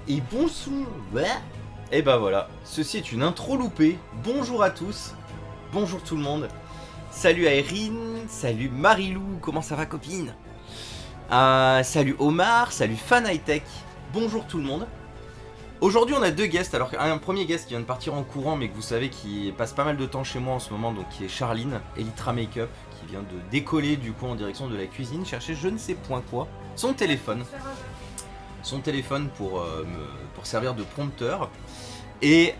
Et bonjour. Et bah voilà, ceci est une intro loupée. Bonjour à tous, bonjour tout le monde. Salut Aérine, salut Marilou, comment ça va copine? Salut Omar, salut Fan High Tech, bonjour tout le monde. Aujourd'hui on a deux guests, alors un premier guest qui vient de partir en courant mais que vous savez qui passe pas mal de temps chez moi en ce moment, donc qui est Charline, Elytra Makeup, qui vient de décoller du coup en direction de la cuisine, chercher je ne sais point quoi, son téléphone pour servir de prompteur. Et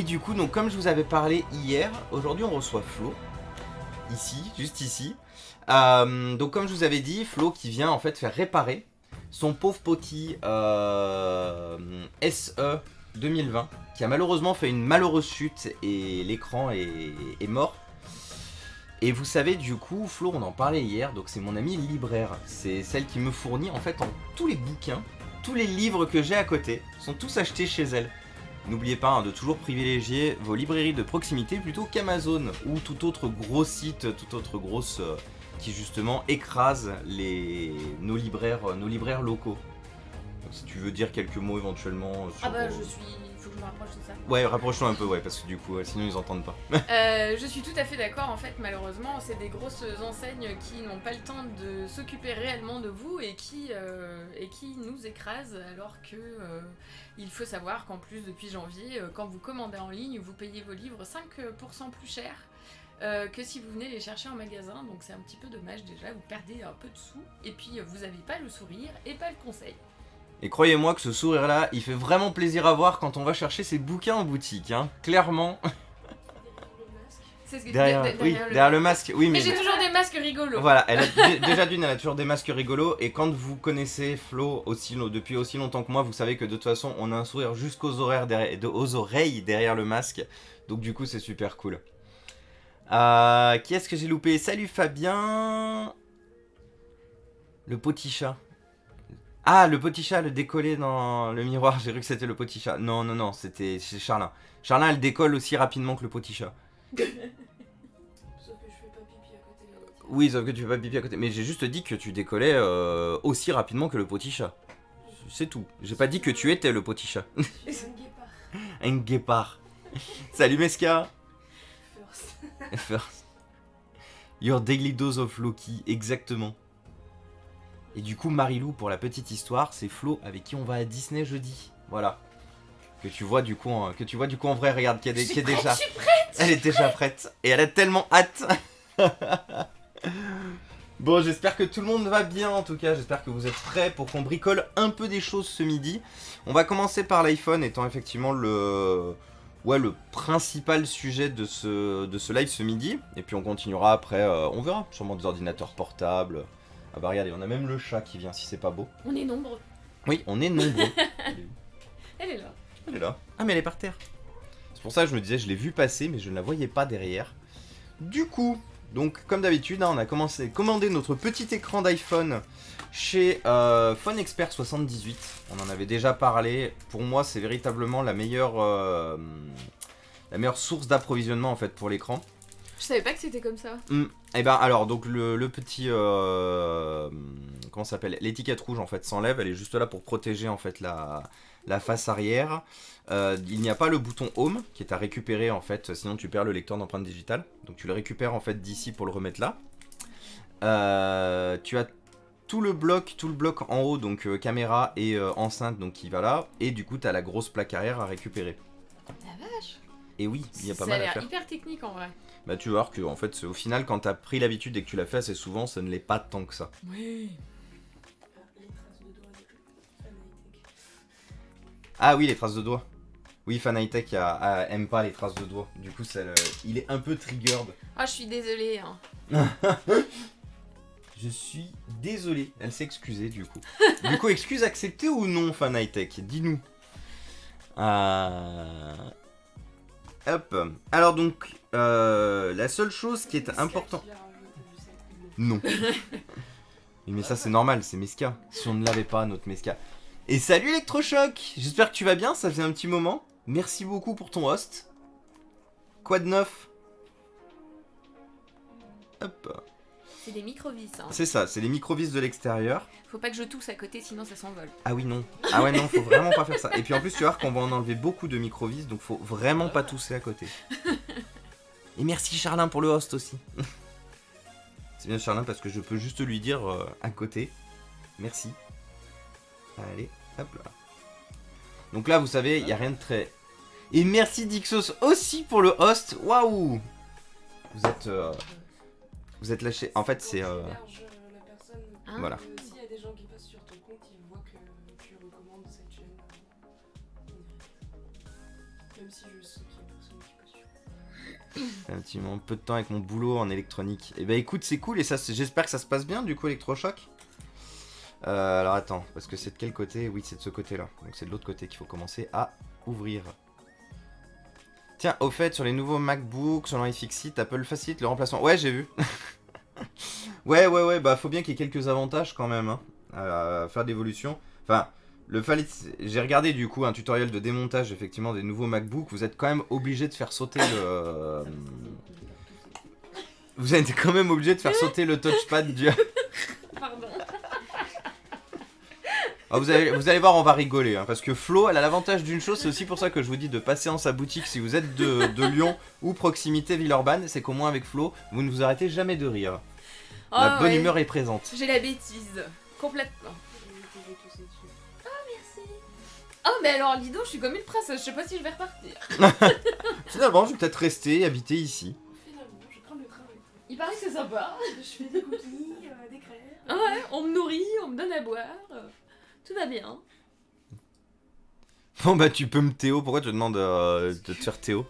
du coup, donc comme je vous avais parlé hier, aujourd'hui on reçoit Flo, ici, juste ici. Donc comme je vous avais dit, Flo qui vient en fait faire réparer son pauvre petit SE 2020, qui a malheureusement fait une malheureuse chute et l'écran est mort. Et vous savez, du coup, Flo, on en parlait hier, donc c'est mon amie libraire. C'est celle qui me fournit en fait tous les bouquins, tous les livres que j'ai à côté, sont tous achetés chez elle. N'oubliez pas de toujours privilégier vos librairies de proximité plutôt qu'Amazon ou tout autre gros site, toute autre grosse qui justement écrase nos libraires locaux. Donc, si tu veux dire quelques mots éventuellement sur... Faut que je me rapproche de ça. Ouais, rapproche-toi un peu, ouais, parce que du coup, sinon ils entendent pas. Je suis tout à fait d'accord, en fait, malheureusement, c'est des grosses enseignes qui n'ont pas le temps de s'occuper réellement de vous et qui nous écrasent, alors que il faut savoir qu'en plus, depuis janvier, quand vous commandez en ligne, vous payez vos livres 5% plus cher que si vous venez les chercher en magasin, donc c'est un petit peu dommage déjà, vous perdez un peu de sous, et puis vous n'avez pas le sourire et pas le conseil. Et croyez-moi que ce sourire-là, il fait vraiment plaisir à voir quand on va chercher ses bouquins en boutique, hein. Clairement. C'est ce que derrière le masque. Oui, mais j'ai toujours des masques rigolos. Voilà, elle a toujours des masques rigolos. Et quand vous connaissez Flo depuis aussi longtemps que moi, vous savez que de toute façon, on a un sourire jusqu'aux oreilles derrière le masque. Donc du coup, c'est super cool. Qui est-ce que j'ai loupé? Salut Fabien. Le petit chat. Ah, le petit chat, le décollé dans le miroir, j'ai cru que c'était le petit chat. Non, c'était Charlin. Charlin, elle décolle aussi rapidement que le petit chat. Sauf que je fais pas pipi à côté. Oui, sauf que tu fais pas pipi à côté. Mais j'ai juste dit que tu décollais aussi rapidement que le petit chat. C'est tout. J'ai pas dit que tu étais le petit chat. C'est un guépard. Un guépard. Salut Meska. First. Your daily dose of Loki, exactement. Et du coup, Marilou, pour la petite histoire, c'est Flo avec qui on va à Disney jeudi. Voilà. Que tu vois du coup en vrai, regarde, qui est déjà... Je suis prête. Elle est déjà prête. Et elle a tellement hâte. Bon, j'espère que tout le monde va bien en tout cas. J'espère que vous êtes prêts pour qu'on bricole un peu des choses ce midi. On va commencer par l'iPhone étant effectivement le principal sujet de ce live ce midi. Et puis on continuera après, on verra, sûrement des ordinateurs portables. Ah bah regardez, on a même le chat qui vient si c'est pas beau. On est nombreux. Oui, on est nombreux. Elle est là. Elle est là. Ah mais elle est par terre. C'est pour ça que je me disais, je l'ai vu passer mais je ne la voyais pas derrière. Du coup, donc comme d'habitude, on a commandé notre petit écran d'iPhone chez Phone Expert 78. On en avait déjà parlé. Pour moi, c'est véritablement la meilleure source d'approvisionnement en fait pour l'écran. Je savais pas que c'était comme ça. Et ben alors donc le petit comment ça s'appelle, l'étiquette rouge en fait s'enlève, elle est juste là pour protéger en fait la face arrière. Il n'y a pas le bouton home qui est à récupérer en fait, sinon tu perds le lecteur d'empreintes digitales. Donc tu le récupères en fait d'ici pour le remettre là. Tu as tout le bloc en haut, donc caméra et enceinte donc qui va là, et du coup tu as la grosse plaque arrière à récupérer. La vache. Et oui, il y a pas mal à faire. Ça a l'air hyper technique en vrai. Bah tu vas voir que en fait au final quand t'as pris l'habitude et que tu l'as fait assez souvent, ça ne l'est pas tant que ça. Oui. Ah oui, les traces de doigts. Oui, Fan High Tech aime pas les traces de doigts. Du coup, il est un peu triggered. Ah, je suis désolée. Hein. Je suis désolé. Elle s'est excusée du coup. Du coup, excuse acceptée ou non, Fan High Tech? Dis-nous. Hop. Alors donc, la seule chose qui est importante... Non. Mais ça c'est normal, c'est Meska. Si on ne l'avait pas, notre Meska. Et salut Electrochoc. J'espère que tu vas bien, ça faisait un petit moment. Merci beaucoup pour ton host. Quoi de neuf? Hop. C'est des micro-vis, hein. C'est ça, c'est les micro-vis de l'extérieur. Faut pas que je tousse à côté, sinon ça s'envole. Ah oui, non. Ah ouais, non, faut vraiment pas faire ça. Et puis en plus, tu vas voir qu'on va en enlever beaucoup de micro-vis, donc faut vraiment pas tousser à côté. Et merci Charlin pour le host aussi. C'est bien Charlin parce que je peux juste lui dire à côté. Merci. Allez, hop là. Donc là, vous savez, il n'y a rien de très... Et merci Dixos aussi pour le host. Waouh. Vous êtes lâché. En fait, c'est... Quand tu héberges la personne, Hein Voilà. s'il y a des gens qui passent sur ton compte, ils voient que tu recommandes cette chaîne. Même si je sais qu'il y a personne qui passe sur. Un petit moment, peu de temps avec mon boulot en électronique. Et bah écoute, c'est cool et ça, j'espère que ça se passe bien du coup, électrochoc. Alors attends, parce que c'est de quel côté? Oui, c'est de ce côté-là. Donc c'est de l'autre côté qu'il faut commencer à ouvrir. Tiens, au fait, sur les nouveaux MacBooks, sur l'iFixit, Apple facilite le remplacement. Ouais, j'ai vu. ouais, bah faut bien qu'il y ait quelques avantages quand même, hein, à faire d'évolution. Enfin, j'ai regardé du coup un tutoriel de démontage effectivement des nouveaux MacBooks. Vous êtes quand même obligé de faire sauter le... Vous êtes quand même obligé de faire sauter le touchpad du... Pardon. Ah, vous allez voir, on va rigoler, hein, parce que Flo, elle a l'avantage d'une chose, c'est aussi pour ça que je vous dis de passer en sa boutique si vous êtes de Lyon ou proximité Villeurbanne, c'est qu'au moins avec Flo, vous ne vous arrêtez jamais de rire. La bonne humeur est présente. J'ai la bêtise. Complètement. Je vais tousser dessus. Merci. Oh, mais alors, dis donc, je suis comme une princesse. Je sais pas si je vais repartir. Finalement, je vais peut-être rester et habiter ici. Finalement, je prends le train avec toi. Il paraît que c'est sympa. Je fais des cookies, des crêpes. Ouais, on me nourrit, on me donne à boire. Tout va bien. Bon bah tu peux me Théo, pourquoi tu demandes de te faire Théo?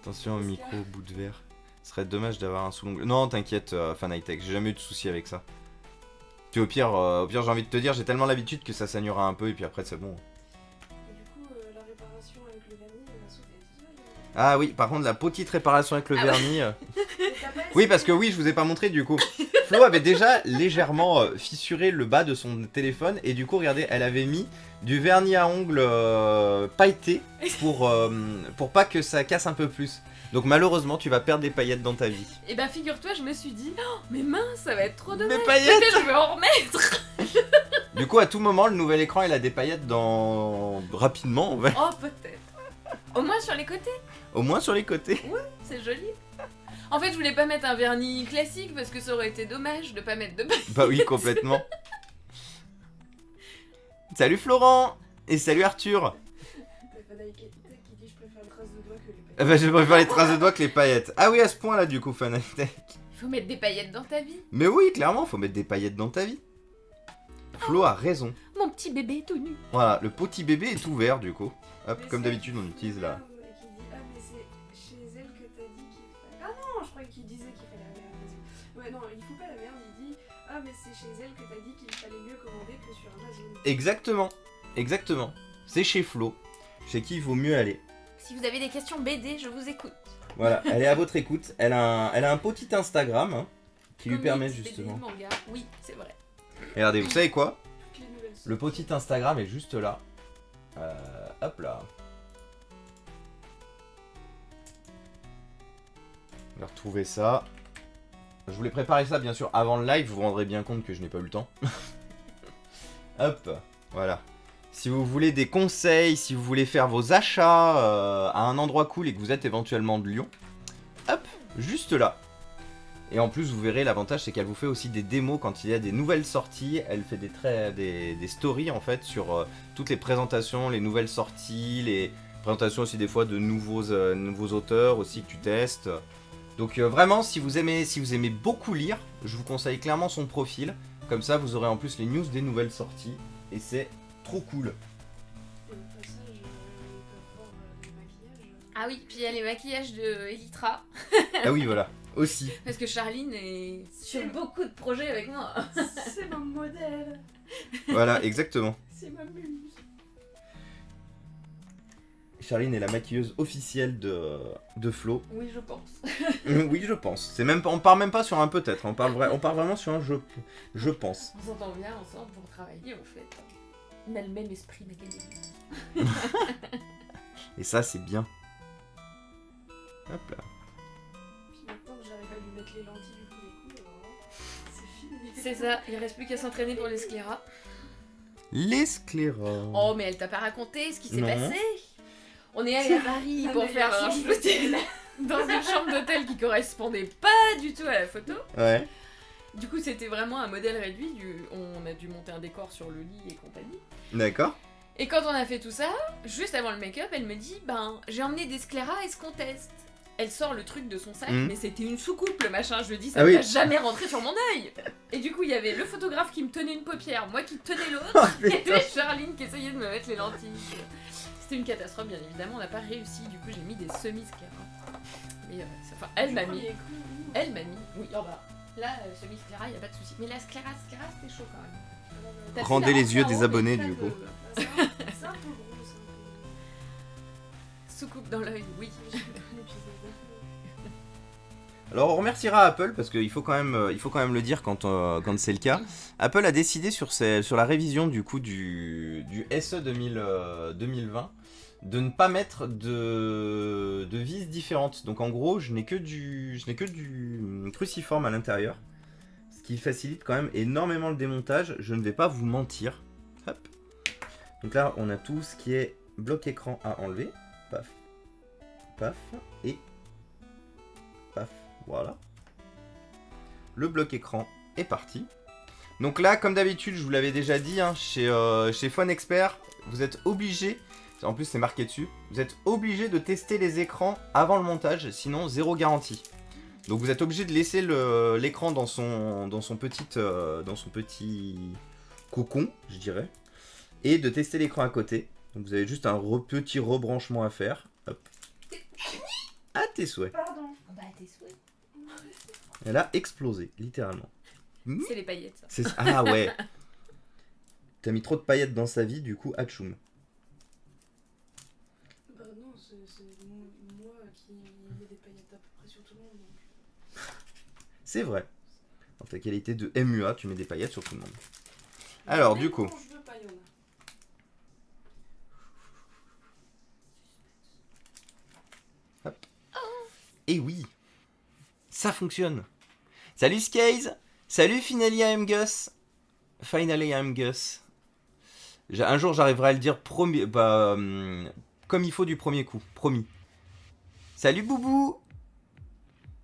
Attention au micro, bout de verre. Ce serait dommage d'avoir un sous-ongle. Non, t'inquiète, Fan High Tech, j'ai jamais eu de soucis avec ça. Puis au pire j'ai envie de te dire, j'ai tellement l'habitude que ça saignera un peu et puis après c'est bon. Et du coup, la réparation avec le vernis, la soupe est seule. Ah oui, par contre la petite réparation avec le Ah vernis... T'as pas Oui, essayé parce que oui, je vous ai pas montré du coup. Flo avait déjà légèrement fissuré le bas de son téléphone et du coup, regardez, elle avait mis du vernis à ongles pailleté pour pas que ça casse un peu plus. Donc malheureusement, tu vas perdre des paillettes dans ta vie. Et ben, figure-toi, je me suis dit, oh, mais mince, ça va être trop dommage. Mes paillettes. Peut-être je vais en remettre. Du coup, à tout moment, le nouvel écran, il a des paillettes rapidement, on va... Oh, peut-être. Au moins sur les côtés, Au moins sur les côtés. c'est joli. En fait, je voulais pas mettre un vernis classique parce que ça aurait été dommage de pas mettre de paillettes. Bah oui, complètement. Salut Florent. Et salut Arthur. T'as Fan High Tech qui dit je préfère les traces de doigts que les paillettes. Bah, je préfère les traces de doigts que les paillettes. Ah oui, à ce point-là, du coup, Fan High Tech. Il faut mettre des paillettes dans ta vie. Mais oui, clairement, faut mettre des paillettes dans ta vie. Flo a raison. Mon petit bébé tout nu. Voilà, le petit bébé est ouvert du coup. Hop, Mais comme c'est d'habitude, on utilise là. Qui dit ah mais c'est chez elle que t'as dit qu'il fallait. Ah non, je croyais qu'il disait qu'il fallait la merde. Ouais non, il fout pas la merde, il dit ah mais c'est chez elle que t'as dit qu'il fallait mieux commander que sur Amazon. Exactement, exactement. C'est chez Flo, chez qui il vaut mieux aller. Si vous avez des questions BD, je vous écoute. Voilà, elle est à votre écoute. Elle a un petit Instagram hein, qui lui Comics, permet BD, justement. manga. Oui, c'est vrai. Regardez, vous savez quoi? Toutes les nouvelles Le petit Instagram est juste là. Hop là. On va retrouver ça. Je voulais préparer ça bien sûr avant le live, vous vous rendrez bien compte que je n'ai pas eu le temps. Hop, voilà. Si vous voulez des conseils, si vous voulez faire vos achats à un endroit cool et que vous êtes éventuellement de Lyon, hop, juste là. Et en plus, vous verrez, l'avantage, c'est qu'elle vous fait aussi des démos quand il y a des nouvelles sorties. Elle fait des stories, en fait, sur toutes les présentations, les nouvelles sorties, les présentations aussi, des fois, de nouveaux auteurs aussi que tu testes. Donc, vraiment, si vous aimez beaucoup lire, je vous conseille clairement son profil. Comme ça, vous aurez en plus les news des nouvelles sorties. Et c'est trop cool. Et au passage, ils peuvent voir les maquillages. Ah oui, puis il y a les maquillages de Elytra. Ah oui, voilà, aussi. Parce que Charline est sur beaucoup de projets avec moi. C'est mon modèle, Voilà, exactement. c'est ma muse. Charline est la maquilleuse officielle de Flo. Oui, je pense. Oui, je pense. On part même pas sur un peut-être, on part vraiment sur un je pense. On s'entend bien ensemble pour travailler, en fait. On a le même esprit mécanique. Et ça, c'est bien. Hop là. Puis maintenant que j'arrive à lui mettre les lentilles du premier coup, C'est ça, il reste plus qu'à s'entraîner pour les sclérats. Les sclérats. Oh, mais elle t'a pas raconté ce qui s'est Non. passé. On est allé à Paris pour faire un shooting dans une chambre d'hôtel qui correspondait pas du tout à la photo. Ouais. Du coup, c'était vraiment un modèle réduit. On a dû monter un décor sur le lit et compagnie. D'accord. Et quand on a fait tout ça, juste avant le make-up, elle me dit j'ai emmené des sclérats, est-ce qu'on teste? Elle sort le truc de son sac, mais c'était une soucoupe le machin. Je lui dis ça ne va jamais rentrer sur mon œil. Et du coup, il y avait le photographe qui me tenait une paupière, moi qui tenais l'autre, et Charline qui essayait de me mettre les lentilles. C'était une catastrophe, bien évidemment, on n'a pas réussi. Du coup, j'ai mis des semi-sclérats. Mais elle m'a mis. Oui, oh bah. Là, semi-sclérat, il n'y a pas de souci. Mais la scléra, c'était chaud quand même. T'as Rendez vu la les yeux robe en des haut, abonnés Très du peu. coup. C'est un peu gros, c'est un peu Soucoupe dans l'œil, oui. l'épisode. Alors on remerciera Apple parce qu'il faut quand même le dire quand c'est le cas. Apple a décidé sur la révision du coup du SE 2020 de ne pas mettre de vis différentes. Donc en gros, je n'ai que du cruciforme à l'intérieur, ce qui facilite quand même énormément le démontage. Je ne vais pas vous mentir. Hop. Donc là, on a tout ce qui est bloc écran à enlever. Paf, paf et paf. Voilà. Le bloc écran est parti. Donc là, comme d'habitude, je vous l'avais déjà dit, hein, chez Phone Expert, vous êtes obligé. En plus, c'est marqué dessus. Vous êtes obligé de tester les écrans avant le montage, sinon zéro garantie. Donc vous êtes obligé de laisser l'écran dans son petit cocon, je dirais, et de tester l'écran à côté. Donc vous avez juste un petit rebranchement à faire. Hop. À tes souhaits. Pardon. Bah, tes souhaits. Elle a explosé, littéralement. C'est les paillettes, ça. Ah ouais. T'as mis trop de paillettes dans sa vie, du coup, atchoum. Bah non, c'est moi qui mets des paillettes à peu près sur tout le monde. Donc. C'est vrai. Dans ta qualité de MUA, tu mets des paillettes sur tout le monde. Alors, Mais du coup. quand je veux pas, il y en a. Et oui, ça fonctionne. Salut Skaze. Salut Finally I'm Gus. Finally I'm Gus. Un jour j'arriverai à le dire comme il faut du premier coup, promis. Salut Boubou.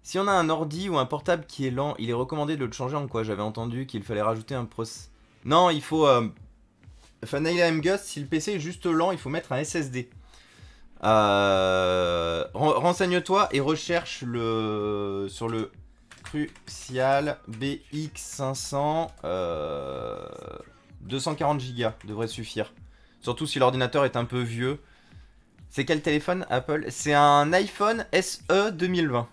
Si on a un ordi ou un portable qui est lent, il est recommandé de le changer en quoi? J'avais entendu qu'il fallait rajouter un Non, il faut... Finally I'm Gus, si le PC est juste lent, il faut mettre un SSD. Renseigne-toi et recherche sur le Crucial BX500 240 Go devrait suffire. Surtout si l'ordinateur est un peu vieux. C'est quel téléphone Apple? C'est un iPhone SE 2020.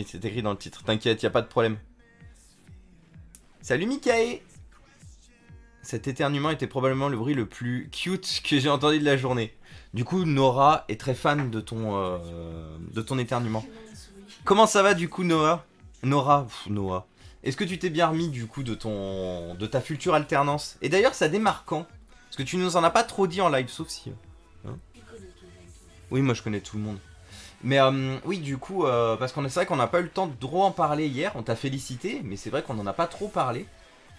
C'est écrit dans le titre, t'inquiète, y a pas de problème. Salut Mikae. Cet éternuement était probablement le bruit le plus cute que j'ai entendu de la journée. Du coup, Nora est très fan de ton éternuement. Comment ça va du coup, Noah? Nora. Est-ce que tu t'es bien remis du coup de ta future alternance? Et d'ailleurs, ça démarre quand? Parce que tu nous en as pas trop dit en live, sauf si... Hein? Oui, moi je connais tout le monde. Mais oui, du coup, parce c'est vrai qu'on n'a pas eu le temps de trop en parler hier. On t'a félicité, mais c'est vrai qu'on en a pas trop parlé.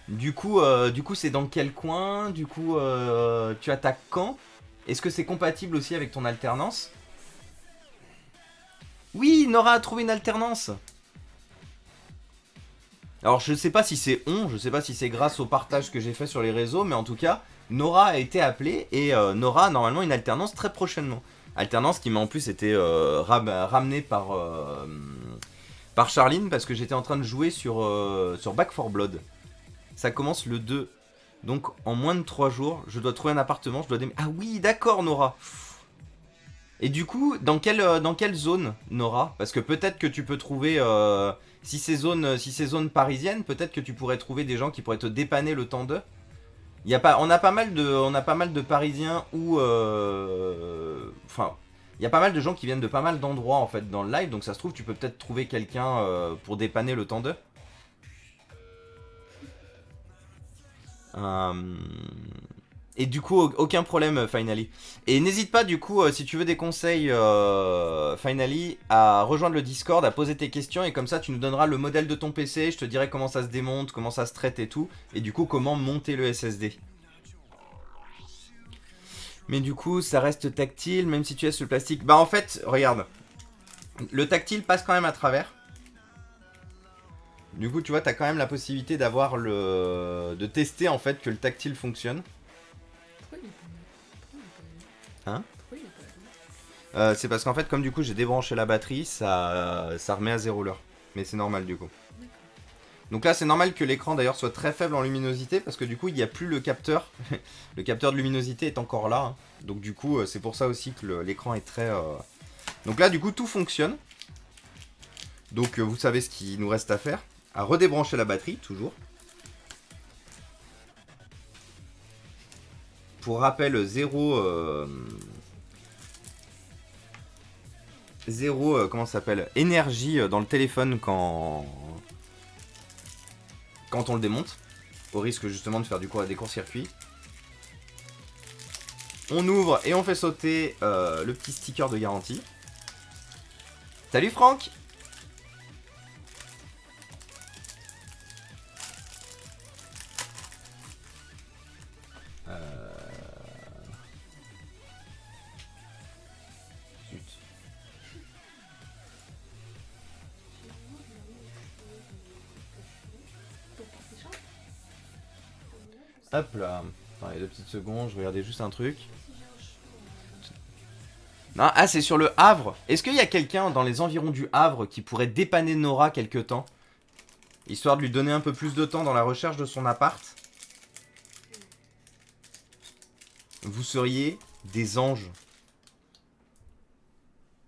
Du coup, c'est dans quel coin? Du coup, tu attaques quand? Est-ce que c'est compatible aussi avec ton alternance? Oui, Nora a trouvé une alternance. Alors, je sais pas si c'est je sais pas si c'est grâce au partage que j'ai fait sur les réseaux, mais en tout cas, Nora a été appelée et Nora a normalement une alternance très prochainement. Alternance qui m'a en plus été ramenée par Charline parce que j'étais en train de jouer sur Back 4 Blood. Ça commence le 2. Donc en moins de 3 jours, je dois trouver un appartement, Ah oui, d'accord Nora. Et du coup, dans quelle zone, Nora? Parce que peut-être que tu peux trouver... si c'est zone parisienne, peut-être que tu pourrais trouver des gens qui pourraient te dépanner le temps d'eux. On a pas mal de Parisiens ou... Enfin, il y a pas mal de gens qui viennent de pas mal d'endroits en fait dans le live. Donc ça se trouve, tu peux peut-être trouver quelqu'un pour dépanner le temps d'eux. Et du coup, aucun problème, Finally. Et n'hésite pas, du coup, si tu veux des conseils, Finally, à rejoindre le Discord, à poser tes questions, et comme ça, tu nous donneras le modèle de ton PC, je te dirai comment ça se démonte, comment ça se traite et tout, et du coup, comment monter le SSD. Mais du coup, ça reste tactile, même si tu es sur le plastique. Bah en fait, regarde, le tactile passe quand même à travers. Du coup, tu vois, t'as quand même la possibilité d'avoir de tester, en fait, que le tactile fonctionne. Pourquoi il est pas là? Hein? Pourquoi il est pas là? C'est parce qu'en fait, comme du coup j'ai débranché la batterie, ça remet à 0 l'heure. Mais c'est normal du coup. Donc là, c'est normal que l'écran d'ailleurs soit très faible en luminosité parce que du coup, il n'y a plus le capteur. Le capteur de luminosité est encore là. Hein. Donc du coup, c'est pour ça aussi que l'écran est très... Donc là, du coup, tout fonctionne. Donc vous savez ce qu'il nous reste à faire. À redébrancher la batterie, toujours. Pour rappel, 0 comment ça s'appelle, énergie dans le téléphone quand on le démonte, au risque justement de faire des courts-circuits. On ouvre et on fait sauter le petit sticker de garantie. Salut Franck. Hop là. Attendez 2 petites secondes, je regardais juste un truc. Non, ah, c'est sur le Havre. Est-ce qu'il y a quelqu'un dans les environs du Havre qui pourrait dépanner Nora quelque temps? Histoire de lui donner un peu plus de temps dans la recherche de son appart. Vous seriez des anges.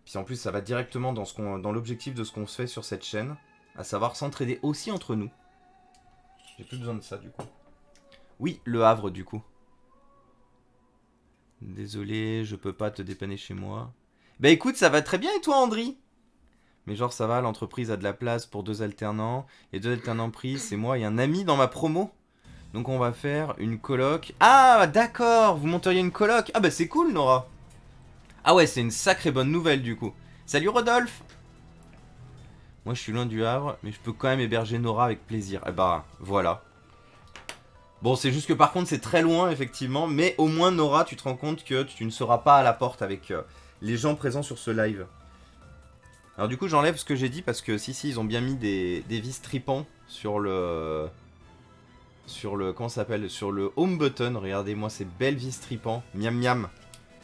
Puis en plus, ça va directement dans l'objectif de ce qu'on se fait sur cette chaîne. À savoir s'entraider aussi entre nous. J'ai plus besoin de ça du coup. Oui, le Havre du coup. Désolé, je peux pas te dépanner chez moi. Bah écoute, ça va très bien et toi Andri? Mais genre ça va, l'entreprise a de la place pour 2 alternants. Et 2 alternants pris, c'est moi et un ami dans ma promo. Donc on va faire une coloc. Ah d'accord, vous monteriez une coloc. Ah bah c'est cool Nora. Ah ouais, c'est une sacrée bonne nouvelle du coup. Salut Rodolphe. Moi je suis loin du Havre, mais je peux quand même héberger Nora avec plaisir. Et bah voilà. Bon, c'est juste que par contre, c'est très loin, effectivement. Mais au moins, Nora, tu te rends compte que tu ne seras pas à la porte avec les gens présents sur ce live. Alors du coup, j'enlève ce que j'ai dit parce que si, ils ont bien mis des vis tripants sur le... comment ça s'appelle? Sur le home button. Regardez-moi ces belles vis tripants. Miam miam.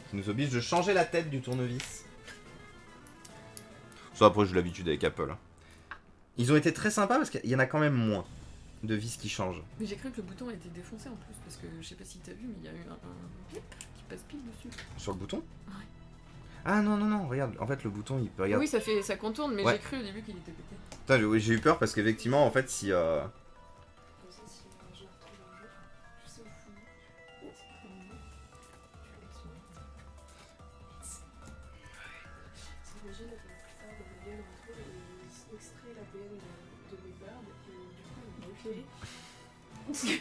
Qui nous oblige de changer la tête du tournevis. Ça, après, j'ai l'habitude avec Apple. Ils ont été très sympas parce qu'il y en a quand même moins de vis qui changent. Mais j'ai cru que le bouton était défoncé en plus, parce que je sais pas si t'as vu, mais il y a eu un clip qui passe pile dessus. Sur le bouton? Ouais. Ah non, regarde, en fait le bouton il peut... Regarde. Oui, ça contourne, mais Ouais. j'ai cru au début qu'il était pété. Putain, j'ai eu peur parce qu'effectivement, en fait, si... Comme ça, si je la retrouve un jour, je sais où fouiller. T'imagines, plus tard, dans la gueule, on retrouve et extrait l'ADN de mes barbes et du coup, on va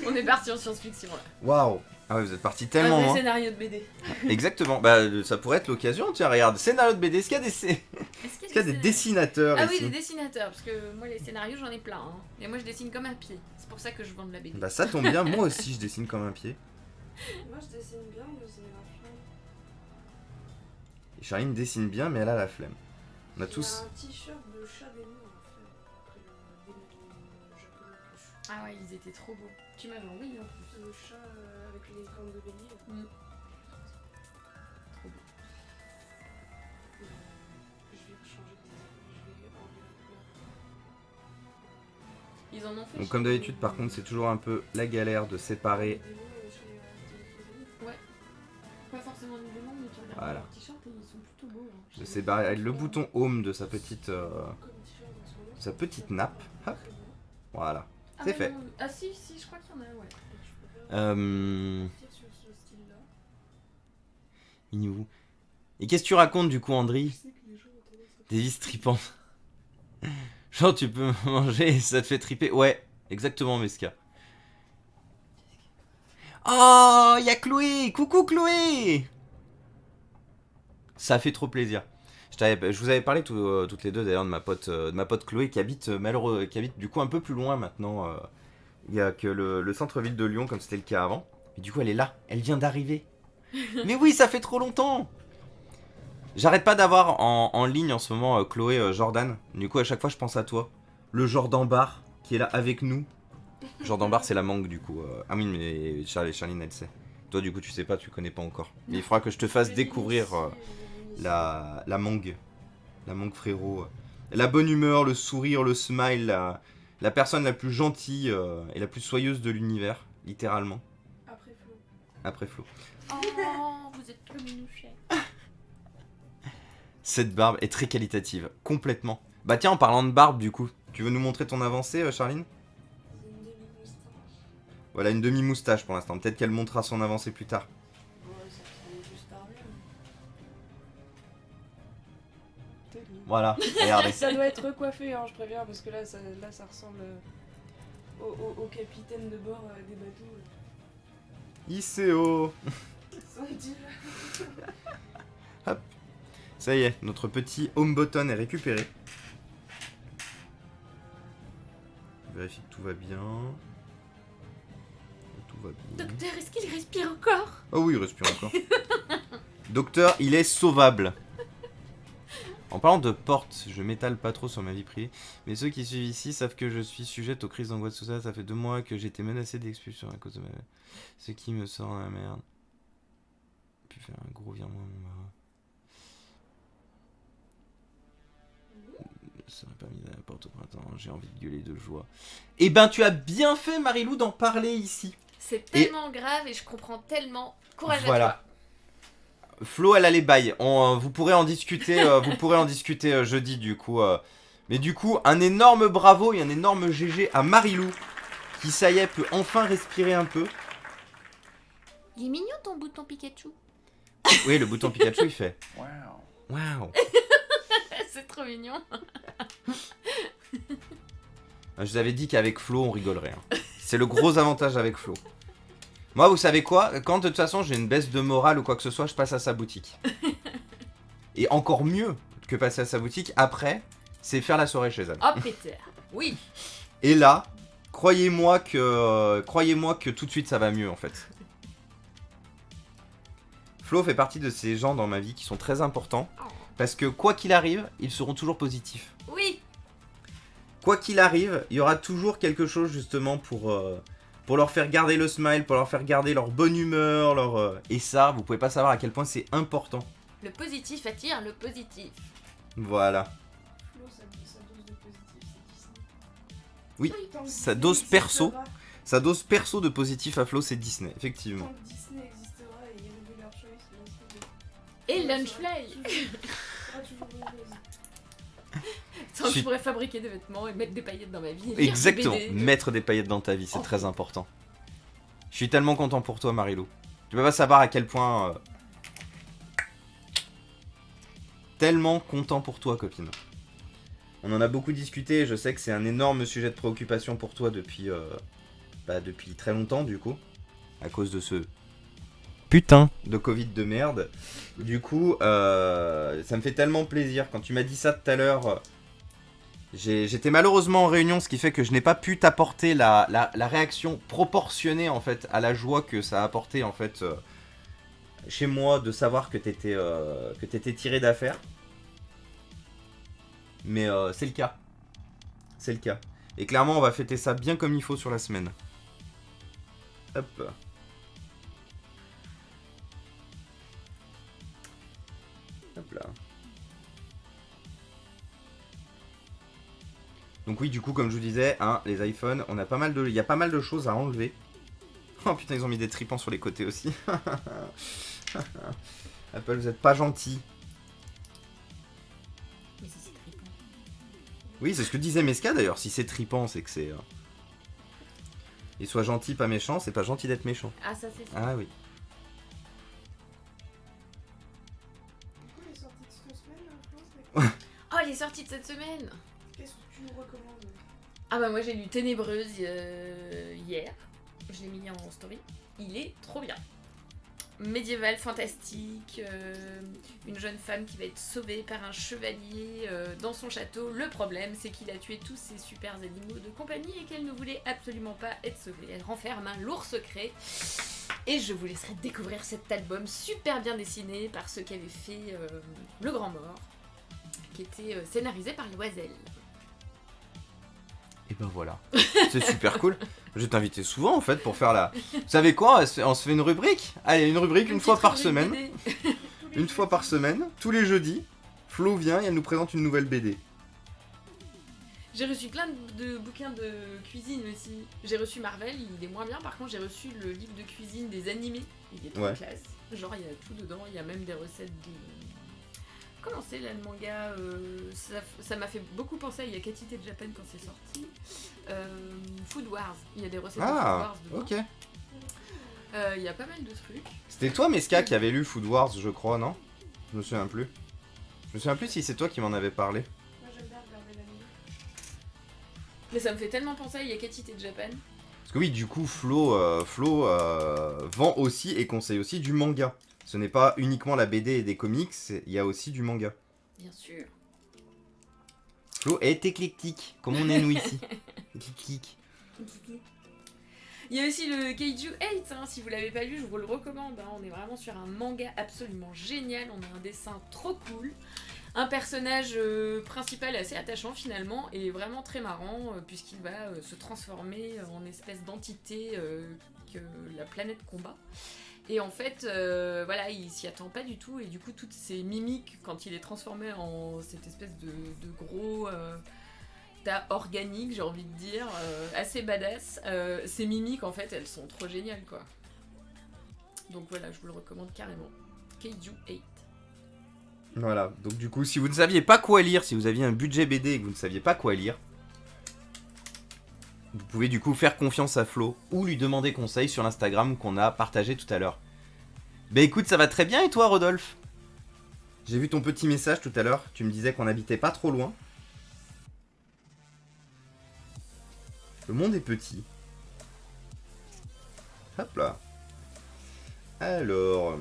On est parti en science-fiction là. Waouh. Ah ouais, vous êtes parti tellement Un vrai loin. scénario de BD. Exactement, bah ça pourrait être l'occasion, tiens, regarde, scénario de BD, est-ce qu'il y a Est-ce des dessinateurs Ah ici? oui, des dessinateurs, parce que moi les scénarios j'en ai plein. Hein. Et moi je dessine comme un pied. C'est pour ça que je vends de la BD. Bah ça tombe bien, moi aussi je dessine comme un pied. Moi, je dessine bien, mais c'est la flemme. Et Charline dessine bien, mais elle a la flemme. On a Il y tous... a un t-shirt de chat des murs à faire après le démon japonais que je... Ah ouais, ils étaient trop beaux. Tu m'avais envoyé en plus. Le chat avec les cornes de bélier. Trop beau. Je vais changer je vais enlever la couleur. Ils en ont fait. Donc comme d'habitude, par contre, c'est toujours un peu la galère de séparer... Les démons chez Ouais. Pas forcément du démon, mais tu regardes Voilà. leurs t-shirts et ils sont plutôt beaux. Hein. de séparer avec le bouton home de sa petite... comme t-shirt en ce moment. sa petite nappe. Hop, voilà. Ah C'est bah fait. non. Ah si, je crois qu'il y en a, ouais. Je préfère partir sur ce style-là. Il est où? Et qu'est-ce que tu racontes du coup, Andri? Je sais que les gens ont tendance à... Des vis tripantes. Genre tu peux manger et ça te fait triper. Ouais, exactement Meska. Oh, y a Chloé. Coucou Chloé. Ça fait trop plaisir. Je vous avais parlé toutes les deux d'ailleurs de ma pote Chloé qui habite qui habite du coup un peu plus loin maintenant. Il y a que le centre-ville de Lyon comme c'était le cas avant. Et du coup elle est là, elle vient d'arriver. Mais oui, ça fait trop longtemps. J'arrête pas d'avoir en ligne en ce moment Chloé Jordan. Du coup à chaque fois je pense à toi. Le Jordan Bar qui est là avec nous. Jordan Bar c'est la mangue du coup. Ah oui mais Charline elle sait. Toi du coup tu sais pas, tu connais pas encore. Mais il faudra que je te fasse découvrir la mangue. La mangue frérot. La bonne humeur, le sourire, le smile, la personne la plus gentille et la plus soyeuse de l'univers, littéralement. Après Flo. Après Flo. Oh, vous êtes trop minouchet. Cette barbe est très qualitative, complètement. Bah tiens, en parlant de barbe du coup, tu veux nous montrer ton avancée Charline? C'est une demi-moustache. Voilà, une demi-moustache pour l'instant. Peut-être qu'elle montrera son avancée plus tard. Ouais, ça ressemble juste à rien. Voilà, regardez. Ça doit être recoiffé, hein, je préviens, parce que là, ça ressemble au capitaine de bord des bateaux. ICO. Sans dire. Ça y est, notre petit home button est récupéré. Je vérifie que tout va bien. Tout va bien. Docteur, est-ce qu'il respire encore? Oh oui, il respire encore. Docteur, il est sauvable. En parlant de porte, je m'étale pas trop sur ma vie privée, mais ceux qui suivent ici savent que je suis sujette aux crises d'angoisse, tout ça. Ça fait 2 mois que j'ai été menacée d'expulsion à cause de ma... Ce qui me sort dans la merde. Puis faire un gros virement à mon marin. Je serais pas mis à la porte au printemps, j'ai envie de gueuler de joie. Eh ben, tu as bien fait, Marilou, d'en parler ici. C'est tellement grave et je comprends tellement. Courage à Voilà. Flo, elle a les bails. Vous pourrez en discuter, jeudi, du coup. Mais du coup, un énorme bravo et un énorme GG à Marilou, qui, ça y est, peut enfin respirer un peu. toi. Il est mignon ton bouton Pikachu. Oui, le bouton Pikachu, il fait... Wow. Waouh. C'est trop mignon. Je vous avais dit qu'avec Flo, on rigolerait. Hein. C'est le gros avantage avec Flo. Moi, vous savez quoi? Quand de toute façon j'ai une baisse de morale ou quoi que ce soit, je passe à sa boutique. Et encore mieux que passer à sa boutique, après, c'est faire la soirée chez elle. Oh Peter. Oui. Et là, croyez-moi que tout de suite ça va mieux en fait. Flo fait partie de ces gens dans ma vie qui sont très importants. Parce que quoi qu'il arrive, ils seront toujours positifs. Oui. Quoi qu'il arrive, il y aura toujours quelque chose justement pour leur faire garder le smile, pour leur faire garder leur bonne humeur, Et ça, vous pouvez pas savoir à quel point c'est important. Le positif attire le positif. Voilà. Flo, sa dose de positif, c'est Disney. Oui, Tant que sa Disney dose perso. existera, Sa dose perso de positif à Flo, c'est Disney, effectivement. Tant que Disney existera et il y a leur choice, Et ça Lunchfly. sera toujours une chose. Tant que je pourrais fabriquer des vêtements et mettre des paillettes dans ma vie. lire des Exactement, BD. mettre des paillettes dans ta vie, c'est Oh. très important. Je suis tellement content pour toi, Marilou. Tu peux pas savoir à quel point... Tellement content pour toi, copine. On en a beaucoup discuté, je sais que c'est un énorme sujet de préoccupation pour toi depuis très longtemps, du coup. À cause de ce putain de Covid de merde. Du coup, ça me fait tellement plaisir. Quand tu m'as dit ça tout à l'heure, j'étais malheureusement en réunion, ce qui fait que je n'ai pas pu t'apporter la réaction proportionnée en fait à la joie que ça a apporté en fait chez moi de savoir que t'étais tiré d'affaire. Mais c'est le cas. C'est le cas. Et clairement, on va fêter ça bien comme il faut sur la semaine. Hop. Hop là. Donc oui, du coup, comme je vous disais, hein, les iPhones, il y a pas mal de choses à enlever. Oh putain, ils ont mis des tripants sur les côtés aussi. Apple, vous êtes pas gentil. Mais si c'est trippant. Oui, c'est ce que disait Meska d'ailleurs. Si c'est tripant, c'est que c'est... Il soit gentil, pas méchant, c'est pas gentil d'être méchant. Ah, ça c'est ça. Ah oui. Du coup, les sorties de cette semaine, Flo, c'est quoi? Oh, les sorties de cette semaine. Qu'est-ce que tu nous recommandes? Ah bah moi j'ai lu Ténébreuse hier. Je l'ai mis en story. il est trop bien. Médiéval, fantastique, une jeune femme qui va être sauvée par un chevalier dans son château. Le problème, c'est qu'il a tué tous ses super animaux de compagnie et qu'elle ne voulait absolument pas être sauvée. Elle renferme un lourd secret. Et je vous laisserai découvrir cet album super bien dessiné par ceux qui avaient fait Le Grand Mort, qui était scénarisé par Loisel. Et ben voilà, c'est super cool. Je vais t'inviter souvent en fait pour faire la... Vous savez quoi, on se fait une rubrique. Allez, une rubrique une fois par semaine. Une fois par semaine, tous les jeudis, Flo vient et elle nous présente une nouvelle BD. J'ai reçu plein de bouquins de cuisine aussi. J'ai reçu Marvel, il est moins bien. Par contre, j'ai reçu le livre de cuisine des animés. Il est trop classe. Genre, il y a tout dedans. Il y a même des recettes de... Comment c'est là le manga ça m'a fait beaucoup penser à Yakatite Japan quand c'est sorti. Food Wars. Il y a des recettes de Food Wars dedans. Ok. Il y a pas mal de trucs. C'était toi, Meska, qui avait lu Food Wars, je crois, non? Je me souviens plus. Je me souviens plus si c'est toi qui m'en avais parlé. Moi j'aime bien regarder l'anime. Mais ça me fait tellement penser à Yakatite Japan. Parce que oui, du coup, Flo vend aussi et conseille aussi du manga. Ce n'est pas uniquement la BD et des comics, il y a aussi du manga. Bien sûr. Flo est éclectique, comme on est nous ici. Éclectique. Il y a aussi le Keiju 8, hein, si vous l'avez pas lu, je vous le recommande. Hein. On est vraiment sur un manga absolument génial, on a un dessin trop cool. Un personnage principal assez attachant finalement et vraiment très marrant puisqu'il va se transformer en espèce d'entité que la planète combat. Et en fait, voilà, il s'y attend pas du tout et du coup toutes ces mimiques quand il est transformé en cette espèce de gros tas organique, j'ai envie de dire, assez badass. Ces mimiques en fait, elles sont trop géniales quoi. Donc voilà, je vous le recommande carrément. Keiju 8. Voilà, donc du coup, si vous ne saviez pas quoi lire, si vous aviez un budget BD et que vous ne saviez pas quoi lire, vous pouvez du coup faire confiance à Flo ou lui demander conseil sur l'Instagram qu'on a partagé tout à l'heure. Bah écoute, ça va très bien et toi, Rodolphe? J'ai vu ton petit message tout à l'heure, tu me disais qu'on habitait pas trop loin. Le monde est petit. Hop là. Alors...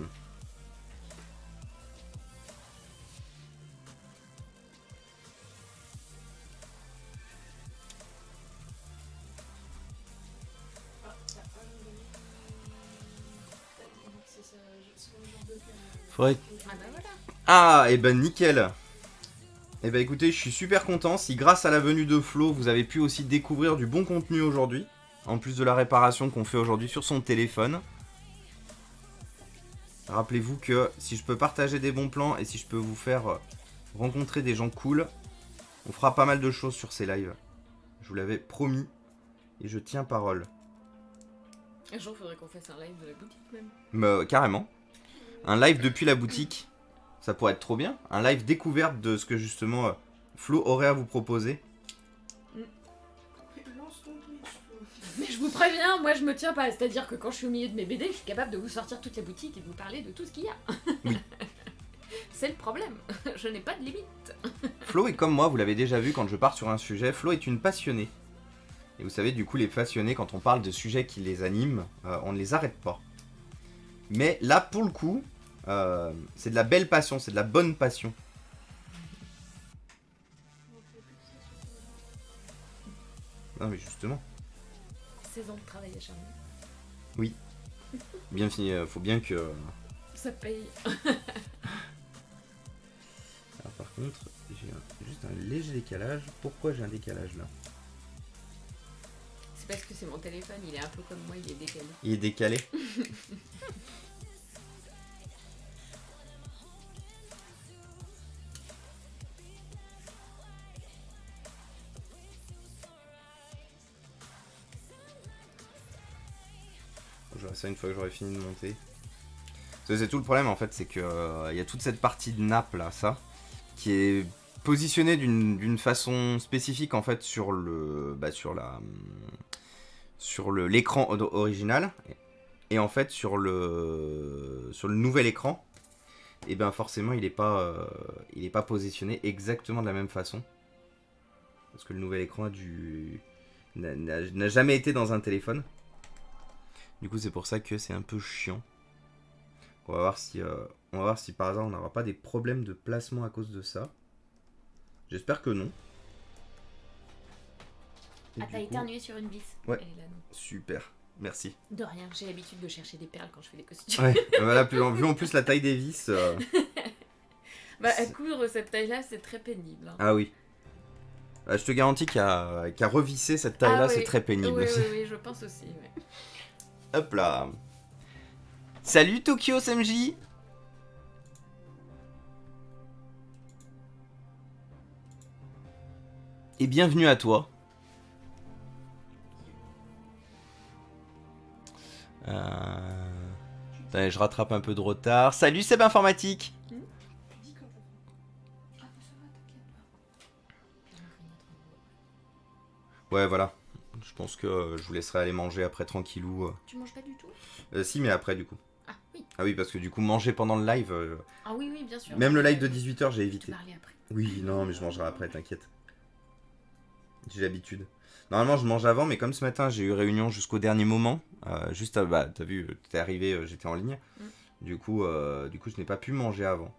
Faudrait... Ah bah voilà. Ah, et ben nickel. Et ben écoutez, je suis super content si grâce à la venue de Flo, vous avez pu aussi découvrir du bon contenu aujourd'hui, en plus de la réparation qu'on fait aujourd'hui sur son téléphone. Rappelez-vous que si je peux partager des bons plans et si je peux vous faire rencontrer des gens cool, on fera pas mal de choses sur ces lives. Je vous l'avais promis et je tiens parole. Un jour, il faudrait qu'on fasse un live de la boutique même. Mais, carrément. Un live depuis la boutique, ça pourrait être trop bien. Un live découverte de ce que justement Flo aurait à vous proposer. Lance ton Twitch, Flo. Mais je vous préviens, moi je me tiens pas. C'est-à-dire que quand je suis au milieu de mes BD, je suis capable de vous sortir toutes les boutiques et de vous parler de tout ce qu'il y a. Oui. C'est le problème. Je n'ai pas de limite. Flo est comme moi, vous l'avez déjà vu quand je pars sur un sujet. Flo est une passionnée. Et vous savez, du coup, les passionnés, quand on parle de sujets qui les animent, on ne les arrête pas. Mais là, pour le coup, c'est de la belle passion, c'est de la bonne passion. Non mais justement. 16 ans de travail acharné. Oui. Bien fini, faut bien que... Ça paye. Alors par contre, j'ai juste un léger décalage. Pourquoi j'ai un décalage là? C'est parce que c'est mon téléphone, il est un peu comme moi, il est décalé. Il est décalé. Je verrai ça une fois que j'aurai fini de monter. Parce que c'est tout le problème en fait, c'est que y a toute cette partie de nappe là, ça, qui est positionnée d'une façon spécifique en fait sur le, sur l'écran original, et en fait sur le nouvel écran, et bien forcément il est pas positionné exactement de la même façon, parce que le nouvel écran n'a jamais été dans un téléphone. Du coup, c'est pour ça que c'est un peu chiant. On va voir si par hasard on n'aura pas des problèmes de placement à cause de ça. J'espère que non. Et Ah, du t'as coup- éternué sur une vis. Ouais. Elle est là, non. Super, merci. De rien, j'ai l'habitude de chercher des perles quand je fais des costumes. Ouais, voilà, vu en plus la taille des vis. Bah, à C'est- coudre cette taille-là, c'est très pénible. Hein. Ah oui. Je te garantis qu'à revisser cette taille-là, Ah c'est oui. très pénible Oui, aussi. oui, oui, je pense aussi. Ouais. Hop là. Salut Tokyo SMJ. Et bienvenue à toi. Attendez, je rattrape un peu de retard. Salut Seb Informatique. Tu dis quand t'as faim. Ah, mais ça va, t'inquiète pas. Ouais, voilà. Je pense que je vous laisserai aller manger après tranquillou. Tu manges pas du tout? Si, mais après du coup. Ah oui. Ah oui, parce que du coup, manger pendant le live... Ah oui, oui, bien sûr. même le live de 18h, j'ai Tu évité. parlais après. Oui, non, mais je mangerai après, t'inquiète. J'ai l'habitude. Normalement, je mange avant, mais comme ce matin, j'ai eu réunion jusqu'au dernier moment. Bah, t'as vu, t'es arrivé, j'étais en ligne. Mm. Du coup, je n'ai pas pu manger avant.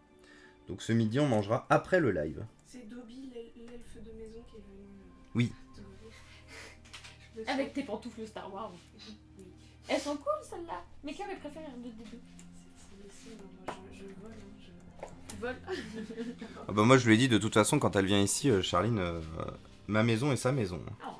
Donc ce midi, on mangera après le live. C'est Dobby, l'elfe de maison, qui est venu. Oui. t'ouvrir. Je me Avec sens- tes pantoufles Star Wars. Oui. Elles sont cool celles-là. Mais quelle est préférée des deux? C'est non, moi je vole, hein, Tu voles. Ah bah moi, je lui ai dit, de toute façon, quand elle vient ici, Charline, ma maison est sa maison. Oh.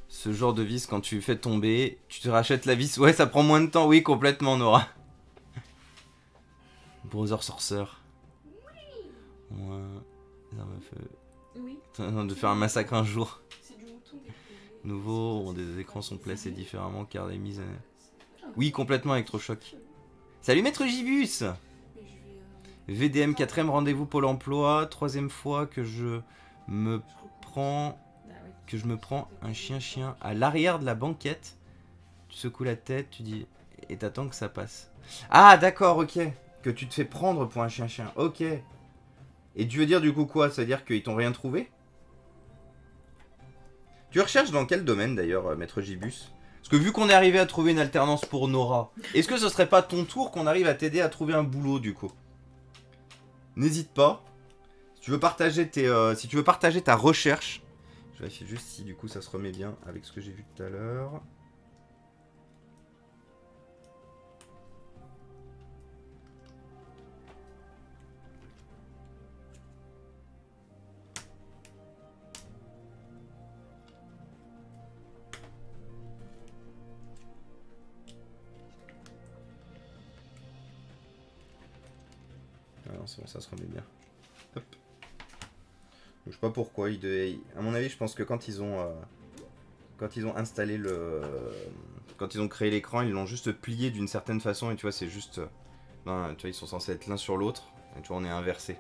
Ce genre de vis, quand tu fais tomber, tu te rachètes la vis. Ouais, ça prend moins de temps, oui, complètement, Nora. Brother Sorcerer. Ouais. Ça m'a fait... Oui. de faire un massacre un jour. C'est du mouton décollé. Nouveau, des écrans sont placés différemment car les mises... Oui, complètement électrochoc. Salut Maître Gibus. Mais je vais. VDM 4ème rendez-vous Pôle emploi. 3ème fois que je me prends... Bah oui. Que je me prends un chien à l'arrière de la banquette. Tu secoues la tête, tu dis... Et t'attends que ça passe. Ah d'accord, ok. Que tu te fais prendre pour un chien. Ok. Et tu veux dire du coup quoi? Ça veut dire qu'ils t'ont rien trouvé? Tu recherches dans quel domaine d'ailleurs, Maître Gibus? Parce que vu qu'on est arrivé à trouver une alternance pour Nora, est-ce que ce serait pas ton tour qu'on arrive à t'aider à trouver un boulot du coup? N'hésite pas. Si tu veux partager ta recherche, je vérifie juste si du coup ça se remet bien avec ce que j'ai vu tout à l'heure. Ah non, c'est bon, ça se remet bien. Hop. Donc, je sais pas pourquoi. À mon avis, je pense que quand ils ont installé quand ils ont créé l'écran, ils l'ont juste plié d'une certaine façon. Et tu vois, c'est juste. Ben, tu vois, ils sont censés être l'un sur l'autre. Et tu vois, on est inversé.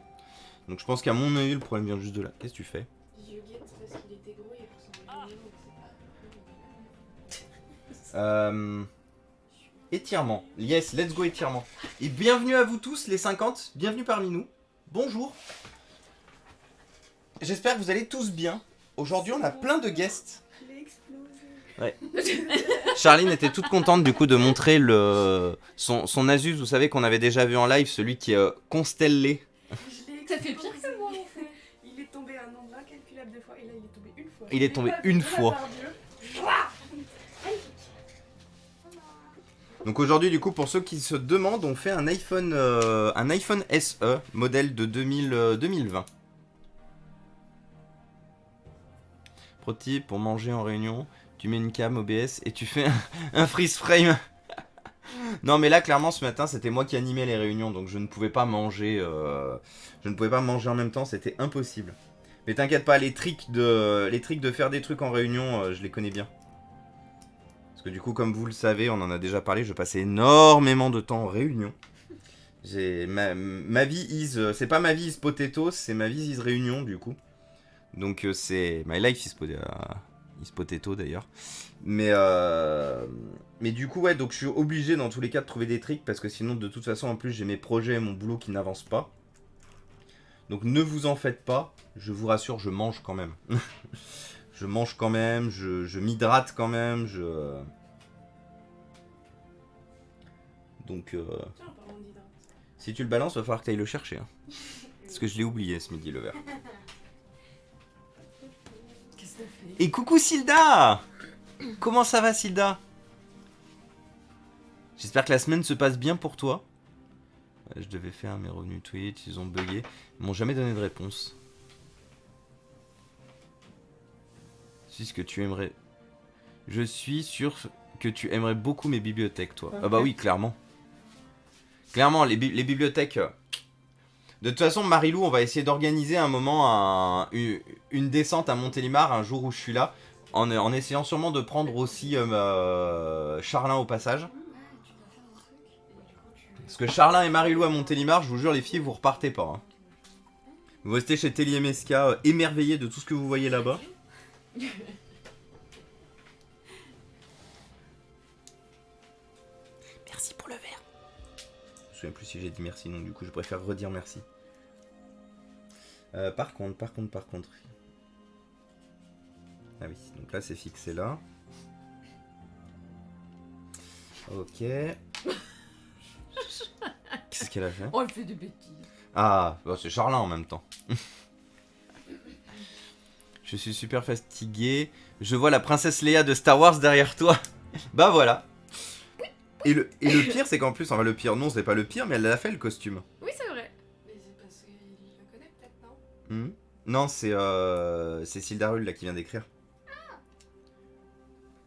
Donc je pense qu'à mon avis, le problème vient juste de là. Qu'est-ce que tu fais? Je guette parce qu'il était gros et pour son mignon, Étirement. Yes, let's go étirement. Et bienvenue à vous tous, les 50. Bienvenue parmi nous. Bonjour. J'espère que vous allez tous bien. Aujourd'hui, on a plein de guests. Je l'ai explosé. Ouais. Charline était toute contente du coup de montrer son Asus, vous savez qu'on avait déjà vu en live, celui qui est constellé. Je l'ai Ça fait explosé. pire que moi, en fait. Il est tombé un nombre incalculable de fois et là il est tombé une fois. Il est tombé une fois. Donc aujourd'hui du coup pour ceux qui se demandent, on fait un iPhone SE modèle de 2020. Pro tip, pour manger en réunion, tu mets une cam OBS et tu fais un freeze frame. Non mais là clairement ce matin c'était moi qui animais les réunions donc je ne pouvais pas manger en même temps, c'était impossible. Mais t'inquiète pas, les tricks de faire des trucs en réunion, je les connais bien. Parce que du coup comme vous le savez, on en a déjà parlé, je passais énormément de temps en réunion. Ma vie is, c'est pas ma vie is potato, c'est ma vie is réunion du coup. Donc c'est my life is potato d'ailleurs. Mais du coup ouais, donc je suis obligé dans tous les cas de trouver des tricks parce que sinon de toute façon en plus j'ai mes projets et mon boulot qui n'avancent pas. Donc ne vous en faites pas, je vous rassure, je mange quand même. Je mange quand même, je m'hydrate quand même, Donc, Tiens, en parlant d'hydrate. si tu le balances, va falloir que tu ailles le chercher. Hein. Parce que je l'ai oublié ce midi, le verre. Qu'est-ce que t'as fait? Et coucou Silda! Comment ça va Silda? J'espère que la semaine se passe bien pour toi. Je devais faire mes revenus Twitch, ils ont bugué. Ils m'ont jamais donné de réponse. C'est ce que tu aimerais... Je suis sûr que tu aimerais beaucoup mes bibliothèques, toi. Ah bah oui, clairement. Clairement, les bibliothèques... De toute façon, Marilou, on va essayer d'organiser un moment une descente à Montélimar un jour où je suis là. En essayant sûrement de prendre aussi Charlin au passage. Parce que Charlin et Marilou à Montélimar, je vous jure les filles, vous repartez pas. Hein. Vous restez chez Teliemeska émerveillés de tout ce que vous voyez là-bas. Merci pour le verre. Je me souviens plus si j'ai dit merci, donc du coup je préfère redire merci. Par contre. Ah oui, donc là c'est fixé là. Ok. Qu'est-ce qu'elle a fait? Oh, elle fait des bêtises. Ah, bah, c'est Charlin en même temps. Je suis super fatigué. Je vois la princesse Léa de Star Wars derrière toi. Bah voilà. Et le pire, c'est qu'en plus, enfin le pire, non, c'est pas le pire, mais elle a fait le costume. Oui, c'est vrai. Mais c'est parce qu'il le connaît peut-être, non? Non, c'est Sildarul là qui vient d'écrire.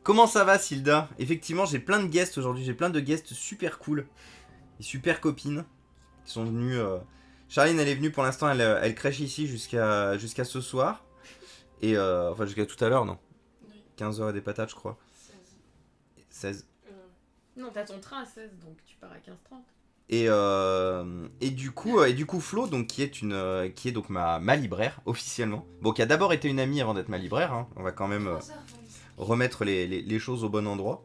Comment ça va, Silda? Effectivement, j'ai plein de guests aujourd'hui. J'ai plein de guests super cool. Et super copines. Qui sont venues. Charline, elle est venue pour l'instant. Elle crèche ici jusqu'à ce soir. Et enfin, jusqu'à tout à l'heure, non? Oui. 15h et des patates, je crois. 16. Non, t'as ton train à 16, donc tu pars à 15h30. Et du coup, Flo, donc, qui est donc ma libraire, officiellement. Bon, qui a d'abord été une amie avant d'être ma libraire. Hein. On va quand même remettre les choses au bon endroit.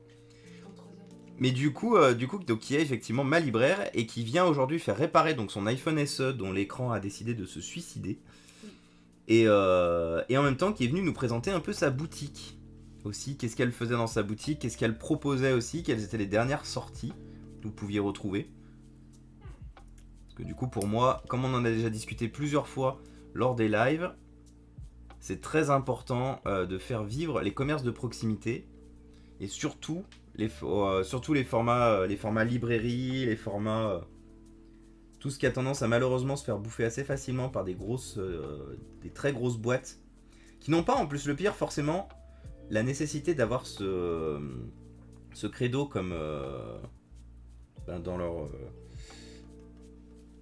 Mais du coup, donc, qui est effectivement ma libraire et qui vient aujourd'hui faire réparer donc, son iPhone SE dont l'écran a décidé de se suicider. Et en même temps, qui est venue nous présenter un peu sa boutique aussi. Qu'est-ce qu'elle faisait dans sa boutique, qu'est-ce qu'elle proposait aussi, quelles étaient les dernières sorties que vous pouviez retrouver. Parce que du coup, pour moi, comme on en a déjà discuté plusieurs fois lors des lives, c'est très important de faire vivre les commerces de proximité et surtout les formats librairie, les formats tout ce qui a tendance à malheureusement se faire bouffer assez facilement par des très grosses boîtes qui n'ont pas en plus le pire forcément la nécessité d'avoir ce credo comme dans leur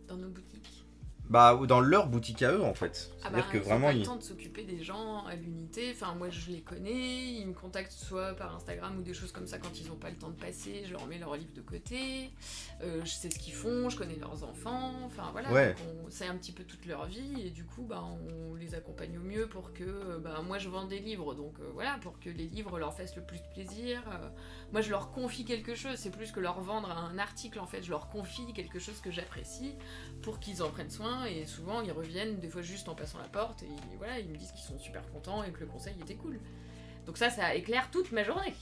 Dans nos boutiques. bah dans leur boutique à eux en fait. C'est-à-dire que ils vraiment ont pas le temps de s'occuper des gens à l'unité. Enfin, moi je les connais, ils me contactent soit par Instagram ou des choses comme ça quand ils ont pas le temps de passer. Je leur mets leur livre de côté. Je sais ce qu'ils font, je connais leurs enfants. Enfin voilà, Ouais. on sait un petit peu toute leur vie et du coup, bah, on les accompagne au mieux pour que, moi je vends des livres, donc voilà, pour que les livres leur fassent le plus de plaisir. Moi je leur confie quelque chose, c'est plus que leur vendre un article en fait. Je leur confie quelque chose que j'apprécie pour qu'ils en prennent soin et souvent ils reviennent des fois juste en passant la porte et voilà, ils me disent qu'ils sont super contents et que le conseil était cool. Donc ça éclaire toute ma journée.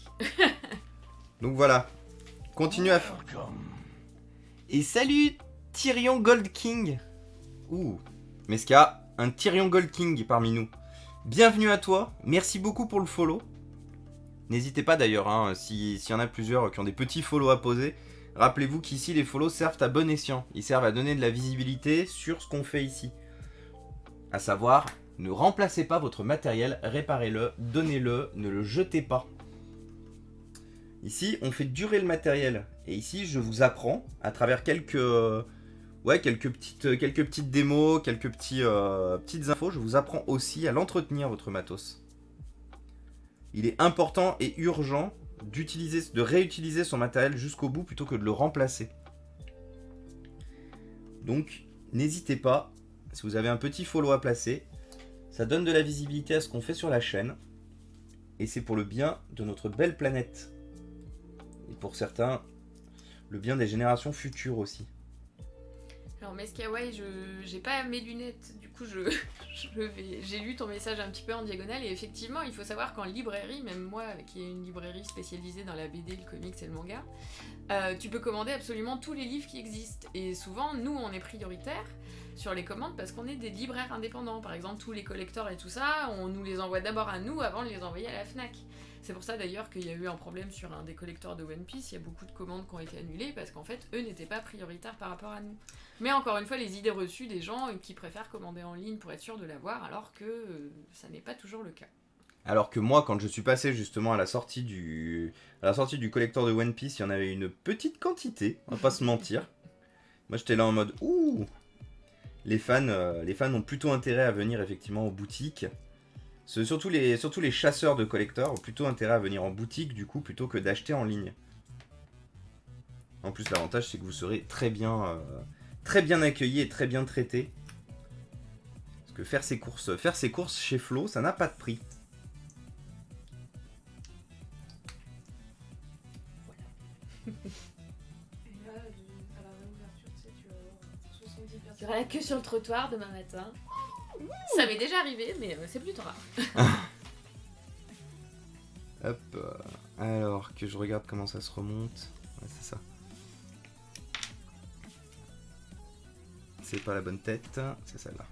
Donc voilà. Continue à faire. Et salut Tyrion Gold King. Ouh. Mais est-ce qu'il y a un Tyrion Gold King parmi nous? Bienvenue à toi. Merci beaucoup pour le follow. N'hésitez pas d'ailleurs, hein, s'il y en a plusieurs qui ont des petits follow à poser. Rappelez-vous qu'ici les follow servent à bon escient. Ils servent à donner de la visibilité sur ce qu'on fait ici. À savoir, ne remplacez pas votre matériel, réparez-le, donnez-le, ne le jetez pas. Ici, on fait durer le matériel. Et ici, je vous apprends, à travers quelques petites démos, quelques petites infos, je vous apprends aussi à l'entretenir, votre matos. Il est important et urgent de réutiliser son matériel jusqu'au bout plutôt que de le remplacer. Donc, n'hésitez pas, si vous avez un petit follow à placer, ça donne de la visibilité à ce qu'on fait sur la chaîne, et c'est pour le bien de notre belle planète. Et pour certains, le bien des générations futures aussi. Alors Meskiawai, j'ai pas mes lunettes, du coup, j'ai lu ton message un petit peu en diagonale, et effectivement, il faut savoir qu'en librairie, même moi, qui ai une librairie spécialisée dans la BD, le comics et le manga, tu peux commander absolument tous les livres qui existent. Et souvent, nous, on est prioritaires sur les commandes parce qu'on est des libraires indépendants. Par exemple, tous les collecteurs et tout ça, on nous les envoie d'abord à nous avant de les envoyer à la Fnac. C'est pour ça d'ailleurs qu'il y a eu un problème sur un des collecteurs de One Piece. Il y a beaucoup de commandes qui ont été annulées parce qu'en fait, eux n'étaient pas prioritaires par rapport à nous. Mais encore une fois, les idées reçues des gens qui préfèrent commander en ligne pour être sûr de l'avoir, alors que ça n'est pas toujours le cas. Alors que moi, quand je suis passé justement à la sortie du collector de One Piece, il y en avait une petite quantité, on va pas se mentir. Moi, j'étais là en mode ouh, les fans ont plutôt intérêt à venir effectivement aux boutiques. Surtout les chasseurs de collecteurs ont plutôt intérêt à venir en boutique du coup plutôt que d'acheter en ligne. En plus, l'avantage c'est que vous serez très bien accueillis et très bien traités. Parce que faire ses courses chez Flo, ça n'a pas de prix. Et là, à la réouverture, tu sais, tu vas avoir 70 personnes. Il y aura la queue sur le trottoir demain matin. Ça m'est déjà arrivé, mais c'est plutôt rare. Hop, alors que je regarde comment ça se remonte. Ouais, c'est ça. C'est pas la bonne tête, c'est celle-là.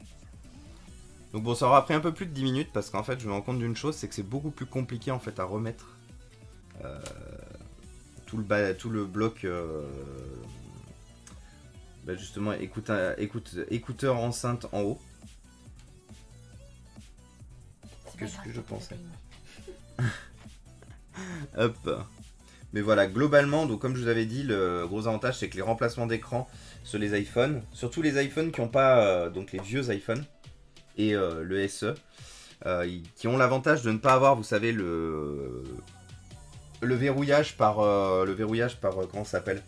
Donc bon, ça aura pris un peu plus de 10 minutes parce qu'en fait, je me rends compte d'une chose, c'est que c'est beaucoup plus compliqué en fait à remettre tout le bloc. Justement, écouteur enceinte en haut. Qu'est-ce que je pensais. Hop. Mais voilà, globalement, donc comme je vous avais dit, le gros avantage c'est que les remplacements d'écran sur les iPhones, surtout les iPhones qui n'ont pas, donc les vieux iPhones et le SE, qui ont l'avantage de ne pas avoir, vous savez, le verrouillage par, comment ça s'appelle,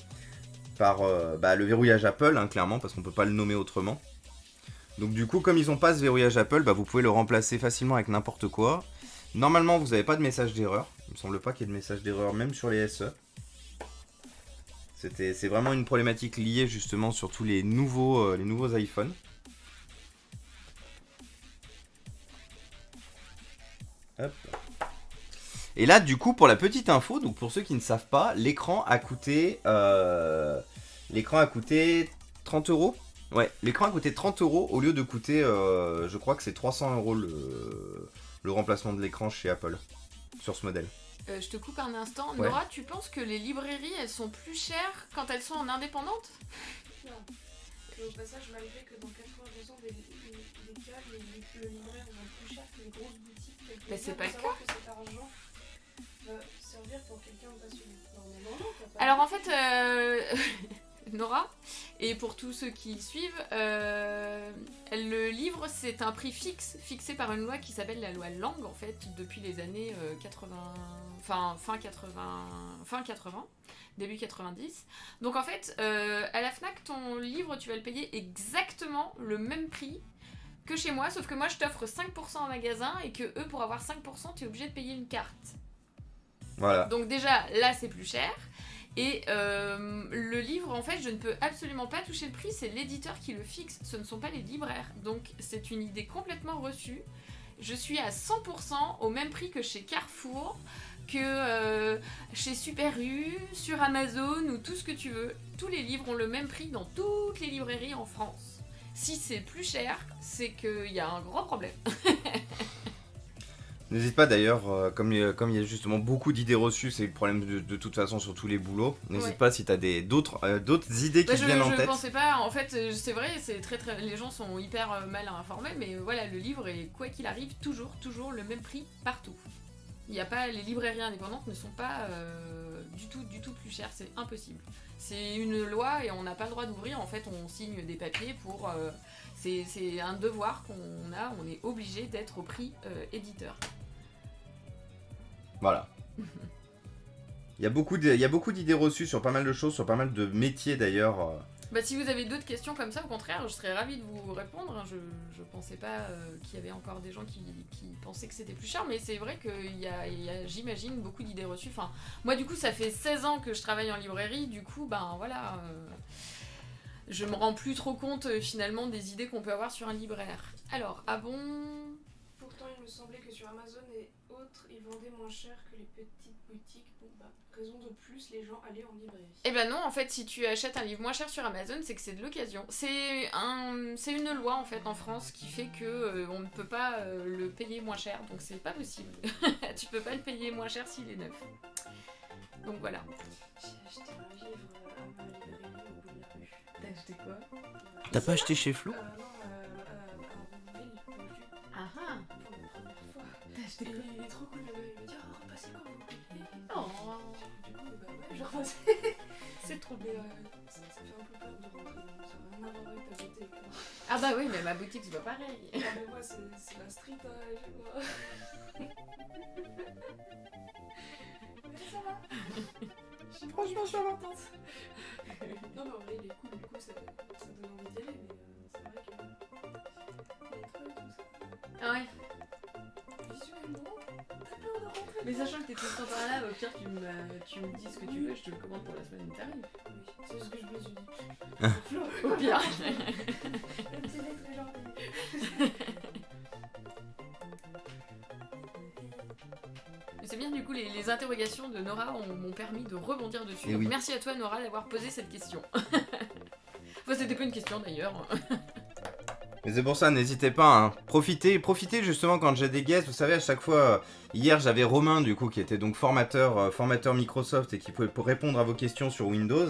par le verrouillage Apple, hein, clairement, parce qu'on peut pas le nommer autrement. Donc du coup, comme ils n'ont pas ce verrouillage Apple, vous pouvez le remplacer facilement avec n'importe quoi. Normalement, vous n'avez pas de message d'erreur. Il me semble pas qu'il y ait de message d'erreur, même sur les SE. C'est vraiment une problématique liée justement sur tous les nouveaux iPhones. Hop. Et là, du coup, pour la petite info, donc pour ceux qui ne savent pas, l'écran a coûté 30 euros. Ouais, l'écran a coûté 30 euros au lieu de coûter, je crois que c'est 300 euros le remplacement de l'écran chez Apple sur ce modèle. Je te coupe un instant. Ouais. Nora, tu penses que les librairies, elles sont plus chères quand elles sont en indépendante ? Non. Et au passage, malgré que dans 80% des cas, le libraire vend plus cher que les grosses boutiques. Mais c'est pas le cas. Que cet argent va servir pour quelqu'un de passionné. Non, t'as pas. Alors en fait, Nora, et pour tous ceux qui suivent, le livre c'est un prix fixe, fixé par une loi qui s'appelle la loi Lang en fait, depuis les années 80, fin 80, début 90. Donc en fait, à la Fnac, ton livre tu vas le payer exactement le même prix que chez moi, sauf que moi je t'offre 5% en magasin et que eux pour avoir 5% tu es obligé de payer une carte. Voilà. Donc déjà là c'est plus cher. Et le livre, en fait, je ne peux absolument pas toucher le prix, c'est l'éditeur qui le fixe, ce ne sont pas les libraires. Donc c'est une idée complètement reçue. Je suis à 100% au même prix que chez Carrefour, que chez Super U, sur Amazon ou tout ce que tu veux. Tous les livres ont le même prix dans toutes les librairies en France. Si c'est plus cher, c'est qu'il y a un gros problème. N'hésite pas d'ailleurs, comme il y a justement beaucoup d'idées reçues, c'est le problème de toute façon sur tous les boulots. N'hésite pas si tu as d'autres idées qui te viennent en tête. Je pensais pas, en fait, c'est vrai, c'est très, les gens sont hyper mal informés, mais voilà, le livre est, quoi qu'il arrive, toujours le même prix partout. Il y a pas, les librairies indépendantes ne sont pas du tout plus chères, c'est impossible. C'est une loi et on n'a pas le droit d'ouvrir, en fait, on signe des papiers pour... c'est un devoir qu'on a, on est obligé d'être au prix éditeur. Voilà. Il y a beaucoup d'idées reçues sur pas mal de choses, sur pas mal de métiers d'ailleurs. Bah, si vous avez d'autres questions comme ça, au contraire, je serais ravie de vous répondre. Je pensais pas qu'il y avait encore des gens qui pensaient que c'était plus cher, mais c'est vrai qu'il y a, j'imagine, beaucoup d'idées reçues. Enfin, moi, du coup, ça fait 16 ans que je travaille en librairie, du coup, ben voilà, je me rends plus trop compte finalement des idées qu'on peut avoir sur un libraire. Alors, ah bon. Pourtant, il me semblait que sur Amazon et autres, ils vendaient moins cher que les petites boutiques. Bon, bah, raison de plus, les gens allaient en librairie. Eh ben non, en fait, si tu achètes un livre moins cher sur Amazon, c'est que c'est de l'occasion. C'est une loi en fait en France qui fait que on ne peut pas le payer moins cher, donc c'est pas possible. Tu peux pas le payer moins cher s'il est neuf. Donc voilà. J'ai acheté un livre à ma librairie au bout de la rue. T'as acheté quoi? T'as pas acheté chez Flo? Non, à Rouville, Ah ah. pour la première fois. T'as acheté Et quoi? il est trop cool, le gars, il me dit « Oh, repassez quand vous voulez. » Oh, Du coup, bah ouais, je repassais. c'est trop Mais bien. ça fait un peu peur de rentrer dans ça n'a rien à voir avec ta beauté. Quoi. Ah bah oui, mais ma boutique c'est pas pareil. Ah, mais moi, c'est la street chez moi. Mais ça va. Franchement, ça va. Contente. Non, mais en vrai, il est cool, du coup, ça donne envie d'y aller. Mais c'est vrai que. Les trucs, tout ça. Ah ouais. Visuellement, t'as peur de rentrer. Mais sachant que t'es tout le temps par là, au pire tu me dis ce que tu veux, je te le commande pour la semaine où t'arrives. Oui, c'est ce que je me suis dit. Flo, Au pire. le petit lettre est gentil. Mais c'est bien du coup, les interrogations de Nora m'ont permis de rebondir dessus. Et Donc oui. merci à toi Nora d'avoir posé cette question. Enfin c'était pas une question d'ailleurs. Mais c'est pour ça, n'hésitez pas, hein. Profitez justement quand j'ai des guests. Vous savez, à chaque fois, hier j'avais Romain du coup qui était donc formateur Microsoft et qui pouvait pour répondre à vos questions sur Windows.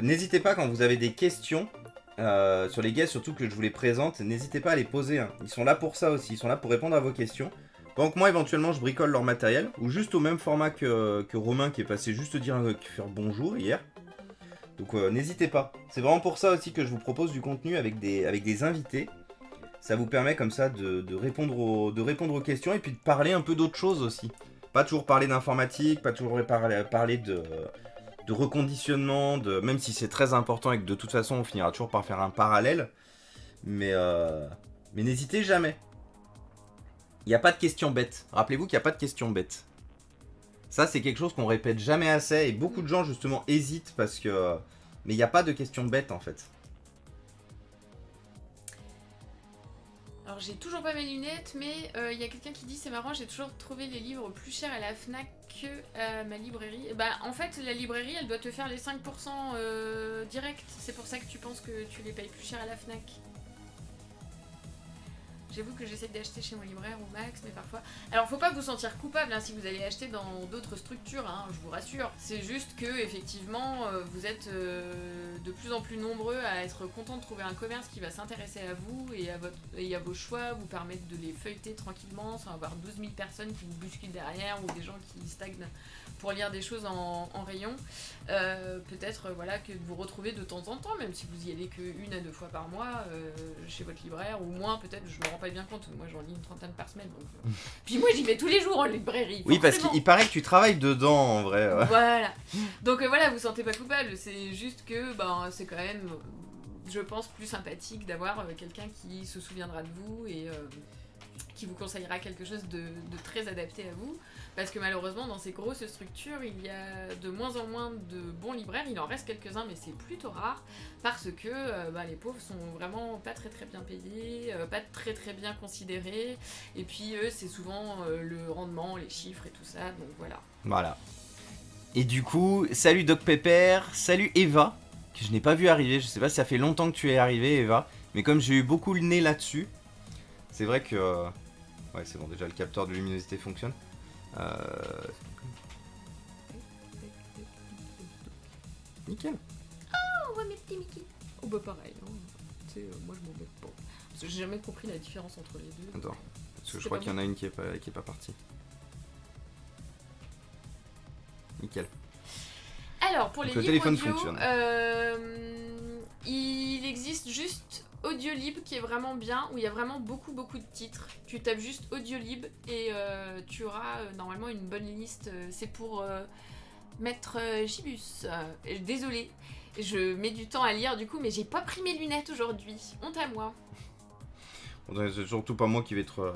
N'hésitez pas quand vous avez des questions sur les guests, surtout que je vous les présente, n'hésitez pas à les poser, hein. Ils sont là pour ça aussi, ils sont là pour répondre à vos questions. Pendant que moi éventuellement je bricole leur matériel, ou juste au même format que Romain qui est passé juste faire bonjour hier. Donc n'hésitez pas. C'est vraiment pour ça aussi que je vous propose du contenu avec des invités. Ça vous permet comme ça de répondre aux questions et puis de parler un peu d'autres choses aussi. Pas toujours parler d'informatique, pas toujours parler de reconditionnement, même si c'est très important et que de toute façon on finira toujours par faire un parallèle. Mais n'hésitez jamais. Il n'y a pas de questions bêtes. Rappelez-vous qu'il n'y a pas de questions bêtes. Ça, c'est quelque chose qu'on répète jamais assez et beaucoup de gens justement hésitent parce que. Mais il n'y a pas de questions bêtes en fait. Alors j'ai toujours pas mes lunettes, mais il y a quelqu'un qui dit c'est marrant, j'ai toujours trouvé les livres plus chers à la Fnac que à ma librairie. Bah en fait la librairie elle doit te faire les 5% direct, c'est pour ça que tu penses que tu les payes plus cher à la Fnac. J'avoue que j'essaie d'acheter chez mon libraire au max, mais parfois... Alors faut pas vous sentir coupable hein, si vous allez acheter dans d'autres structures, hein, je vous rassure. C'est juste que effectivement vous êtes de plus en plus nombreux à être contents de trouver un commerce qui va s'intéresser à vous et à vos choix, vous permettre de les feuilleter tranquillement sans avoir 12 000 personnes qui vous bousculent derrière ou des gens qui stagnent pour lire des choses en rayon. Peut-être voilà, que vous retrouvez de temps en temps, même si vous y allez que 1 à 2 fois par mois chez votre libraire, ou moins peut-être, je me rends pas bien compte, moi j'en lis une trentaine par semaine. Donc, Puis moi j'y vais tous les jours en librairie. Oui, parce forcément. qu'il paraît que tu travailles dedans en vrai. Ouais. Voilà. Donc voilà, vous sentez pas coupable, c'est juste que c'est quand même, je pense, plus sympathique d'avoir quelqu'un qui se souviendra de vous et qui vous conseillera quelque chose de très adapté à vous. Parce que malheureusement, dans ces grosses structures, il y a de moins en moins de bons libraires. Il en reste quelques-uns, mais c'est plutôt rare. Parce que les pauvres sont vraiment pas très très bien payés, pas très très bien considérés. Et puis eux, c'est souvent le rendement, les chiffres et tout ça. Donc voilà. Voilà. Et du coup, salut Doc Pepper, salut Eva, que je n'ai pas vu arriver. Je sais pas si ça fait longtemps que tu es arrivée, Eva. Mais comme j'ai eu beaucoup le nez là-dessus, c'est vrai que... Ouais, c'est bon, déjà le capteur de luminosité fonctionne. Nickel. Oh, ouais, mes petits Mickey. Oh, bah pareil, hein. Tu sais, moi je m'embête pas. Parce que j'ai jamais compris la différence entre les deux. Attends, parce que je crois qu'il y en a une qui est pas partie. Nickel. Alors, pour Donc les le livres téléphone audio, fonctionne. il existe juste Audiolib qui est vraiment bien, où il y a vraiment beaucoup de titres. Tu tapes juste Audiolib et tu auras normalement une bonne liste. C'est pour Maître Gibus. Désolée, je mets du temps à lire du coup, mais j'ai pas pris mes lunettes aujourd'hui. Honte à moi. C'est surtout pas moi qui vais être...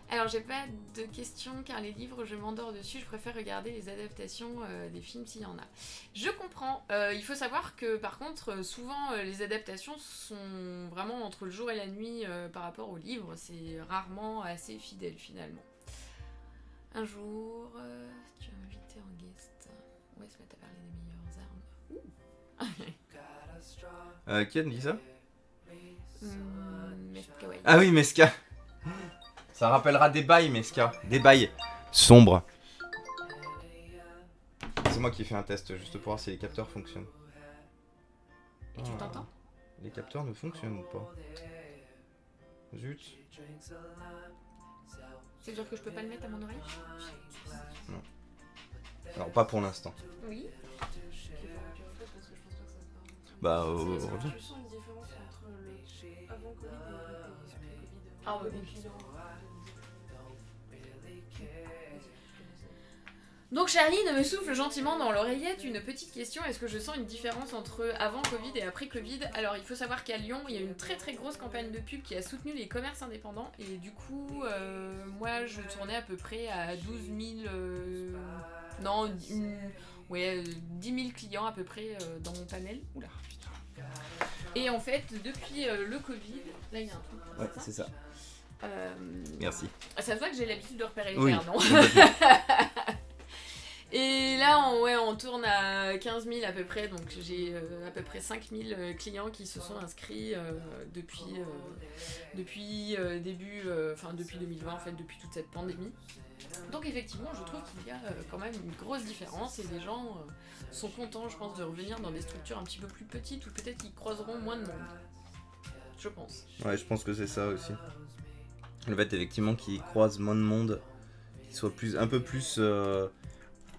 Alors j'ai pas de questions car les livres je m'endors dessus, je préfère regarder les adaptations des films s'il y en a. Je comprends, il faut savoir que par contre souvent les adaptations sont vraiment entre le jour et la nuit par rapport aux livres, c'est rarement assez fidèle finalement. Un jour, tu as invité en guest, où est-ce que t'as parlé des meilleures armes? Qui a dit ça? Meska, ouais. Ah oui, Meska. Ça rappellera des bails, Meska. Des bails sombres. C'est moi qui fais un test juste pour voir si les capteurs fonctionnent. Et tu t'entends? Les capteurs ne fonctionnent pas. Zut. C'est dire que je peux pas le mettre à mon oreille? Non. Alors pas pour l'instant. Oui. Bah, reviens. Je sens une différence entre le avant Covid et après Covid. Ah ouais. Donc Charlie me souffle gentiment dans l'oreillette une petite question. Est-ce que je sens une différence entre avant Covid et après Covid? Alors il faut savoir qu'à Lyon, il y a une très très grosse campagne de pub qui a soutenu les commerces indépendants. Et du coup, moi je tournais à peu près à 12 000... non, 10 000 clients à peu près dans mon panel. Oula, putain. Et en fait, depuis le Covid... Là il y a un truc. ouais, c'est ça. Merci. Ça se voit que j'ai l'habitude de repérer les Oui. verres, non? Et là, on tourne à 15 000 à peu près, donc j'ai à peu près 5 000 clients qui se sont inscrits depuis depuis 2020, en fait, depuis toute cette pandémie. Donc effectivement, je trouve qu'il y a quand même une grosse différence et les gens sont contents, je pense, de revenir dans des structures un petit peu plus petites où peut-être qu'ils croiseront moins de monde. Je pense. Ouais, je pense que c'est ça aussi. Le fait effectivement qu'ils croisent moins de monde, qu'ils soient un peu plus...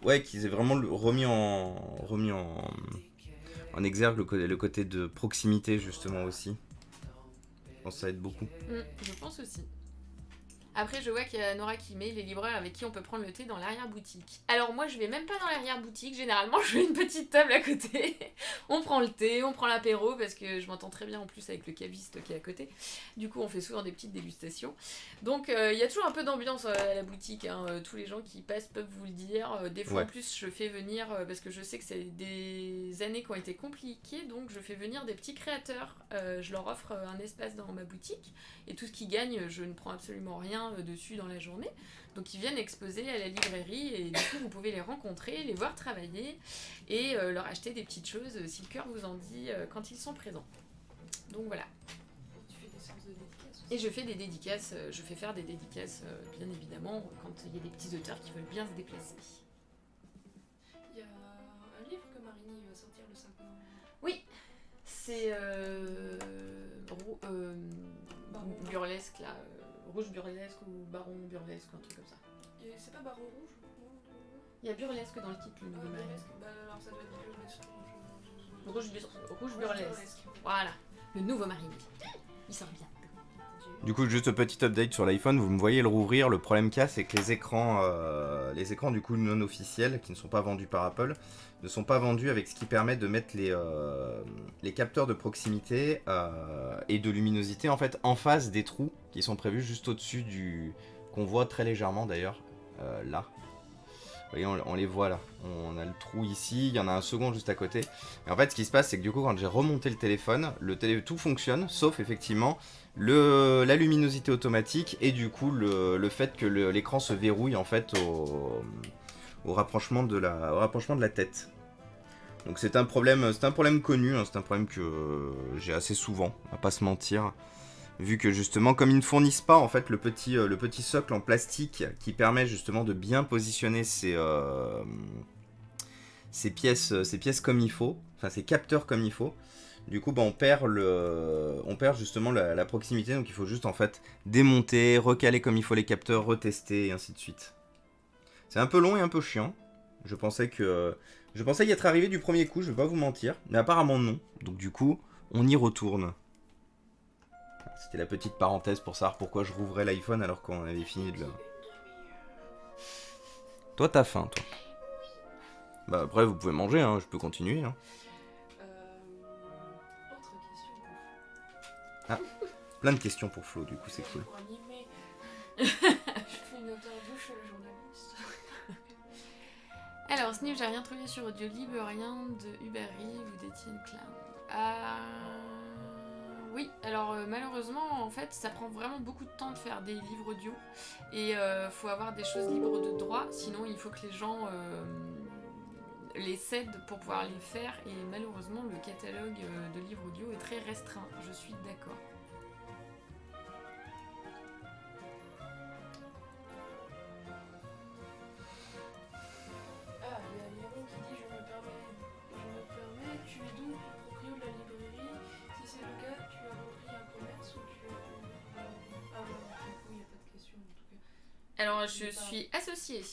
ouais, qu'ils aient vraiment remis en exergue le côté de proximité justement aussi. Je pense que ça aide beaucoup. Je pense aussi. Après, je vois qu'il y a Nora qui met les livreurs avec qui on peut prendre le thé dans l'arrière-boutique. Alors moi, je vais même pas dans l'arrière-boutique. Généralement, je fais une petite table à côté. On prend le thé, on prend l'apéro, parce que je m'entends très bien en plus avec le caviste qui est à côté. Du coup, on fait souvent des petites dégustations. Donc, il y a toujours un peu d'ambiance à la boutique. Hein. Tous les gens qui passent peuvent vous le dire. Des fois, Ouais. en plus, je fais venir, parce que je sais que c'est des années qui ont été compliquées, donc je fais venir des petits créateurs. Je leur offre un espace dans ma boutique. Et tout ce qu'ils gagnent, je ne prends absolument rien dessus dans la journée. Donc ils viennent exposer à la librairie et du coup vous pouvez les rencontrer, les voir travailler et leur acheter des petites choses si le cœur vous en dit quand ils sont présents. Donc voilà. Tu fais des séances de dédicaces aussi. Et je fais des dédicaces, je fais faire des dédicaces bien évidemment quand il y a des petits auteurs qui veulent bien se déplacer. Il y a un livre que Marini va sortir le 5 novembre. Oui, c'est burlesque là, rouge burlesque ou baron burlesque ou un truc comme ça. C'est pas Baron Rouge? Il y a burlesque dans le titre, le nouveau Marini. Bah alors ça doit être burlesque. Rouge burlesque. Voilà, le nouveau Marini. Il sort bien. Du coup, juste un petit update sur l'iPhone, vous me voyez le rouvrir. Le problème qu'il y a, c'est que les écrans du coup non officiels, qui ne sont pas vendus par Apple, ne sont pas vendus avec ce qui permet de mettre les capteurs de proximité et de luminosité en fait en face des trous qui sont prévus juste au-dessus qu'on voit très légèrement d'ailleurs là. Vous voyez, on les voit là. On a le trou ici, il y en a un second juste à côté. Et en fait, ce qui se passe, c'est que du coup, quand j'ai remonté le téléphone, tout fonctionne, sauf effectivement la luminosité automatique et du coup le fait que l'écran se verrouille en fait au rapprochement de la tête. Donc c'est un problème connu, hein, c'est un problème que j'ai assez souvent, à pas se mentir. Vu que justement, comme ils ne fournissent pas en fait le petit socle en plastique qui permet justement de bien positionner ces pièces comme il faut, enfin ces capteurs comme il faut, du coup on perd justement la proximité, donc il faut juste en fait démonter, recaler comme il faut les capteurs, retester et ainsi de suite. C'est un peu long et un peu chiant. Je pensais y être arrivé du premier coup, je vais pas vous mentir, mais apparemment non. Donc du coup, on y retourne. C'était la petite parenthèse pour savoir pourquoi je rouvrais l'iPhone alors qu'on avait fini de le... Toi, t'as faim, toi. Bah après, vous pouvez manger, hein, je peux continuer. Hein. Autre question. Ah, plein de questions pour Flo, du coup, c'est cool. Pour animer. Je fais une interview, je suis la journaliste. Alors, Sniff, j'ai rien trouvé sur Audiolib, rien de Uber Eats ou d'Etienne Klein. Oui, alors malheureusement, en fait, ça prend vraiment beaucoup de temps de faire des livres audio. Et faut avoir des choses libres de droit, sinon il faut que les gens les cèdent pour pouvoir les faire. Et malheureusement, le catalogue de livres audio est très restreint, je suis d'accord. Ah, il y a Léon qui dit je me permets, tu es donc le proprio de la librairie. Si c'est le cas, tu as repris un commerce ou tu as. Ah, ouais, du coup, il n'y a pas de question en tout cas. Alors, je suis associée.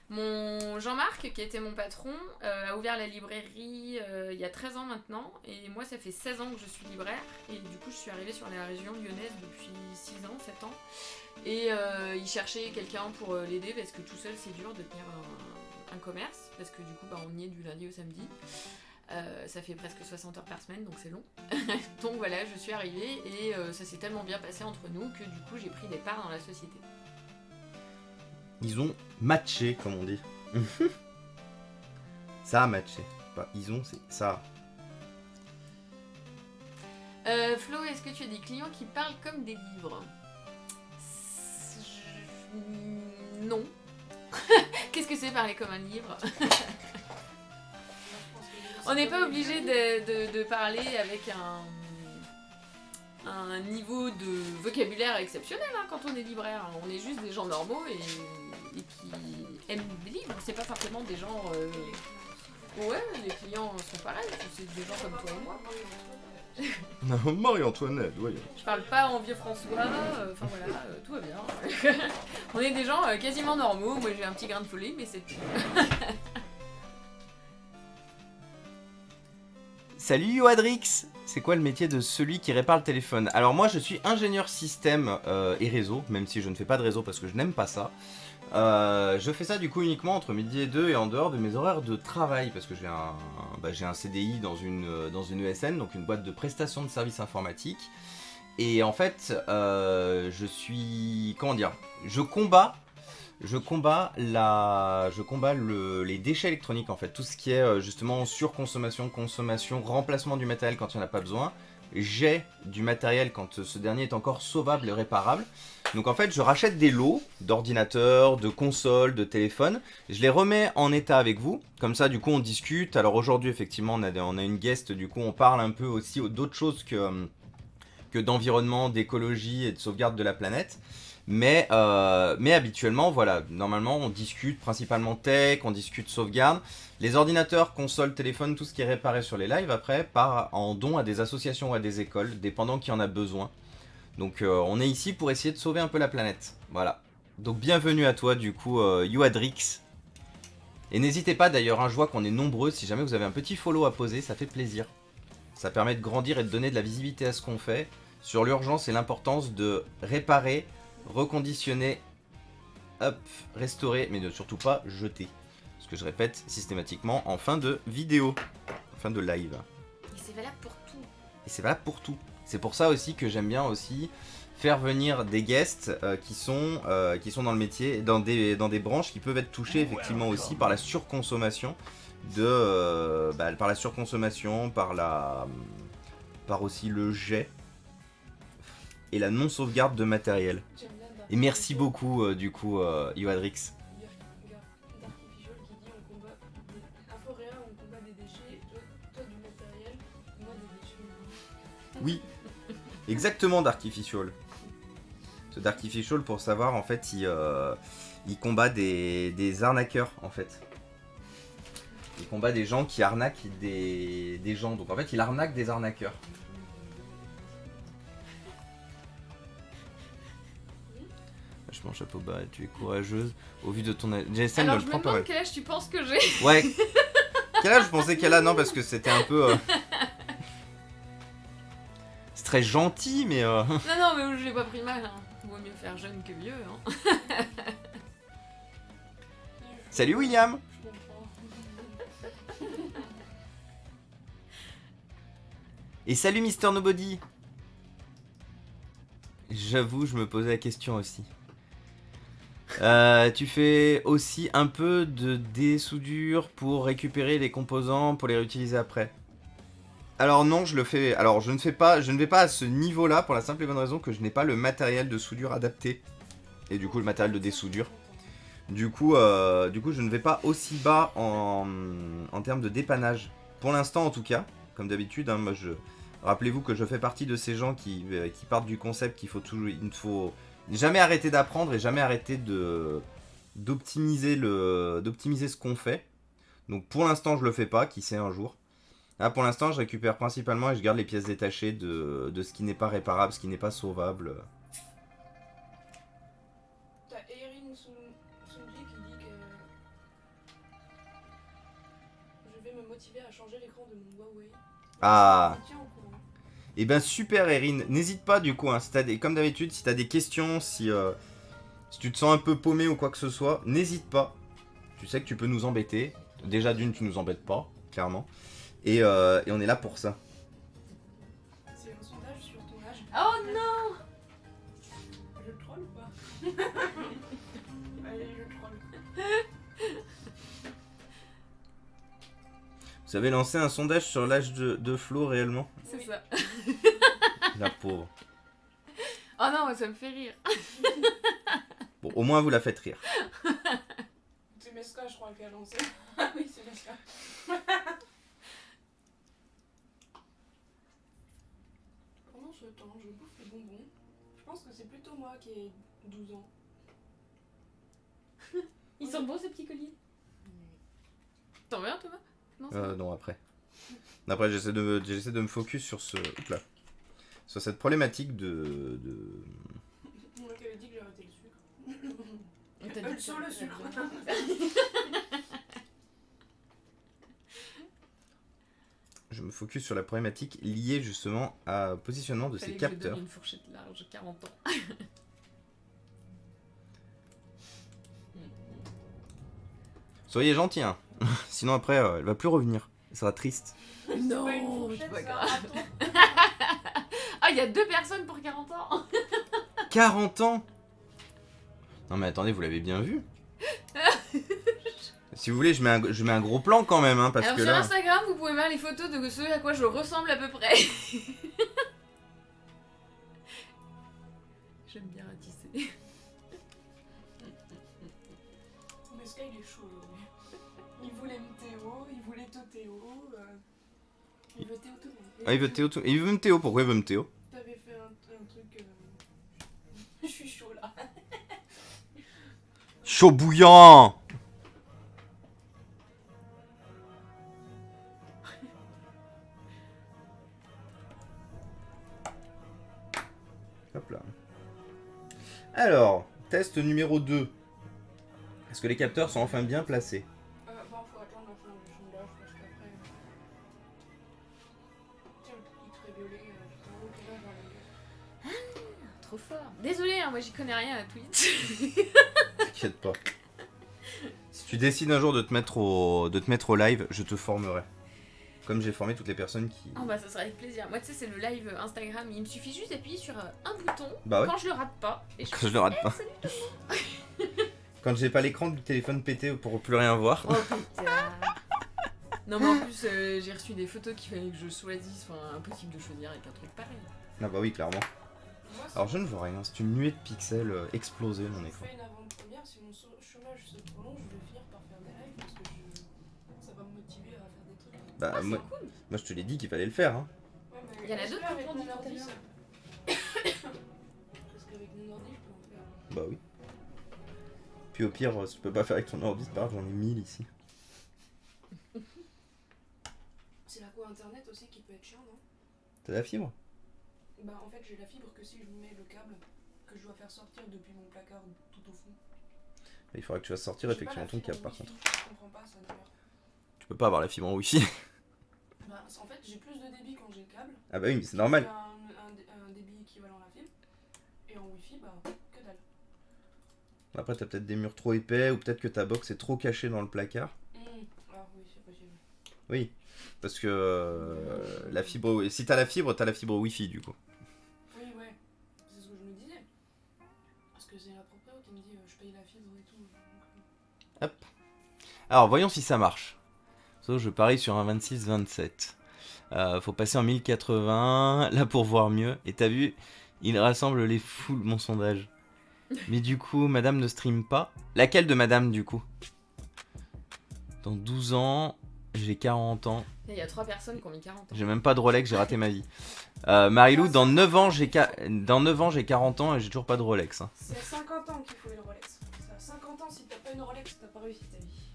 Mon Jean-Marc, qui était mon patron, a ouvert la librairie il y a 13 ans maintenant. Et moi, ça fait 16 ans que je suis libraire. Et du coup, je suis arrivée sur la région lyonnaise depuis 6 ans, 7 ans. Et il cherchait quelqu'un pour l'aider parce que tout seul, c'est dur de tenir un commerce. Parce que du coup, on y est du lundi au samedi. Ça fait presque 60 heures par semaine, donc c'est long. Donc voilà, je suis arrivée et ça s'est tellement bien passé entre nous que du coup, j'ai pris des parts dans la société. Ils ont matché, comme on dit. Ça a matché. Pas ils ont, c'est ça. Flo, est-ce que tu as des clients qui parlent comme des livres? Non. Qu'est-ce que c'est parler comme un livre? On n'est pas obligé de parler avec un niveau de vocabulaire exceptionnel quand on est libraire. On est juste des gens normaux et qui aiment les livres. C'est pas forcément des gens... Ouais, les clients sont pareils. C'est des gens comme toi et moi. Non, Marie-Antoinette, oui. Je parle pas en vieux François. Enfin voilà, tout va bien. On est des gens quasiment normaux. Moi j'ai un petit grain de folie, mais c'est tout. Salut Yoadrix. C'est quoi le métier de celui qui répare le téléphone? Alors moi je suis ingénieur système et réseau, même si je ne fais pas de réseau parce que je n'aime pas ça. Je fais ça du coup uniquement entre midi et 2 et en dehors de mes horaires de travail parce que j'ai un CDI dans une ESN, donc une boîte de prestation de services informatiques. Et en fait, je suis... Comment dire? Je combats les déchets électroniques en fait, tout ce qui est justement surconsommation, consommation, remplacement du matériel quand il n'y en a pas besoin, jet du matériel quand ce dernier est encore sauvable et réparable. Donc en fait je rachète des lots d'ordinateurs, de consoles, de téléphones, je les remets en état avec vous, comme ça du coup on discute. Alors aujourd'hui effectivement on a une guest, du coup on parle un peu aussi d'autres choses que d'environnement, d'écologie et de sauvegarde de la planète. Mais habituellement, voilà, normalement on discute principalement tech, on discute sauvegarde. Les ordinateurs, consoles, téléphones, tout ce qui est réparé sur les lives, après, part en don à des associations ou à des écoles, dépendant qui en a besoin. Donc on est ici pour essayer de sauver un peu la planète. Voilà. Donc bienvenue à toi, du coup, Yoadrix. Et n'hésitez pas d'ailleurs, je vois qu'on est nombreux, si jamais vous avez un petit follow à poser, ça fait plaisir. Ça permet de grandir et de donner de la visibilité à ce qu'on fait, sur l'urgence et l'importance de réparer, reconditionner, hop, restaurer, mais ne surtout pas jeter. Ce que je répète systématiquement en fin de vidéo, en fin de live. Et c'est valable pour tout. Et c'est valable pour tout. C'est pour ça aussi que j'aime bien aussi faire venir des guests qui sont dans le métier, dans des branches qui peuvent être touchées effectivement aussi par la surconsommation par aussi le jet et la non sauvegarde de matériel. Et merci beaucoup du coup Yoadrix. Darkifichol qui dit on combat Inforéa, on combat des déchets, toi du matériel, moi des déchets. Oui, exactement Darkifichol. Ce Darkifichol, pour savoir, en fait, il combat des arnaqueurs, en fait. Il combat des gens qui arnaquent des gens. Donc en fait, il arnaque des arnaqueurs. Vachement chapeau bas, tu es courageuse. Au vu de ton âge. GSM Alors me je le me prend pas demande mal. quel âge tu penses que j'ai. Ouais. Quel âge je pensais qu'elle a? Non, parce que c'était un peu... C'est très gentil, mais... Non, mais je l'ai pas pris mal. Vaut mieux faire jeune que vieux. Salut William. Je comprends. Et salut Mister Nobody. J'avoue, je me posais la question aussi. Tu fais aussi un peu de désoudure pour récupérer les composants pour les réutiliser après. Alors non, je le fais. Alors je ne vais pas à ce niveau-là pour la simple et bonne raison que je n'ai pas le matériel de soudure adapté et du coup le matériel de désoudure. Du coup, je ne vais pas aussi bas en termes de dépannage. Pour l'instant en tout cas, comme d'habitude, hein, rappelez-vous que je fais partie de ces gens qui partent du concept qu'il faut toujours, il ne faut jamais arrêter d'apprendre et jamais arrêter d'optimiser ce qu'on fait. Donc pour l'instant je le fais pas, qui sait un jour. Là pour l'instant je récupère principalement et je garde les pièces détachées de ce qui n'est pas réparable, ce qui n'est pas sauvable. T'as Erin Sunji qui dit que je vais me motiver à changer l'écran de mon Huawei. Ah. Je me tiens au courant. Et ben super Erin, n'hésite pas du coup, hein, si comme d'habitude, si t'as des questions, si tu te sens un peu paumé ou quoi que ce soit, n'hésite pas. Tu sais que tu peux nous embêter. Déjà d'une, tu nous embêtes pas, clairement. Et on est là pour ça. C'est un sondage sur ton âge. Oh non! Je troll ou pas? Allez, je troll. Vous avez lancé un sondage sur l'âge de Flo réellement? C'est Oui. ça. La pauvre. Oh non, ça me fait rire. Bon, au moins vous la faites rire. C'est Meska, je crois, qui a lancé. Ah oui, c'est Meska. Pendant ce temps, je bouffe les bonbons. Je pense que c'est plutôt moi qui ai 12 ans. Ils sont beaux ces petits colliers. T'en veux un, Thomas? Non, c'est bon. Non, après. Après, j'essaie de me focus sur sur cette problématique de... On m'a dit que j'ai arrêté le sucre. On t'a dit que Sur le t'avais sucre. Je me focus sur la problématique liée justement au positionnement de ces Fallait que je capteurs. donne une fourchette large, 40 ans. Soyez gentils, hein. Sinon après, elle va plus revenir. Ça sera triste. Non, C'est pas une fourchette, c'est pas c'est un grave. râteau. Ah, il y a 2 personnes pour 40 ans. 40 ans. Non mais attendez, vous l'avez bien vu. Si vous voulez, je mets un gros plan quand même, hein, parce Alors que sur là... Instagram, vous pouvez voir les photos de ce à quoi je ressemble à peu près. J'aime bien ratisser. Meska, il est chaud aujourd'hui. Il voulait Théo, il voulait Théo. Il veut Théo tout le monde. Ah, il veut Théo, il veut me Théo, pourquoi il veut me Théo? T'avais fait un truc. Je suis chaud là. Chaud bouillant. Hop là. Alors, test numéro 2. Est-ce que les capteurs sont enfin bien placés? Bon, faut attendre la fin du sondage parce qu'après. Tiens, le petit trait violet, c'est un gros éclairage dans la gueule. Trop fort. Désolée, hein, moi j'y connais rien à Twitch. T'inquiète pas. Si tu décides un jour de te mettre au live, je te formerai. Comme j'ai formé toutes les personnes qui... Oh bah ça sera avec plaisir. Moi tu sais c'est le live Instagram, il me suffit juste d'appuyer sur un bouton Bah ouais. quand je le rate pas. Et Quand je le rate pas. Quand j'ai pas l'écran du téléphone pété pour plus rien voir. Oh putain. Non mais en plus j'ai reçu des photos qu'il fallait que je choisisse, enfin impossible de choisir avec un truc pareil. Ah bah oui, clairement. Moi, Alors je ne vois rien, c'est une nuée de pixels explosée mon je écran. fais une avant-première. Si mon chômage se prolonge, je vais finir par faire des lives parce que ça va me motiver à faire des trucs. Bah Ah, c'est moi, cool. moi je te l'ai dit qu'il fallait le faire, hein. Ouais, mais Il y en a est-ce d'autres qu'avec qui l'ont mon dit tout à ordi, l'heure. ça- Parce qu'avec mon ordi, je peux en faire. Bah oui. Puis au pire, si tu peux pas faire avec ton ordi, c'est pas grave, j'en ai 1000 ici. C'est la co internet aussi qui peut être chiant, non? T'as la fibre? Bah en fait j'ai la fibre que si je mets le câble que je dois faire sortir depuis mon placard tout au fond. Il faudra que tu fasses sortir J'ai pas effectivement la ton fibre câble par Wi-Fi, contre. Je comprends pas ça d'ailleurs. Tu peux pas avoir la fibre en wifi. Bah en fait j'ai plus de débit quand j'ai le câble. Ah bah oui, mais c'est normal. J'ai un débit équivalent à la fibre. Et en Wi-Fi bah que dalle. Après t'as peut-être des murs trop épais ou peut-être que ta box est trop cachée dans le placard. Ah oui c'est possible. Oui. Parce que la fibre... Si t'as la fibre wifi du coup. Oui ouais. C'est ce que je me disais. parce que c'est la proprio qui me dit je paye la fibre et tout. Donc, Hop. Alors, voyons si ça marche. So, je parie sur un 26-27. Faut passer en 1080, là pour voir mieux. Et t'as vu, il rassemble les foules, mon sondage. Mais du coup, madame ne stream pas. Laquelle de madame, du coup? Dans 12 ans, j'ai 40 ans. Il y a 3 personnes qui ont mis 40 ans. J'ai même pas de Rolex, j'ai raté ma vie. Marilou, dans 9 ans, j'ai 40 ans et j'ai toujours pas de Rolex. Hein. c'est à 50 ans qu'il faut une Rolex. C'est à 50 ans, si t'as pas une Rolex, t'as pas réussi ta vie.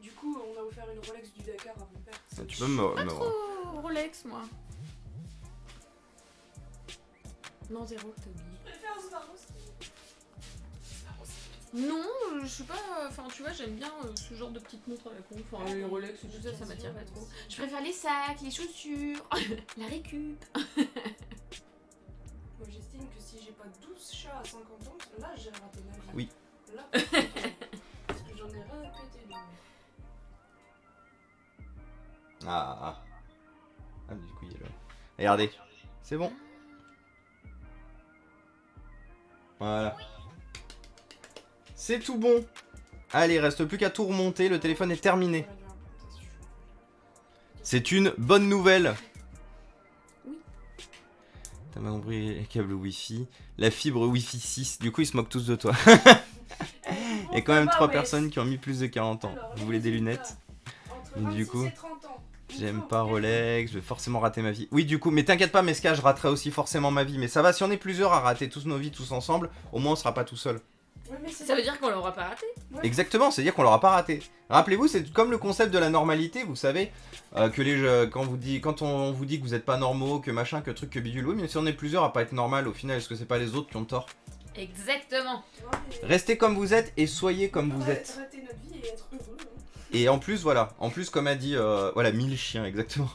Du coup, on a offert une Rolex du Dakar à mon père. Tu peux me... Oh, Rolex, moi. Non, zéro, Toby. Je préfère Swarovski. Non, je sais pas, enfin tu vois, j'aime bien ce genre de petites montres à la con, enfin les Rolex et tout ça, ça m'attire pas trop. Je préfère les sacs, les chaussures, la récup. Moi, j'estime que si j'ai pas 12 chats à 50 ans, là j'ai raté ma vie. Oui. Là, parce que j'en ai rien à péter. Donc. Ah, du coup, il est là. Regardez, c'est bon. Voilà. C'est tout bon. Allez, il reste plus qu'à tout remonter, le téléphone est terminé. C'est une bonne nouvelle. Oui. T'as mal compris les câbles Wi-Fi. La fibre Wi-Fi 6, du coup ils se moquent tous de toi. Il y a quand même 3 personnes qui ont mis plus de 40 ans. Vous voulez des lunettes? Du coup, j'aime pas Rolex, je vais forcément rater ma vie. Oui, du coup, mais t'inquiète pas, Meska, je raterai aussi forcément ma vie. Mais ça va, si on est plusieurs à rater tous nos vies tous ensemble, au moins on sera pas tout seul. Ouais, mais Ça veut dire qu'on l'aura pas raté. Exactement, c'est-à-dire qu'on l'aura pas raté. Rappelez-vous, c'est comme le concept de la normalité, vous savez, que quand on vous dit que vous êtes pas normaux, que machin, que truc, que bidule, oui, mais si on est plusieurs à pas être normal, au final, est-ce que c'est pas les autres qui ont tort? Exactement. Restez comme vous êtes et soyez comme vous êtes. Rater notre vie et être heureux. Et en plus, voilà, comme a dit, voilà, 1000 chiens, exactement.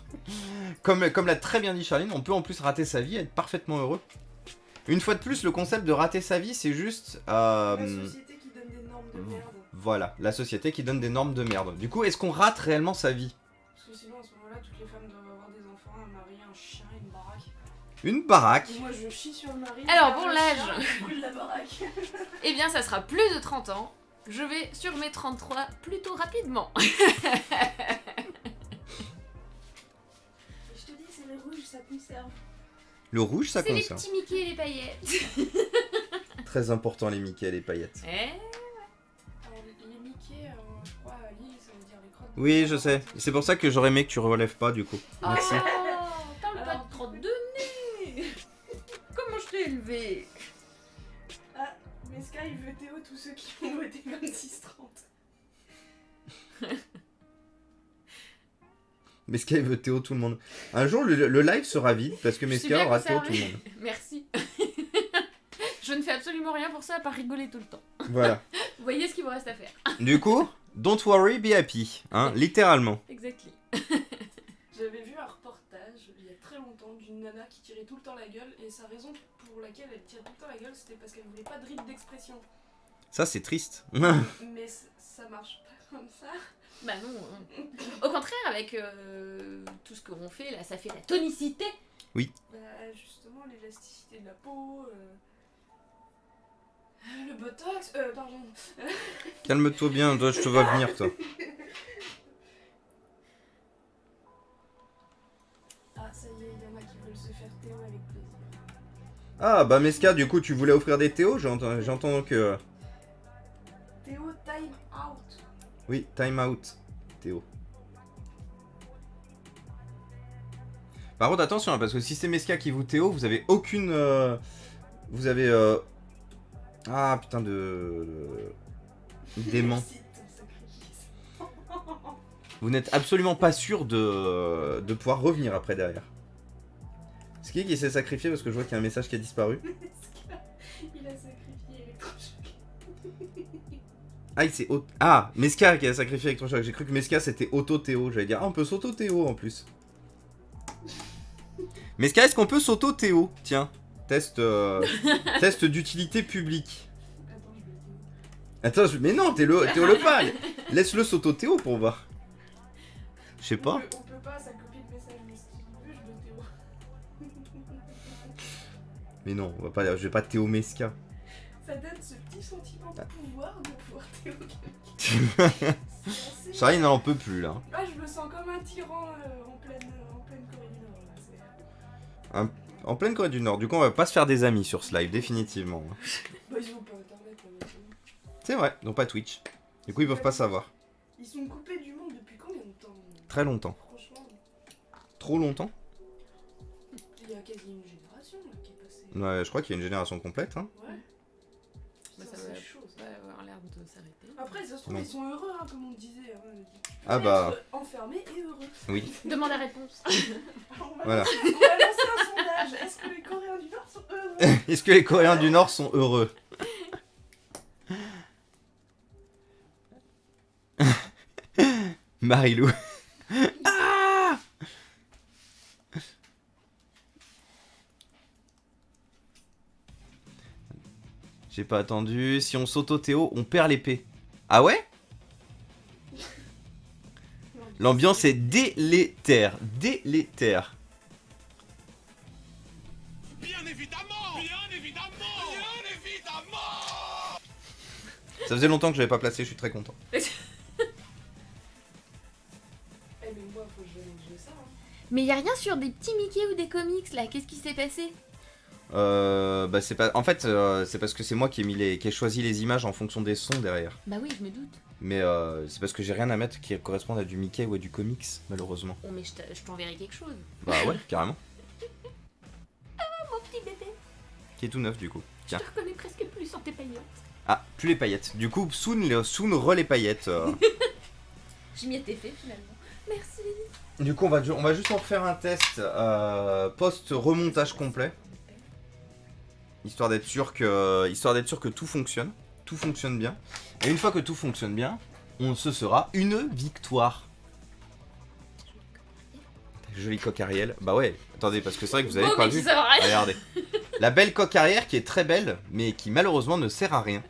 Comme l'a très bien dit Charline, on peut en plus rater sa vie et être parfaitement heureux. Une fois de plus, le concept de rater sa vie, c'est juste... La société qui donne des normes de merde. Voilà, la société qui donne des normes de merde. Du coup, est-ce qu'on rate réellement sa vie? Parce que sinon, à ce moment-là, toutes les femmes doivent avoir des enfants, un mari, un chien et une baraque. Une baraque. Et moi, je chie sur le mari. Alors, pour le l'âge. chien, je brûle la baraque. Eh bien, ça sera plus de 30 ans. Je vais sur mes 33 plutôt rapidement. Et je te dis, c'est le rouge, ça conserve. Le rouge, ça C'est les conserve. petits Mickey et les paillettes. Très important, les Mickey et les paillettes. Eh Alors, les Mickey, je crois, à Lille, ça veut dire les crottes. Oui, je sais. C'est pour ça que j'aurais aimé que tu relèves pas, du coup. Merci. Oh, parle pas de crotte de nez. Comment je t'ai élevé? Ah, mais Sky veut Théo, tous ceux qui ont voté 26-30. Meska veut Théo tout le monde. Un jour, le live sera vide parce que Je suis Meska bien aura Théo tout conservée. le monde. Merci. Je ne fais absolument rien pour ça à part rigoler tout le temps. Voilà. Vous voyez ce qu'il vous reste à faire. Du coup, don't worry, be happy. Hein, littéralement. Exactly. J'avais vu un reportage il y a très longtemps d'une nana qui tirait tout le temps la gueule et sa raison pour laquelle elle tirait tout le temps la gueule c'était parce qu'elle voulait pas de ride d'expression. Ça, c'est triste. Mais ça marche pas comme ça. Bah non. Au contraire, avec tout ce qu'on fait là, ça fait la tonicité. Bah justement l'élasticité de la peau, le botox, pardon. Calme-toi bien, toi, je te vois venir, toi. Ah ça y est, il y en a qui veulent se faire Théo avec plaisir. Ah, bah Meska, du coup, tu voulais offrir des Théo? J'entends que... Théo time out. Oui, time out, Théo. Par contre, attention, hein, parce que si c'est Meska qui vous Théo, vous avez aucune... Vous avez... Ah, putain de... Dément. Merci de ton sacrifice. Vous n'êtes absolument pas sûr de pouvoir revenir après derrière. C'est qui s'est sacrifié parce que je vois qu'il y a un message qui a disparu. Il a sacrifié électrochoc. Ah, c'est Ah, Meska qui a sacrifié électrochoc. J'ai cru que Meska c'était auto-Théo. J'allais dire, ah, on peut s'auto-Théo en plus. Meska, est-ce qu'on peut s'auto-Théo? Tiens, test, test d'utilité publique. Attends, je vais Théo. Attends, mais non, Théo le pas. Laisse-le s'auto-Théo pour voir. Je sais pas. On peut pas, ça copie le message, mais si tu veux, je veux Théo. Mais non, on va pas, je vais pas Théo Meska. Ça donne ce petit sentiment de pouvoir de pouvoir théoriser. Charlie n'en peut plus là. Ah, je me sens comme un tyran en pleine Corée du Nord. Là. En pleine Corée du Nord. Du coup, on va pas se faire des amis sur ce live, définitivement. Bah, ils ont pas internet là. C'est vrai, ils n'ont pas Twitch. Du coup, ils peuvent pas savoir. Ils sont coupés du monde depuis combien de temps? Très longtemps. Franchement, Trop longtemps? il y a quasi une génération là, qui est passée. Ouais, je crois qu'il y a une génération complète. Hein. Ouais. Bah, Putain, ça c'est va chaud. Ça. pas avoir l'air de s'arrêter. Après, ça se trouve, Non. ils sont heureux, hein, comme on disait. Hein. Ah bah. Être enfermés et heureux. Oui. Demande la réponse. Voilà. On va lancer un sondage. Est-ce que les Coréens du Nord sont heureux? Est-ce que les Coréens du Nord sont heureux? Marilou. Ah, j'ai pas attendu. Si on s'auto-Théo, on perd l'épée. Ah ouais? L'ambiance est délétère. Délétère. Bien évidemment! Bien évidemment! Bien évidemment! Ça faisait longtemps que je l'avais pas placé, je suis très content. Eh, mais moi, faut que je jouer ça. Hein. Mais y a rien sur des petits Mickey ou des comics là, qu'est-ce qui s'est passé? Bah c'est pas. En fait, c'est parce que c'est moi qui ai choisi les images en fonction des sons derrière. Bah oui, je me doute. Mais c'est parce que j'ai rien à mettre qui corresponde à du Mickey ou à du comics, malheureusement. Oh mais je t'enverrai quelque chose. Bah ouais, carrément. Mon petit bébé, Qui est tout neuf du coup. je Tiens. te reconnais presque plus sans tes paillettes. Ah, plus les paillettes. Du coup, Soon re les paillettes. Je m'y étais fait finalement. Merci. Du coup, on va juste en faire un test post-remontage complet. Histoire d'être sûr que tout fonctionne. Tout fonctionne bien. Et une fois que tout fonctionne bien, ce sera une victoire. Joli coq Ariel. Bah ouais, attendez, parce que c'est vrai que vous avez Oh pas mais qui vu. sert à rien. Regardez. La belle coque arrière qui est très belle, mais qui malheureusement ne sert à rien.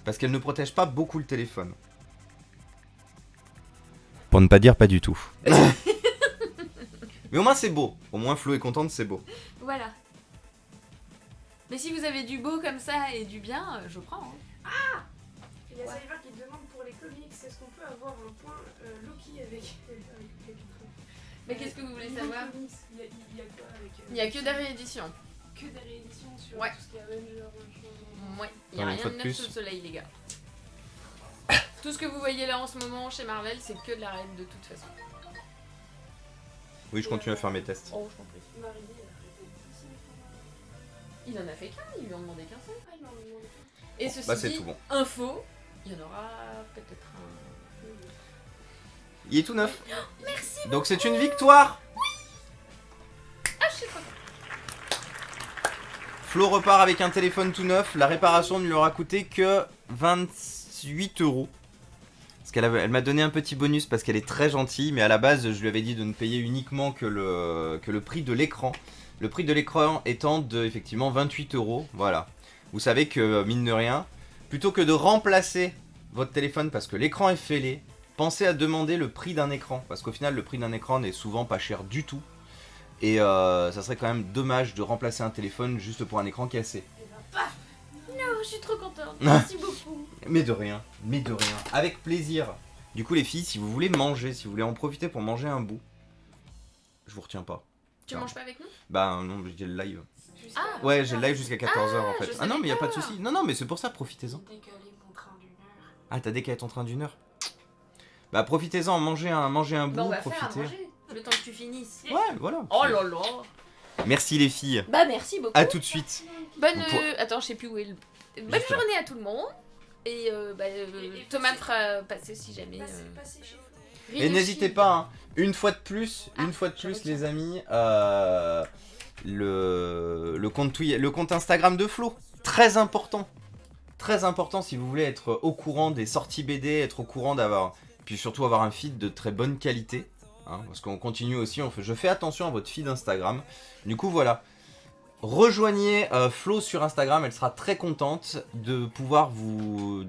Parce qu'elle ne protège pas beaucoup le téléphone. Pour ne pas dire pas du tout. Mais au moins c'est beau. Au moins Flo est contente, c'est beau. Voilà. Mais si vous avez du beau comme ça et du bien, je prends. Hein. Il y a Cyber qui demande pour les comics, est-ce qu'on peut avoir un point Loki avec Mais qu'est-ce que vous voulez savoir? Il y a quoi avec Il n'y a que des rééditions. que des rééditions sur Ouais. tout ce qui est Avengers, machin. Ouais, il n'y a Une rien fois de de neuf plus. sous le soleil, les gars. Tout ce que vous voyez là en ce moment chez Marvel, c'est que de la raid de toute façon. Oui, je continue à faire mes tests. Oh, je t'en prie. Marie, elle a arrêté de dire ça. Il en a fait qu'un, ils lui ont demandé qu'un seul. Ah, il m'en demande. Et ceci Bah c'est dit, tout bon. info, il y en aura peut-être un. Il est tout neuf. Merci. Donc c'est une victoire. Ah, je suis trop contente. Flo repart avec un téléphone tout neuf. La réparation ne lui aura coûté que 28 €. Parce elle m'a donné un petit bonus parce qu'elle est très gentille. Mais à la base, je lui avais dit de ne payer uniquement que le prix de l'écran. Le prix de l'écran étant de effectivement 28 €. Voilà. Vous savez que, mine de rien, plutôt que de remplacer votre téléphone parce que l'écran est fêlé, pensez à demander le prix d'un écran. Parce qu'au final, le prix d'un écran n'est souvent pas cher du tout. Et ça serait quand même dommage de remplacer un téléphone juste pour un écran cassé. Oh, je suis trop contente. Merci beaucoup. Mais de rien, mais de rien. Avec plaisir. Du coup, les filles, si vous voulez manger, si vous voulez en profiter pour manger un bout, je vous retiens pas. Tu manges pas avec nous? Bah non, j'ai le live. Ah. Ouais, j'ai le live jusqu'à 14h en je fait. Ah savais non, mais y a pas de pas. souci. Non, non, mais c'est pour ça, profitez-en. Décalé mon train d'une heure. Ah, t'as décalé ton train d'une heure? Bah profitez-en, mangez un bout, Bah, on va faire à profitez. manger le temps que tu finisses. Ouais, voilà. Oh là là. Merci les filles. Bah, merci beaucoup. À tout de suite. Bonne. Vous pour- Attends, je sais plus où est le. Bonne Juste là. journée à tout le monde. Et Et Thomas me passez- fera passer si jamais. Passez chez vous. Et n'hésitez pas, hein, une fois de plus, Ah, les amis, le compte Instagram de Flo, très important si vous voulez être au courant des sorties BD, être au courant puis surtout avoir un feed de très bonne qualité, hein, parce qu'on continue aussi, je fais attention à votre feed Instagram, du coup voilà. Rejoignez Flo sur Instagram, elle sera très contente de pouvoir vous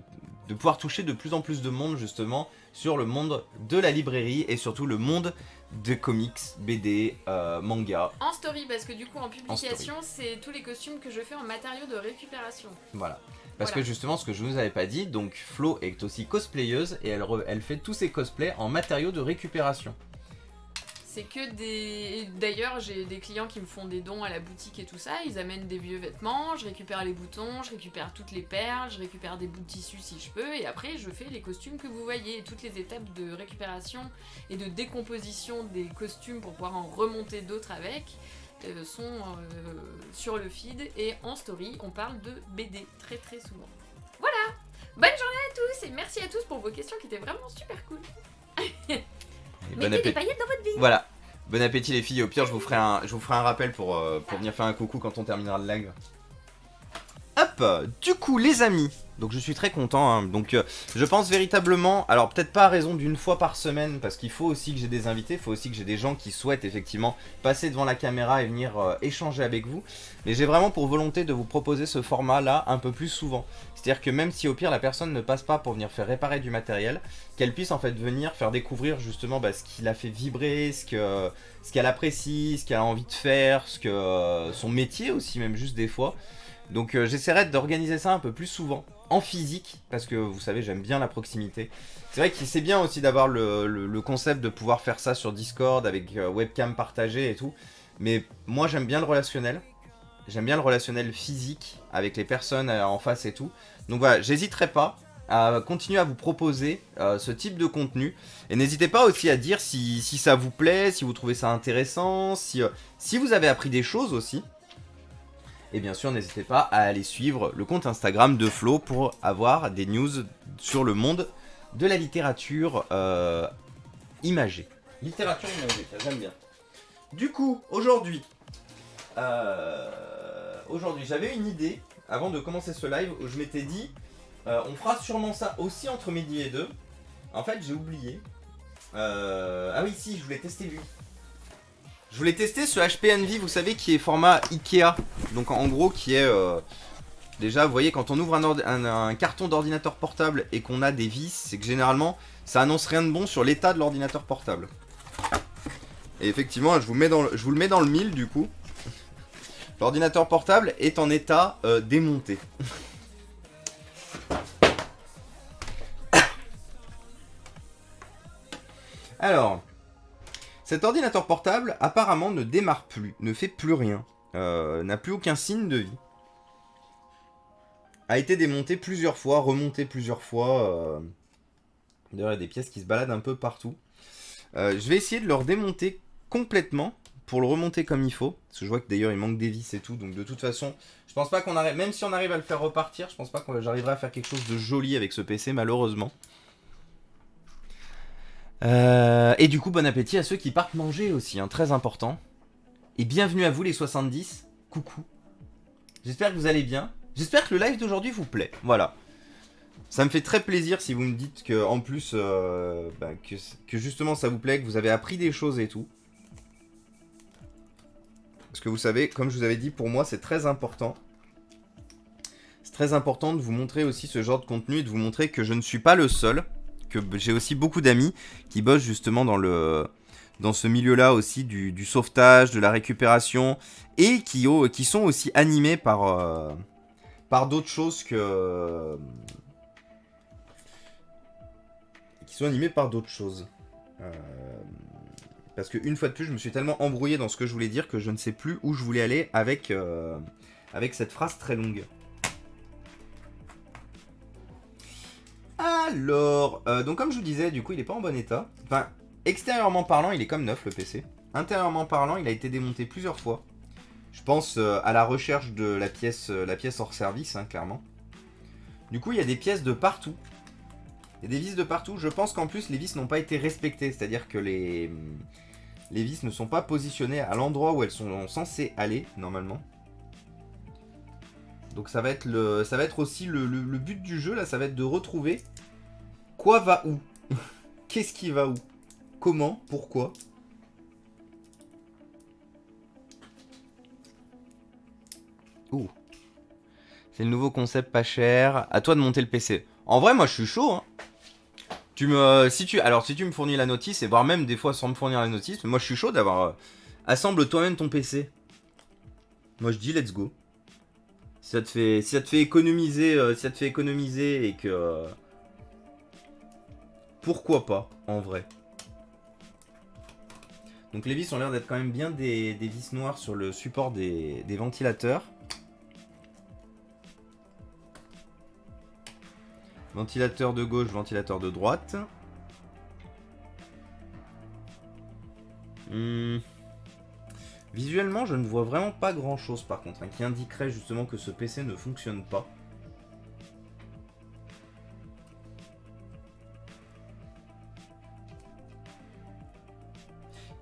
de pouvoir toucher de plus en plus de monde justement sur le monde de la librairie et surtout le monde de comics, BD, manga. En story, parce que du coup en publication, c'est tous les costumes que je fais en matériaux de récupération. Voilà. Parce que justement, ce que je vous avais pas dit, donc Flo est aussi cosplayeuse et elle fait tous ses cosplays en matériaux de récupération. C'est que des... D'ailleurs, j'ai des clients qui me font des dons à la boutique et tout ça, ils amènent des vieux vêtements, je récupère les boutons, je récupère toutes les perles, je récupère des bouts de tissu si je peux, et après je fais les costumes que vous voyez. Et toutes les étapes de récupération et de décomposition des costumes pour pouvoir en remonter d'autres avec sont sur le feed, et en story, on parle de BD très très souvent. Voilà. Bonne journée à tous, et merci à tous pour vos questions qui étaient vraiment super cool. Mettez des paillettes dans votre vie. Voilà. Bon appétit les filles. Au pire, je vous ferai un rappel pour venir faire un coucou quand on terminera le live. Hop. Du coup, les amis. Donc je suis très content. Hein. Donc je pense véritablement. Alors peut-être pas à raison d'une fois par semaine, parce qu'il faut aussi que j'ai des invités. Il faut aussi que j'ai des gens qui souhaitent effectivement passer devant la caméra et venir échanger avec vous. Mais j'ai vraiment pour volonté de vous proposer ce format-là un peu plus souvent. C'est-à-dire que même si au pire la personne ne passe pas pour venir faire réparer du matériel, qu'elle puisse en fait venir faire découvrir justement ce qui l'a fait vibrer, ce qu'elle apprécie, ce qu'elle a envie de faire, son métier aussi même juste des fois. Donc j'essaierai d'organiser ça un peu plus souvent, en physique, parce que vous savez j'aime bien la proximité. C'est vrai que c'est bien aussi d'avoir le concept de pouvoir faire ça sur Discord avec webcam partagée et tout. Mais moi j'aime bien le relationnel. J'aime bien le relationnel physique avec les personnes en face et tout. Donc voilà, j'hésiterai pas à continuer à vous proposer ce type de contenu. Et n'hésitez pas aussi à dire si ça vous plaît, si vous trouvez ça intéressant, si vous avez appris des choses aussi. Et bien sûr, n'hésitez pas à aller suivre le compte Instagram de Flo pour avoir des news sur le monde de la littérature imagée. Littérature imagée, ça j'aime bien. Du coup, aujourd'hui, j'avais une idée avant de commencer ce live où je m'étais dit on fera sûrement ça aussi entre midi et 2. En fait, j'ai oublié. Ah oui, si, je voulais tester lui. Je voulais tester ce HP Envy, vous savez, qui est format Ikea. Donc en gros, qui est... déjà, vous voyez, quand on ouvre un carton d'ordinateur portable et qu'on a des vis, c'est que généralement, ça annonce rien de bon sur l'état de l'ordinateur portable. Et effectivement, je vous le mets dans le mille, du coup. L'ordinateur portable est en état démonté. Alors... Cet ordinateur portable, apparemment, ne démarre plus, ne fait plus rien, n'a plus aucun signe de vie. A été démonté plusieurs fois, remonté plusieurs fois. D'ailleurs, il y a des pièces qui se baladent un peu partout. Je vais essayer de le redémonter complètement pour le remonter comme il faut. Parce que je vois que d'ailleurs, il manque des vis et tout. Donc de toute façon, je pense pas qu'on arrive... Même si on arrive à le faire repartir, je pense pas que j'arriverai à faire quelque chose de joli avec ce PC, malheureusement. Et du coup, bon appétit à ceux qui partent manger aussi, hein, très important. Et bienvenue à vous les 70, coucou. J'espère que vous allez bien. J'espère que le live d'aujourd'hui vous plaît, voilà. Ça me fait très plaisir si vous me dites que, en plus, que justement ça vous plaît, que vous avez appris des choses et tout. Parce que vous savez, comme je vous avais dit, pour moi c'est très important. C'est très important de vous montrer aussi ce genre de contenu et de vous montrer que je ne suis pas le seul. Que j'ai aussi beaucoup d'amis qui bossent justement dans ce milieu-là aussi du sauvetage, de la récupération, et qui sont aussi animés par d'autres choses que... qui sont animés par d'autres choses. Parce qu'une fois de plus, je me suis tellement embrouillé dans ce que je voulais dire que je ne sais plus où je voulais aller avec cette phrase très longue. Alors, donc comme je vous disais, du coup il est pas en bon état. Enfin, extérieurement parlant, il est comme neuf le PC. Intérieurement parlant, il a été démonté plusieurs fois. Je pense à la recherche de la pièce hors service, hein, clairement. Du coup, il y a des pièces de partout. Il y a des vis de partout. Je pense qu'en plus, les vis n'ont pas été respectées. C'est-à-dire que les vis ne sont pas positionnées à l'endroit où elles sont censées aller, normalement. Donc ça va être aussi le but du jeu, là, ça va être de retrouver quoi va où. Qu'est-ce qui va où. Comment, pourquoi. Ouh. C'est le nouveau concept pas cher. À toi de monter le PC. En vrai, moi, je suis chaud. Hein. Si tu me fournis la notice, et voire même des fois sans me fournir la notice, mais moi, je suis chaud d'avoir... assemble toi-même ton PC. Moi, je dis let's go. Si ça te fait économiser, et que... pourquoi pas, en vrai. Donc les vis ont l'air d'être quand même bien des vis noires sur le support des ventilateurs. Ventilateur de gauche, ventilateur de droite. Visuellement, je ne vois vraiment pas grand chose par contre, hein, qui indiquerait justement que ce PC ne fonctionne pas.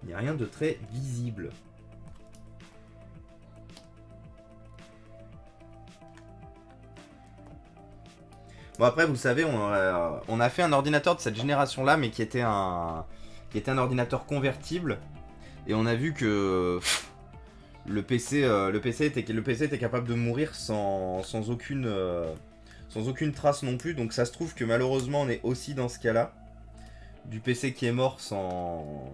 Il n'y a rien de très visible. Bon après, vous savez, on a fait un ordinateur de cette génération-là, mais qui était un ordinateur convertible. Et on a vu que le PC était capable de mourir sans aucune trace non plus. Donc ça se trouve que malheureusement, on est aussi dans ce cas-là. Du PC qui est mort sans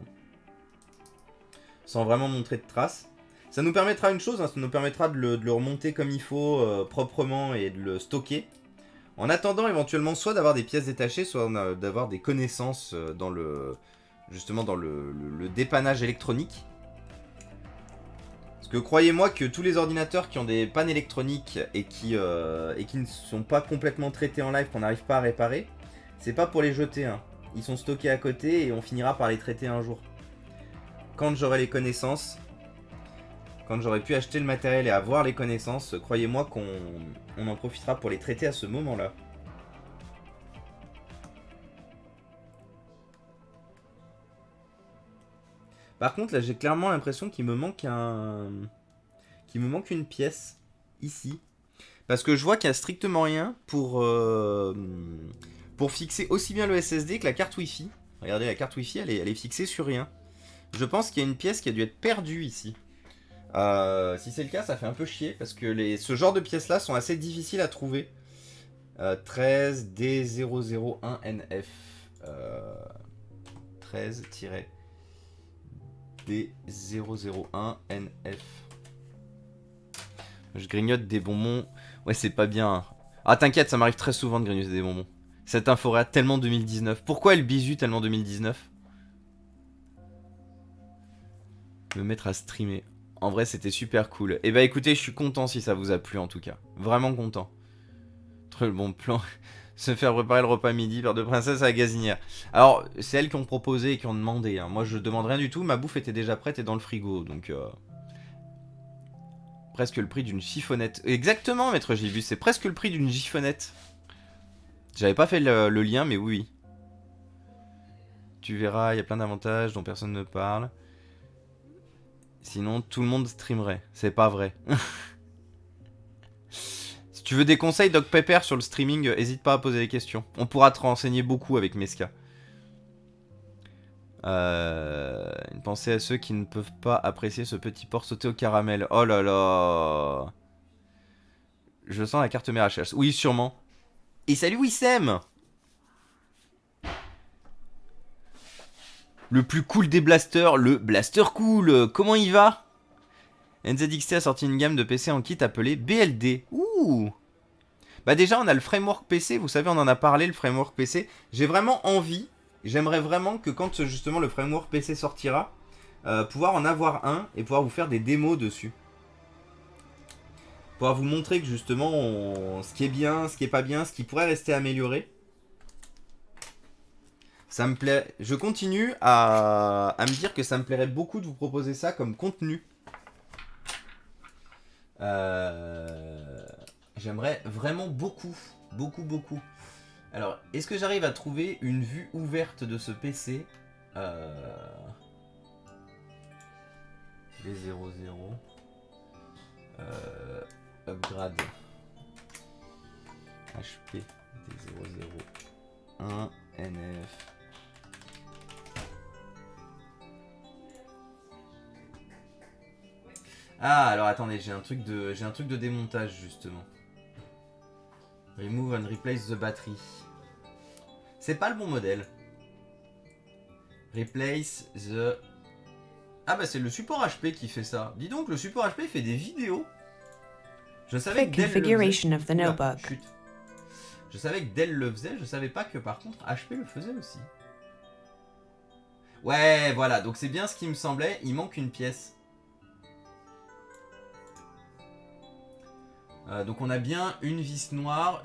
vraiment montrer de traces. Ça nous permettra une chose, hein, ça nous permettra de le remonter comme il faut, proprement, et de le stocker. En attendant éventuellement soit d'avoir des pièces détachées, soit d'avoir des connaissances dans le dépannage électronique. Parce que croyez-moi que tous les ordinateurs qui ont des pannes électroniques et qui ne sont pas complètement traités en live, qu'on n'arrive pas à réparer, c'est pas pour les jeter. Hein. Ils sont stockés à côté et on finira par les traiter un jour. Quand j'aurai les connaissances, quand j'aurai pu acheter le matériel et avoir les connaissances, croyez-moi qu'on en profitera pour les traiter à ce moment-là. Par contre, là, j'ai clairement l'impression qu'il me manque une pièce ici. Parce que je vois qu'il n'y a strictement rien pour fixer aussi bien le SSD que la carte Wi-Fi. Regardez, la carte Wi-Fi, elle est fixée sur rien. Je pense qu'il y a une pièce qui a dû être perdue ici. Si c'est le cas, ça fait un peu chier, parce que ce genre de pièces-là sont assez difficiles à trouver. 13D001NF. 13-D001NF. Je grignote des bonbons. Ouais, c'est pas bien. Ah, t'inquiète, ça m'arrive très souvent de grignoter des bonbons. Cette info tellement 2019. Pourquoi elle bisu tellement 2019 ? Me mettre à streamer. En vrai, c'était super cool. Et bah écoutez, je suis content si ça vous a plu en tout cas. Vraiment content. Très bon plan. Se faire préparer le repas midi par deux princesses à la gazinière. Alors, c'est elles qui ont proposé et qui ont demandé. Hein. Moi, je demande rien du tout. Ma bouffe était déjà prête et dans le frigo. Donc, presque le prix d'une chiffonnette. Exactement, maître Gilbus. C'est presque le prix d'une chiffonnette. J'avais pas fait le lien, mais oui. Tu verras, il y a plein d'avantages dont personne ne parle. Sinon, tout le monde streamerait. C'est pas vrai. Si tu veux des conseils Doc Pepper sur le streaming, hésite pas à poser des questions. On pourra te renseigner beaucoup avec Meska. Une pensée à ceux qui ne peuvent pas apprécier ce petit porc sauté au caramel. Oh là là. Je sens la carte mère HS. Oui, sûrement. Et salut Wissem. Le plus cool des blasters, le Blaster Cool. Comment il va? NZXT a sorti une gamme de PC en kit appelée BLD. Ouh. Bah déjà, on a le framework PC. Vous savez, on en a parlé, le framework PC. J'ai vraiment envie. J'aimerais vraiment que quand justement le framework PC sortira, pouvoir en avoir un et pouvoir vous faire des démos dessus. Pouvoir vous montrer que justement, ce qui est bien, ce qui est pas bien, ce qui pourrait rester amélioré. Ça me plaît. Je continue à me dire que ça me plairait beaucoup de vous proposer ça comme contenu. J'aimerais vraiment beaucoup. Beaucoup. Alors, est-ce que j'arrive à trouver une vue ouverte de ce PC D00 upgrade HP D001 NF. Ah, alors attendez, j'ai un truc de démontage justement. Remove and replace the battery. C'est pas le bon modèle. Replace the... Ah bah c'est le support HP qui fait ça. Dis donc, le support HP fait des vidéos. Je savais que Dell configuration le of the faisait. Oula, notebook. chut. Je savais que Dell le faisait, je savais pas que par contre HP le faisait aussi. Ouais, voilà, donc c'est bien ce qui me semblait, il manque une pièce. Donc on a bien une vis noire,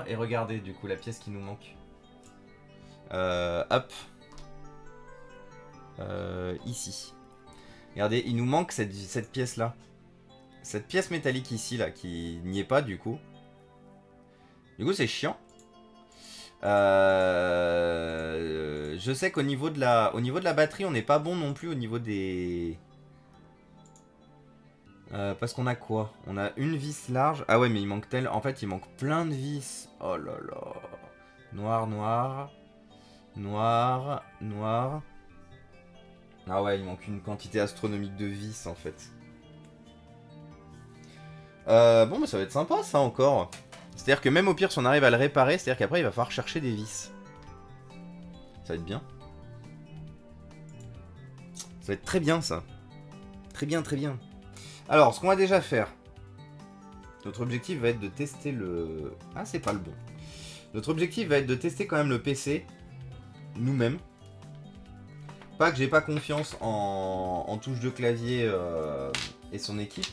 et regardez du coup la pièce qui nous manque. Hop. Ici. Regardez, il nous manque cette pièce là. Cette pièce métallique ici là, qui n'y est pas du coup. Du coup c'est chiant. Je sais qu'au niveau de la batterie on n'est pas bon non plus au niveau des... parce qu'on a quoi? On a une vis large. Ah ouais mais il manque en fait il manque plein de vis. Oh là là. Noir, noir. Noir, noir. Ah ouais il manque une quantité astronomique de vis en fait. Bon bah ça va être sympa ça encore. C'est-à-dire que même au pire si on arrive à le réparer, c'est-à-dire qu'après il va falloir chercher des vis. Ça va être bien. Ça va être très bien ça. Très bien, très bien. Alors, ce qu'on va déjà faire. Notre objectif va être de tester le... Ah, c'est pas le bon. Notre objectif va être de tester quand même le PC. Nous-mêmes. Pas que j'ai pas confiance en touche de clavier et son équipe.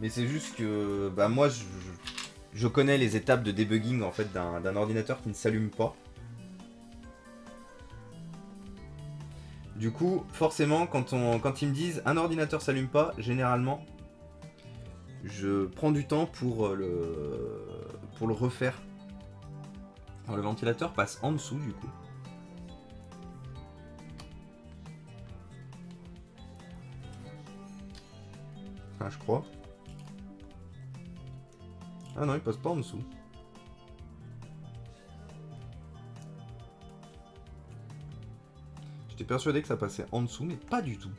Mais c'est juste que... Bah moi, je connais les étapes de debugging en fait d'un ordinateur qui ne s'allume pas. Du coup, forcément, quand ils me disent un ordinateur s'allume pas, généralement, je prends du temps pour le refaire. Alors, le ventilateur passe en dessous du coup. Enfin, je crois. Ah non, il passe pas en dessous. J'étais persuadé que ça passait en dessous, mais pas du tout.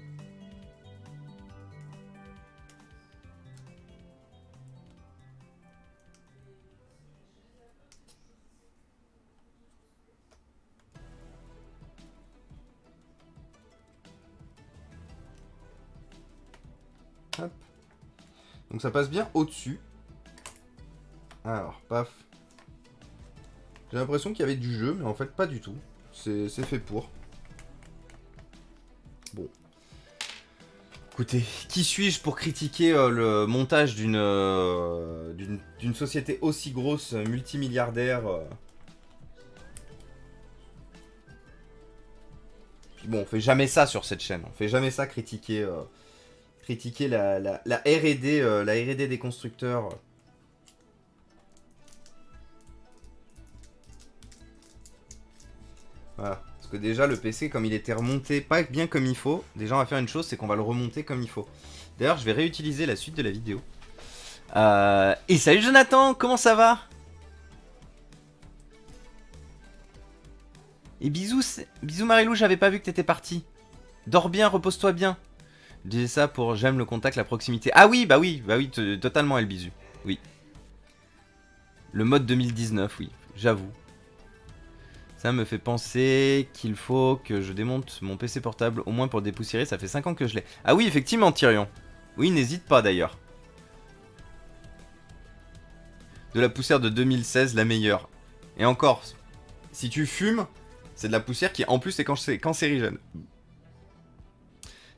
Hop. Donc ça passe bien au-dessus. Alors, paf. J'ai l'impression qu'il y avait du jeu, mais en fait pas du tout. C'est fait pour. Bon. Écoutez, qui suis-je pour critiquer le montage d'une société aussi grosse, multimilliardaire Puis bon, on fait jamais ça sur cette chaîne. On fait jamais ça critiquer la R&D des constructeurs. Voilà. Parce que déjà le PC comme il était remonté pas bien comme il faut, déjà on va faire une chose, c'est qu'on va le remonter comme il faut. D'ailleurs je vais réutiliser la suite de la vidéo. Et salut Jonathan, comment ça va? Et bisous Marilou, j'avais pas vu que t'étais parti. Dors bien, repose-toi bien. Je disais ça pour j'aime le contact, la proximité. Ah oui, bah oui, totalement elle bisou. Oui. Le mode 2019, oui, j'avoue. Ça me fait penser qu'il faut que je démonte mon PC portable, au moins pour le dépoussiérer, ça fait 5 ans que je l'ai. Ah oui, effectivement, Tyrion. Oui, n'hésite pas d'ailleurs. De la poussière de 2016, la meilleure. Et encore, si tu fumes, c'est de la poussière qui en plus est cancérigène.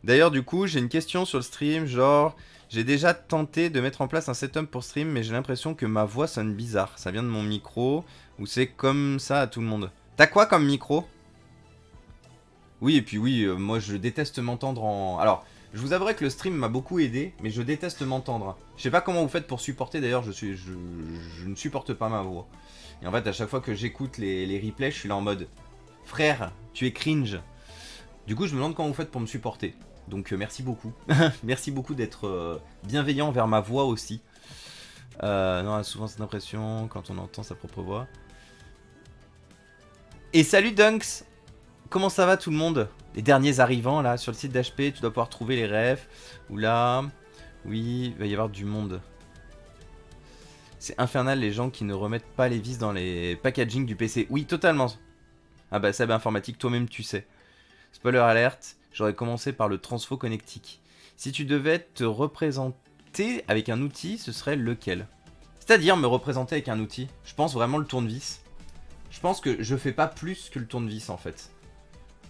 D'ailleurs, du coup, j'ai une question sur le stream, genre... J'ai déjà tenté de mettre en place un setup pour stream, mais j'ai l'impression que ma voix sonne bizarre. Ça vient de mon micro, ou c'est comme ça à tout le monde. T'as quoi comme micro? Oui, et puis oui, moi je déteste m'entendre en... Alors, je vous avouerai que le stream m'a beaucoup aidé, mais je déteste m'entendre. Je sais pas comment vous faites pour supporter, d'ailleurs, je ne supporte pas ma voix. Et en fait, à chaque fois que j'écoute les replays, je suis là en mode... Frère, tu es cringe. Du coup, je me demande comment vous faites pour me supporter. Donc, merci beaucoup. Merci beaucoup d'être bienveillant envers ma voix aussi. Non, on a souvent cette impression quand on entend sa propre voix. Et salut Dunks! Comment ça va tout le monde? Les derniers arrivants là sur le site d'HP, tu dois pouvoir trouver les refs. Ou là, oui, il va y avoir du monde. C'est infernal les gens qui ne remettent pas les vis dans les packaging du PC. Oui, totalement. Ah bah Seb informatique, toi-même tu sais. Spoiler alert, j'aurais commencé par le transfo connectique. Si tu devais te représenter avec un outil, ce serait lequel? C'est-à-dire me représenter avec un outil. Je pense vraiment le tournevis. Je pense que je fais pas plus que le tournevis en fait.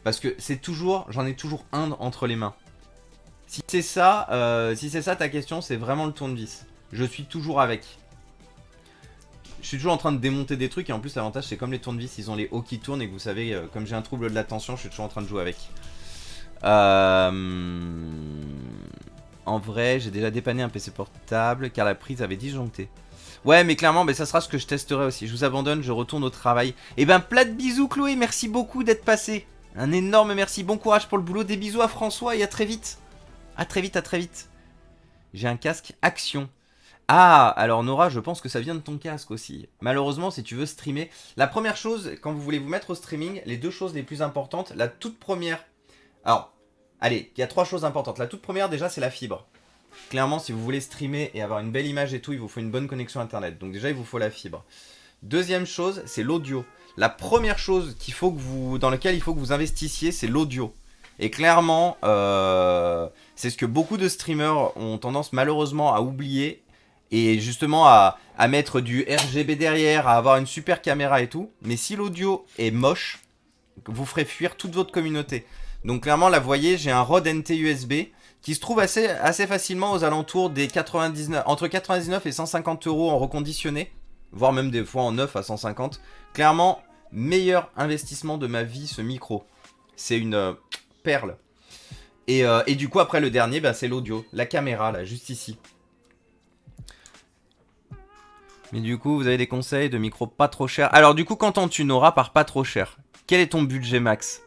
Parce que c'est toujours, j'en ai toujours un entre les mains. Si c'est ça ta question, c'est vraiment le tournevis. Je suis toujours avec. Je suis toujours en train de démonter des trucs et en plus l'avantage c'est comme les tournevis, ils ont les hauts qui tournent et que vous savez, comme j'ai un trouble de l'attention, je suis toujours en train de jouer avec. En vrai, j'ai déjà dépanné un PC portable car la prise avait disjoncté. Ouais, mais clairement, ça sera ce que je testerai aussi. Je vous abandonne, je retourne au travail. Et ben, plat de bisous, Chloé. Merci beaucoup d'être passé. Un énorme merci. Bon courage pour le boulot. Des bisous à François et à très vite. À très vite, à très vite. J'ai un casque Action. Ah, alors Nora, je pense que ça vient de ton casque aussi. Malheureusement, si tu veux streamer, la première chose, quand vous voulez vous mettre au streaming, les deux choses les plus importantes, la toute première... Alors, allez, il y a 3 choses importantes. La toute première, déjà, c'est la fibre. Clairement, si vous voulez streamer et avoir une belle image et tout, il vous faut une bonne connexion internet. Donc déjà, il vous faut la fibre. Deuxième chose, c'est l'audio. La première chose dans laquelle il faut que vous investissiez, c'est l'audio. Et clairement, c'est ce que beaucoup de streamers ont tendance malheureusement à oublier. Et justement à mettre du RGB derrière, à avoir une super caméra et tout. Mais si l'audio est moche, vous ferez fuir toute votre communauté. Donc clairement, là, vous voyez, j'ai un Rode NT USB qui se trouve assez facilement aux alentours des 99, entre 99 et 150 € en reconditionné, voire même des fois en neuf à 150. Clairement, meilleur investissement de ma vie, ce micro. C'est une perle. Et du coup, après le dernier, c'est l'audio, la caméra, là, juste ici. Mais du coup, vous avez des conseils de micro pas trop cher. Alors du coup, qu'entends-tu, Nora, par pas trop cher? Quel est ton budget max?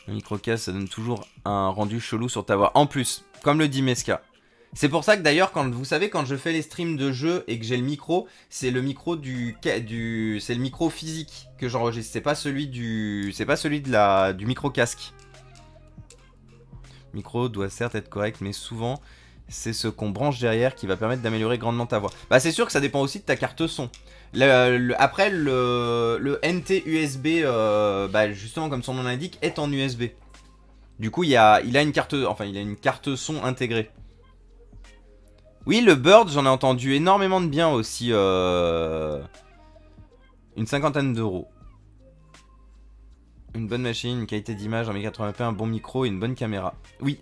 Le microcast, ça donne toujours un rendu chelou sur ta voix. En plus, comme le dit Meska. C'est pour ça que d'ailleurs, quand je fais les streams de jeux et que j'ai le micro, c'est le micro c'est le micro physique que j'enregistre. C'est pas celui du micro casque. Le micro doit certes être correct, mais souvent, c'est ce qu'on branche derrière qui va permettre d'améliorer grandement ta voix. Bah, c'est sûr que ça dépend aussi de ta carte son. Après, le NT USB, justement, comme son nom l'indique, est en USB. Du coup, il a une carte son intégrée. Oui, le Bird, j'en ai entendu énormément de bien aussi. Une 50aine d'euros. Une bonne machine, une qualité d'image en 1080p, un bon micro et une bonne caméra. Oui.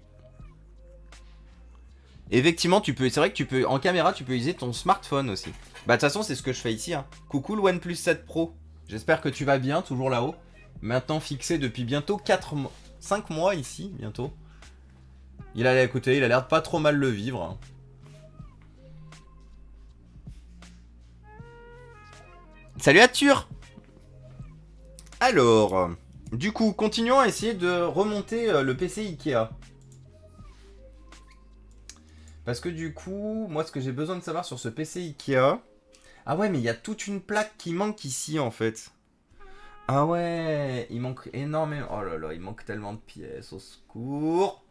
Effectivement, c'est vrai que en caméra, tu peux utiliser ton smartphone aussi. Bah de toute façon, c'est ce que je fais ici. Hein. Coucou le OnePlus 7 Pro. J'espère que tu vas bien, toujours là-haut. Maintenant fixé depuis bientôt 5 mois ici, bientôt. Il a l'air de pas trop mal le vivre. Hein. Salut Arthur. Alors, du coup, continuons à essayer de remonter le PC Ikea. Parce que du coup, moi ce que j'ai besoin de savoir sur ce PC Ikea... Ah ouais, mais il y a toute une plaque qui manque ici en fait. Ah ouais, il manque énormément... Oh là là, il manque tellement de pièces, au secours.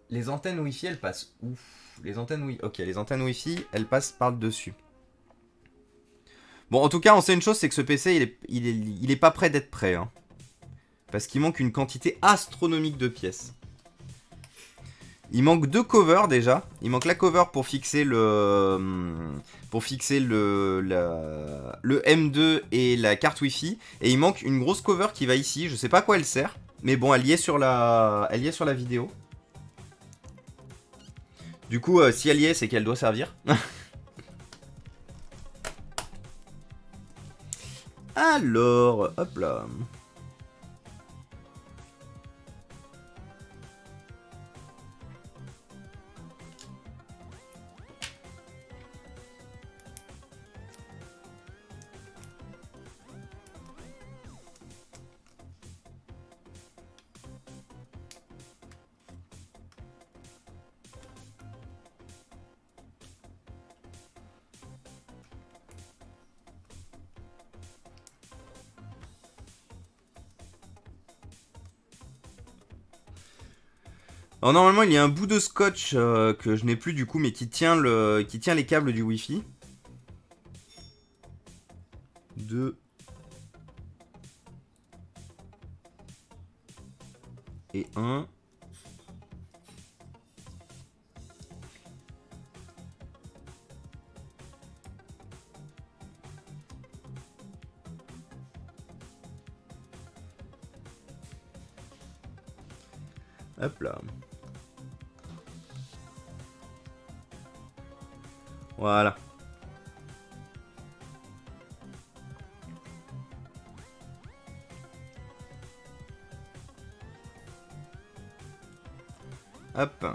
Les antennes Wi-Fi, elles passent où? Les antennes Wi-Fi... Ok, les antennes Wi-Fi, elles passent par-dessus. Bon, en tout cas, on sait une chose, c'est que ce PC, il est pas prêt d'être prêt. Hein. Parce qu'il manque une quantité astronomique de pièces. Il manque 2 covers déjà. Il manque la cover pour fixer le M2 et la carte Wi-Fi. Et il manque une grosse cover qui va ici. Je sais pas à quoi elle sert. Mais bon, elle y est sur la vidéo. Du coup, si elle y est, c'est qu'elle doit servir. Alors, hop là. Alors normalement il y a un bout de scotch que je n'ai plus du coup mais qui tient les câbles du Wi-Fi. 2 et 1. Hop là. Voilà. Hop.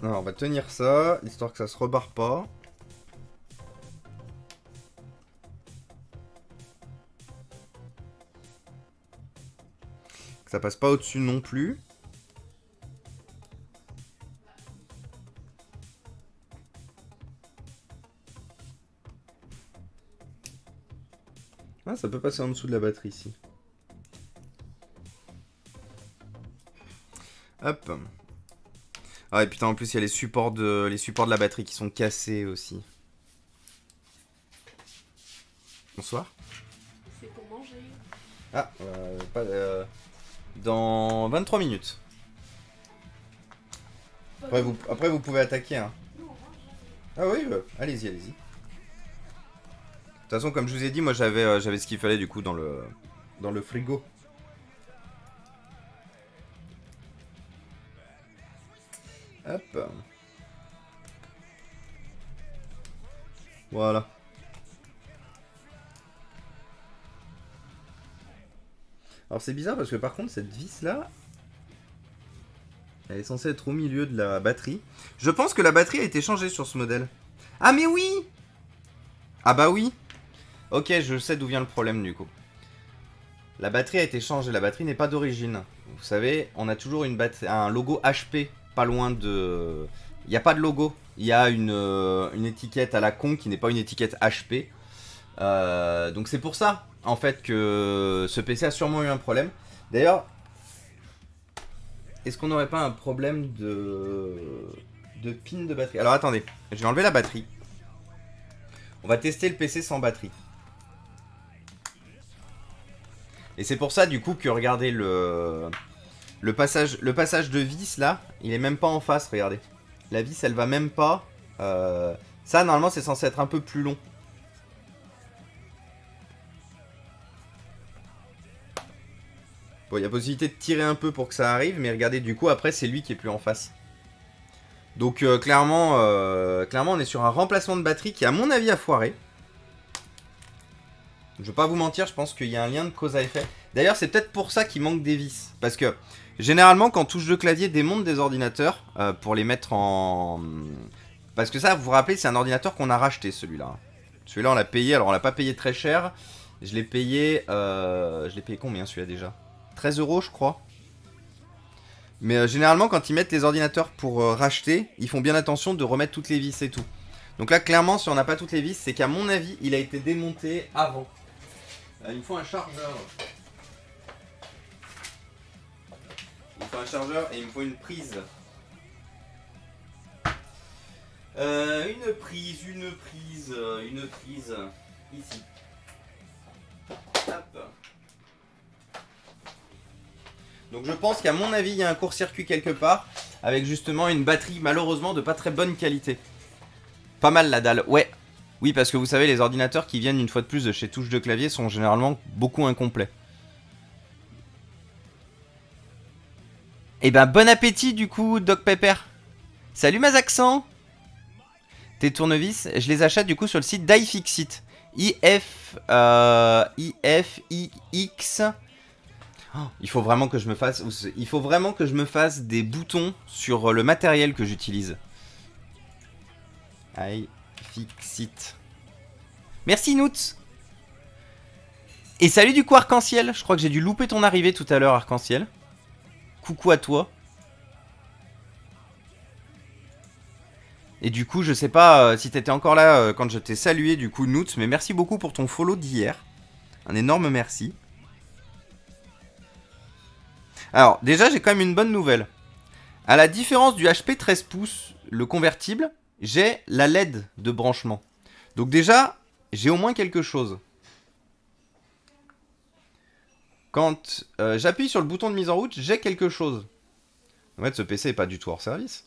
Alors on va tenir ça, histoire que ça se rebarre pas. Que ça passe pas au-dessus non plus. Ah, ça peut passer en dessous de la batterie ici. Hop. Ah et putain en plus il y a les supports de la batterie qui sont cassés aussi. Bonsoir. C'est pour manger. Ah, dans 23 minutes. Après vous pouvez attaquer. Hein. Ah oui, allez-y, allez-y. De toute façon, comme je vous ai dit, moi j'avais ce qu'il fallait du coup dans le frigo. Hop. Voilà. Alors c'est bizarre parce que par contre cette vis là, elle est censée être au milieu de la batterie. Je pense que la batterie a été changée sur ce modèle. Ah mais oui! Ah bah oui! Ok, je sais d'où vient le problème du coup. La batterie a été changée, la batterie n'est pas d'origine. Vous savez, on a toujours un logo HP pas loin de... Il n'y a pas de logo, il y a une étiquette à la con qui n'est pas une étiquette HP. Donc c'est pour ça en fait que ce PC a sûrement eu un problème. D'ailleurs, est-ce qu'on n'aurait pas un problème de pin de batterie? Alors attendez, je vais enlever la batterie. On va tester le PC sans batterie. Et c'est pour ça du coup que regardez le passage de vis là, il est même pas en face, regardez. La vis elle va même pas. Ça normalement c'est censé être un peu plus long. Bon, il y a possibilité de tirer un peu pour que ça arrive, mais regardez, du coup, après, c'est lui qui est plus en face. Donc, clairement, on est sur un remplacement de batterie qui, à mon avis, a foiré. Je vais pas vous mentir, je pense qu'il y a un lien de cause à effet. D'ailleurs, c'est peut-être pour ça qu'il manque des vis. Parce que, généralement, quand touche de clavier démonte des ordinateurs, pour les mettre en... Parce que ça, vous vous rappelez, c'est un ordinateur qu'on a racheté, celui-là. Celui-là, on l'a payé, alors on l'a pas payé très cher. Je l'ai payé combien, celui-là, déjà 13 €, je crois. Mais généralement, quand ils mettent les ordinateurs pour racheter, ils font bien attention de remettre toutes les vis et tout. Donc là, clairement, si on n'a pas toutes les vis, c'est qu'à mon avis, il a été démonté avant. Il me faut un chargeur. Il me faut un chargeur et il me faut une prise. Une prise. Ici. Hop. Donc je pense qu'à mon avis, il y a un court-circuit quelque part, avec justement une batterie malheureusement de pas très bonne qualité. Pas mal la dalle, ouais. Oui, parce que vous savez, les ordinateurs qui viennent une fois de plus de chez Touche de Clavier sont généralement beaucoup incomplets. Eh ben, bon appétit du coup, Doc Pepper. Salut Mazaxan. Tes tournevis, je les achète du coup sur le site d'iFixit. IFIX... Oh, il faut vraiment que je me fasse des boutons sur le matériel que j'utilise. iFixit. Merci Noot. Et salut du coup Arc-en-Ciel. Je crois que j'ai dû louper ton arrivée tout à l'heure, Arc-en-Ciel. Coucou à toi. Et du coup, je sais pas si t'étais encore là quand je t'ai salué du coup Noot, mais merci beaucoup pour ton follow d'hier. Un énorme merci. Alors, déjà, j'ai quand même une bonne nouvelle. À la différence du HP 13 pouces, le convertible, j'ai la LED de branchement. Donc déjà, j'ai au moins quelque chose. Quand j'appuie sur le bouton de mise en route, j'ai quelque chose. En fait, ce PC est pas du tout hors service.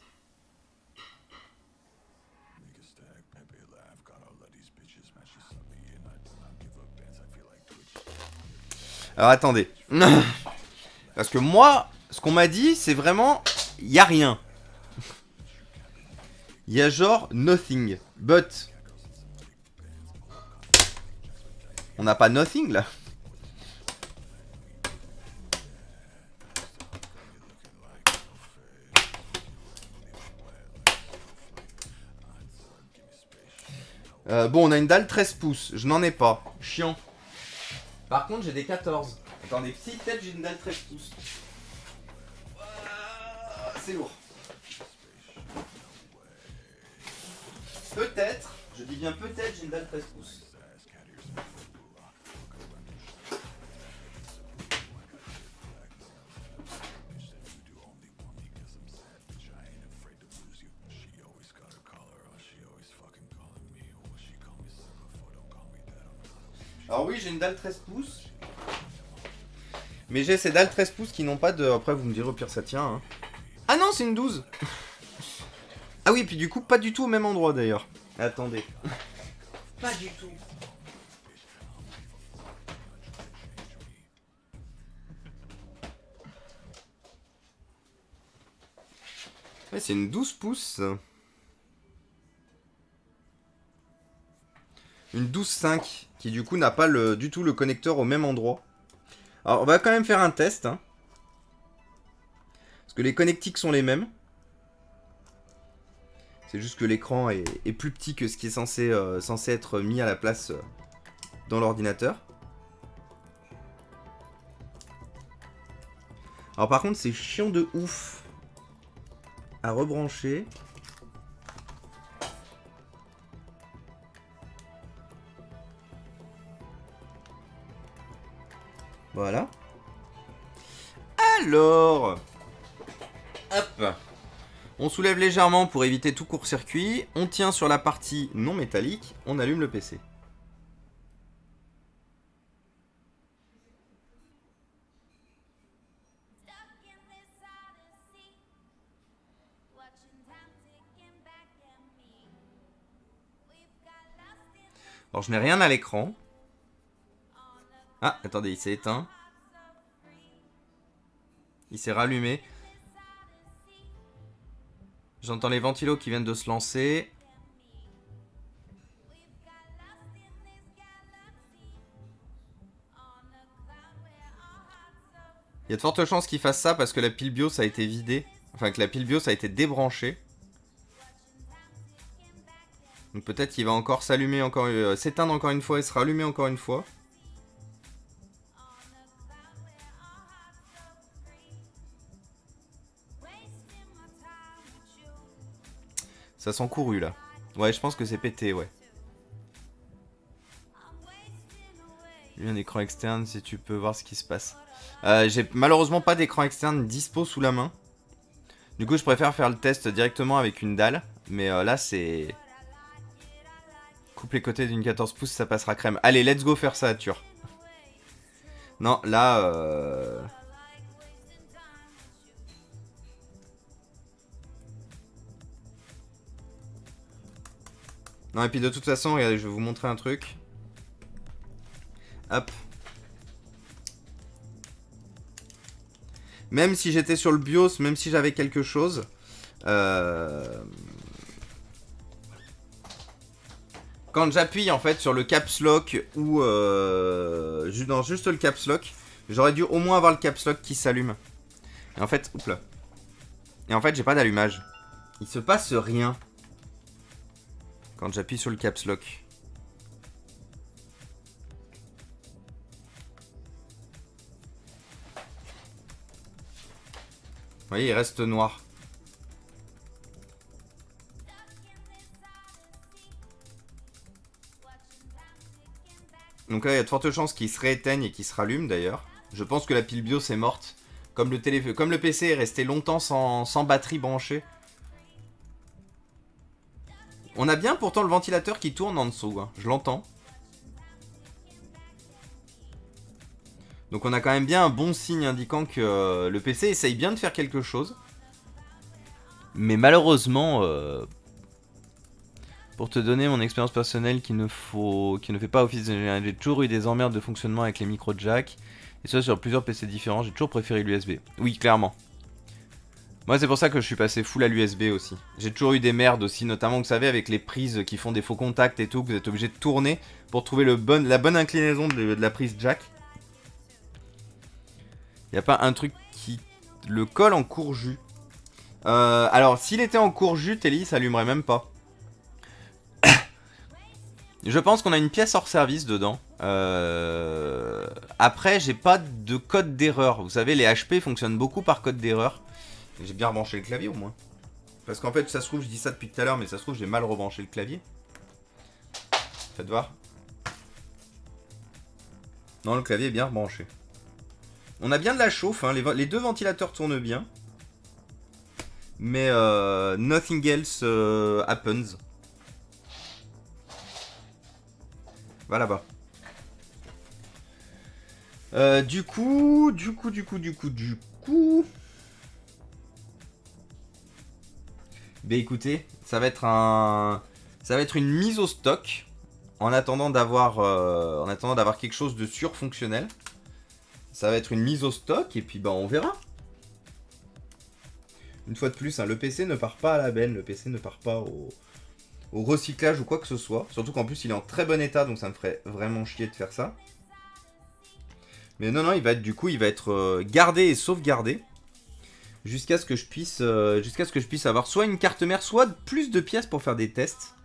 Alors attendez. Parce que moi, ce qu'on m'a dit, c'est vraiment... Il y a rien. Il y a genre nothing. But... On n'a pas nothing là. Bon, on a une dalle 13 pouces. Je n'en ai pas. Chiant. Par contre, j'ai des 14. Attendez, si peut-être j'ai une dalle 13 pouces. C'est lourd. Peut-être, je dis bien peut-être, j'ai une dalle 13 pouces. Alors oui, j'ai une dalle 13 pouces. Mais j'ai ces dalles 13 pouces qui n'ont pas de... Après, vous me direz, au pire, ça tient. Hein. Ah non, c'est une 12. Ah oui, puis du coup, pas du tout au même endroit, d'ailleurs. Attendez. Pas du tout. Ouais, c'est une 12 pouces. Une 12.5 qui du coup n'a pas du tout le connecteur au même endroit. Alors on va quand même faire un test. Hein, parce que les connectiques sont les mêmes. C'est juste que l'écran est plus petit que ce qui est censé être mis à la place dans l'ordinateur. Alors par contre c'est chiant de ouf à rebrancher. Voilà. Alors, hop, on soulève légèrement pour éviter tout court-circuit. On tient sur la partie non métallique. On allume le PC. Alors, je n'ai rien à l'écran. Ah, attendez, il s'est éteint. Il s'est rallumé. J'entends les ventilos qui viennent de se lancer. Il y a de fortes chances qu'il fasse ça parce que la pile BIOS a été vidée. Enfin, que la pile BIOS a été débranchée. Donc peut-être qu'il va encore s'allumer encore, s'éteindre encore une fois et se rallumer encore une fois. Ça sent couru là. Ouais, je pense que c'est pété, ouais. Lui, un écran externe si tu peux voir ce qui se passe. J'ai malheureusement pas d'écran externe dispo sous la main. Du coup, je préfère faire le test directement avec une dalle. Mais là, c'est... Coupe les côtés d'une 14 pouces, ça passera crème. Allez, let's go faire ça, Tur. Non, là... Non, et puis de toute façon, regardez, je vais vous montrer un truc. Hop. Même si j'étais sur le BIOS, même si j'avais quelque chose... Quand j'appuie en fait sur le caps lock ou... non, juste le caps lock, j'aurais dû au moins avoir le caps lock qui s'allume. Et en fait... Oups là. Et en fait, j'ai pas d'allumage. Il se passe rien. Quand j'appuie sur le caps lock. Vous voyez, il reste noir. Donc là, il y a de fortes chances qu'il se rééteigne et qu'il se rallume d'ailleurs. Je pense que la pile BIOS est morte. Comme le PC est resté longtemps sans batterie branchée. On a bien pourtant le ventilateur qui tourne en dessous, hein. Je l'entends. Donc on a quand même bien un bon signe indiquant que le PC essaye bien de faire quelque chose. Mais malheureusement, pour te donner mon expérience personnelle qui ne fait pas office de général, j'ai toujours eu des emmerdes de fonctionnement avec les micro jack. Et ça sur plusieurs PC différents, j'ai toujours préféré l'USB. Oui, clairement. Moi c'est pour ça que je suis passé full à l'USB aussi. J'ai toujours eu des merdes aussi, notamment vous savez avec les prises qui font des faux contacts et tout, que vous êtes obligé de tourner pour trouver la bonne inclinaison de la prise jack. Y a pas un truc qui le colle en court-jus. Alors s'il était en court-jus, Telly s'allumerait même pas. Je pense qu'on a une pièce hors service dedans. Après, j'ai pas de code d'erreur. Vous savez, les HP fonctionnent beaucoup par code d'erreur. J'ai bien rebranché le clavier au moins. Parce qu'en fait, ça se trouve, je dis ça depuis tout à l'heure, mais ça se trouve, j'ai mal rebranché le clavier. Faites voir. Non, le clavier est bien rebranché. On a bien de la chauffe, hein. Les deux ventilateurs tournent bien. Mais nothing else happens. Va là-bas. Du coup. Bah écoutez, ça va être une mise au stock en attendant d'avoir quelque chose de surfonctionnel. Ça va être une mise au stock et puis bah on verra. Une fois de plus, hein, le PC ne part pas à la benne, le PC ne part pas au recyclage ou quoi que ce soit. Surtout qu'en plus il est en très bon état, donc ça me ferait vraiment chier de faire ça. Mais non, il va être gardé et sauvegardé jusqu'à ce que je puisse avoir soit une carte mère, soit plus de pièces pour faire des tests.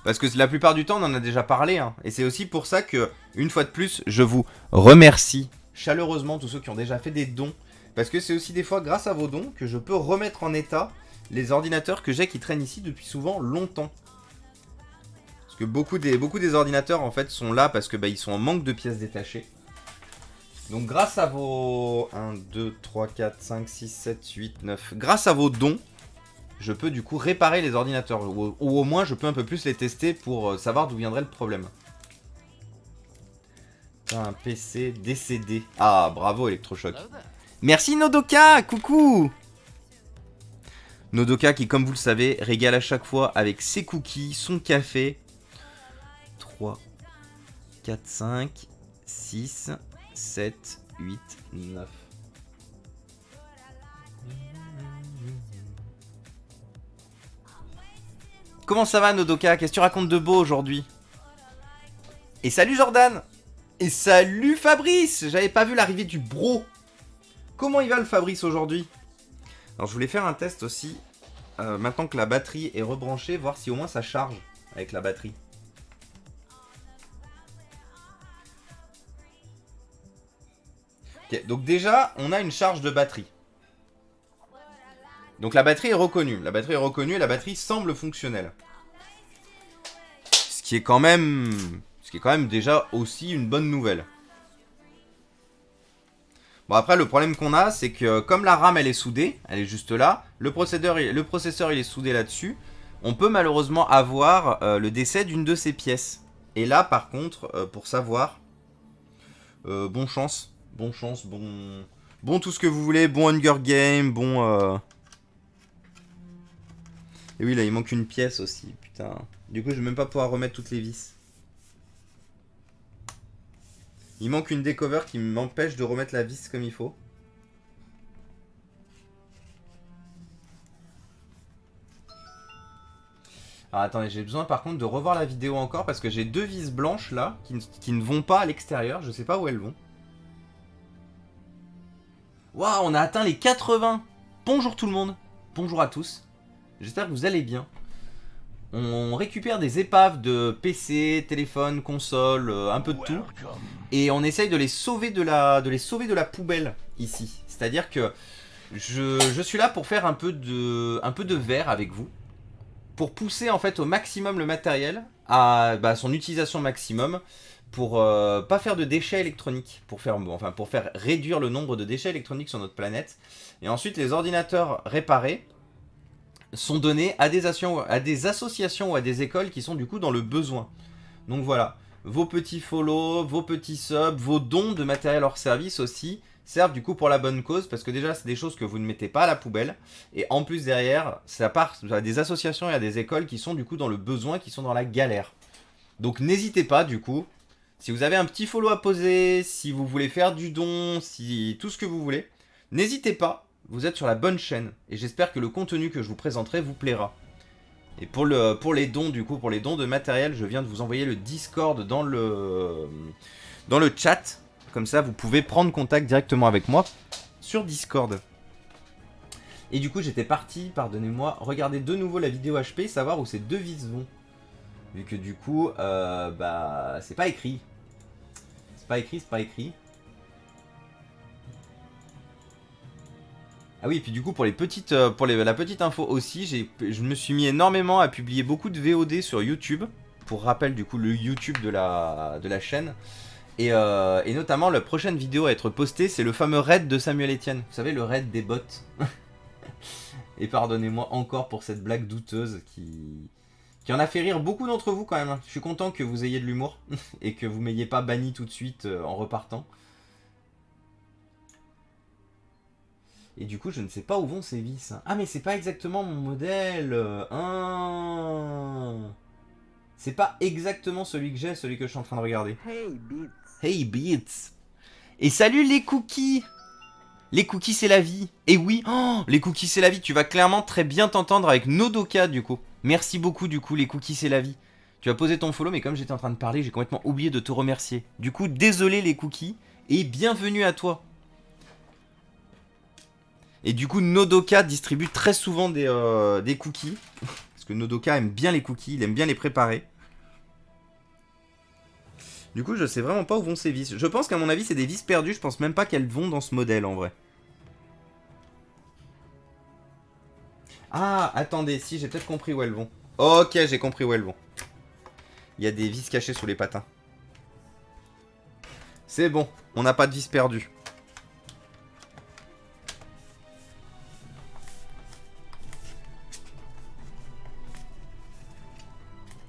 Parce que la plupart du temps, on en a déjà parlé, hein. Et c'est aussi pour ça que, une fois de plus, je vous remercie chaleureusement tous ceux qui ont déjà fait des dons. Parce que c'est aussi des fois grâce à vos dons que je peux remettre en état les ordinateurs que j'ai qui traînent ici depuis souvent longtemps. Parce que beaucoup des ordinateurs en fait sont là parce que ils sont en manque de pièces détachées. Donc grâce à vos 1, 2, 3, 4, 5, 6, 7, 8, 9... Grâce à vos dons, je peux du coup réparer les ordinateurs. Ou au moins je peux un peu plus les tester pour savoir d'où viendrait le problème. Un PC décédé. Ah bravo Electrochoc. Merci Nodoka, coucou. Nodoka qui, comme vous le savez, régale à chaque fois avec ses cookies, son café. 3, 4, 5, 6, 7, 8, 9. Comment ça va Nodoka? Qu'est-ce que tu racontes de beau aujourd'hui? Et salut Jordan. Et salut Fabrice. J'avais pas vu l'arrivée du bro. Comment il va le Fabrice aujourd'hui? Alors je voulais faire un test aussi, maintenant que la batterie est rebranchée, voir si au moins ça charge avec la batterie. Ok, donc déjà on a une charge de batterie. Donc la batterie est reconnue, la batterie semble fonctionnelle. Ce qui est quand même déjà aussi une bonne nouvelle. Bon après le problème qu'on a c'est que comme la RAM elle est soudée, elle est juste là, le processeur il est soudé là-dessus, on peut malheureusement avoir le décès d'une de ces pièces. Et là par contre pour savoir, bon chance, bon tout ce que vous voulez, bon Hunger Game, bon... Et oui là il manque une pièce aussi, putain. Du coup je vais même pas pouvoir remettre toutes les vis. Il manque une décover qui m'empêche de remettre la vis comme il faut. Alors attendez, j'ai besoin par contre de revoir la vidéo encore parce que j'ai deux vis blanches là qui ne vont pas à l'extérieur. Je sais pas où elles vont. Waouh, on a atteint les 80. Bonjour tout le monde. Bonjour à tous. J'espère que vous allez bien. On récupère des épaves de PC, téléphone, console, un peu de tout. Et on essaye de les sauver de la poubelle ici. C'est-à-dire que je suis là pour faire un peu de verre avec vous. Pour pousser en fait au maximum le matériel à son utilisation maximum. pour pas faire de déchets électroniques, pour faire réduire le nombre de déchets électroniques sur notre planète. Et ensuite, les ordinateurs réparés sont donnés à des associations ou à des écoles qui sont du coup dans le besoin. Donc voilà, vos petits follow, vos petits subs, vos dons de matériel hors service aussi servent du coup pour la bonne cause, parce que déjà c'est des choses que vous ne mettez pas à la poubelle, et en plus derrière, ça part à des associations et à des écoles qui sont du coup dans le besoin, qui sont dans la galère. Donc n'hésitez pas du coup, si vous avez un petit follow à poser, si vous voulez faire du don, si tout ce que vous voulez, n'hésitez pas, vous êtes sur la bonne chaîne, et j'espère que le contenu que je vous présenterai vous plaira. Et pour les dons du coup, pour les dons de matériel, je viens de vous envoyer le Discord dans le chat. Comme ça, vous pouvez prendre contact directement avec moi sur Discord. Et du coup, j'étais parti, pardonnez-moi, regarder de nouveau la vidéo HP, savoir où ces deux vis vont. Vu que du coup, c'est pas écrit. C'est pas écrit. Ah oui, et puis du coup, pour la petite info aussi, je me suis mis énormément à publier beaucoup de VOD sur YouTube. Pour rappel, du coup, le YouTube de la chaîne. Et notamment, la prochaine vidéo à être postée, c'est le fameux raid de Samuel Etienne. Vous savez, le raid des bots. Et pardonnez-moi encore pour cette blague douteuse qui en a fait rire beaucoup d'entre vous quand même. Je suis content que vous ayez de l'humour et que vous m'ayez pas banni tout de suite en repartant. Et du coup, je ne sais pas où vont ces vis. Ah, mais c'est pas exactement mon modèle. C'est pas exactement celui que j'ai, celui que je suis en train de regarder. Hey Beats. Et salut les cookies. Les cookies c'est la vie. Et oui, les cookies c'est la vie. Tu vas clairement très bien t'entendre avec Nodoka du coup. Merci beaucoup du coup, les cookies c'est la vie. Tu vas poser ton follow, mais comme j'étais en train de parler, j'ai complètement oublié de te remercier. Du coup, désolé les cookies et bienvenue à toi. Et du coup, Nodoka distribue très souvent des cookies. Parce que Nodoka aime bien les cookies, il aime bien les préparer. Du coup, je sais vraiment pas où vont ces vis. Je pense qu'à mon avis, c'est des vis perdues. Je pense même pas qu'elles vont dans ce modèle en vrai. Ah, attendez, si, j'ai peut-être compris où elles vont. Ok, j'ai compris où elles vont. Il y a des vis cachées sous les patins. C'est bon, on n'a pas de vis perdues.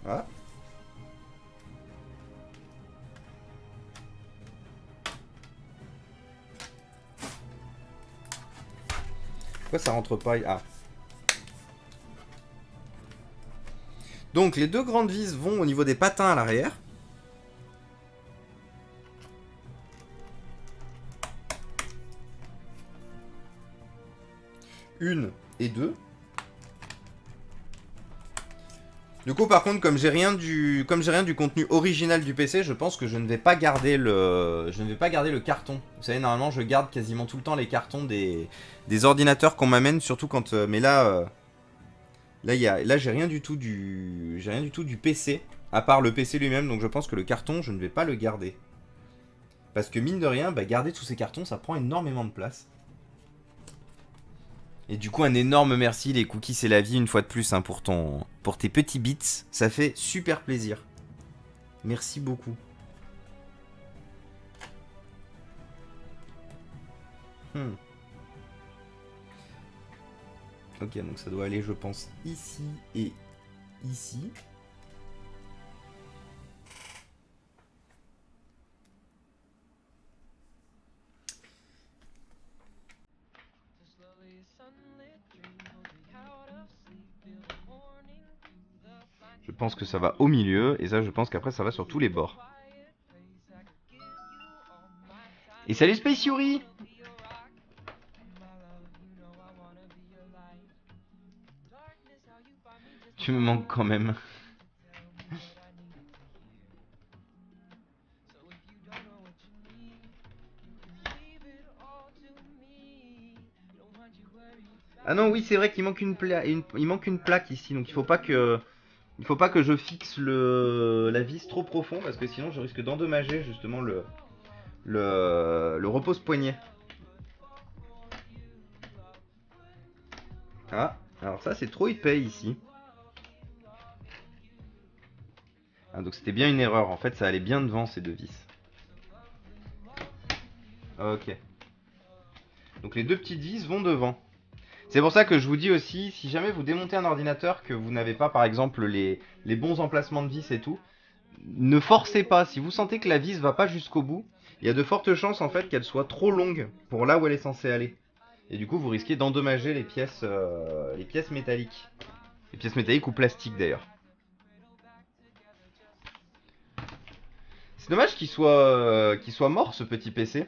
Ah. Pourquoi ça rentre pas? Ah. Donc les deux grandes vis vont au niveau des patins à l'arrière. Une et deux. Du coup, par contre, comme j'ai rien du contenu original du PC, je pense que je ne vais pas garder le carton. Vous savez, normalement, je garde quasiment tout le temps les cartons des ordinateurs qu'on m'amène, surtout quand. Mais là, j'ai rien du tout du PC, à part le PC lui-même. Donc, je pense que le carton, je ne vais pas le garder, parce que mine de rien, garder tous ces cartons, ça prend énormément de place. Et du coup, un énorme merci, les cookies, c'est la vie, une fois de plus, hein, pour tes petits bits. Ça fait super plaisir. Merci beaucoup. Ok, donc ça doit aller, je pense, ici et ici. Je pense que ça va au milieu, et ça, je pense qu'après, ça va sur tous les bords. Et salut Space Yuri! Tu me manques quand même. Ah non, oui, c'est vrai qu'il manque il manque une plaque ici, donc il faut pas que je fixe la vis trop profond, parce que sinon je risque d'endommager justement le repose-poignet. Ah, alors ça c'est trop épais ici. Ah, donc c'était bien une erreur, en fait ça allait bien devant ces deux vis. Ok. Donc les deux petites vis vont devant. C'est pour ça que je vous dis aussi, si jamais vous démontez un ordinateur, que vous n'avez pas par exemple les bons emplacements de vis et tout, ne forcez pas. Si vous sentez que la vis va pas jusqu'au bout, il y a de fortes chances en fait qu'elle soit trop longue pour là où elle est censée aller. Et du coup vous risquez d'endommager les pièces métalliques. Les pièces métalliques ou plastiques d'ailleurs. C'est dommage qu'il soit mort ce petit PC.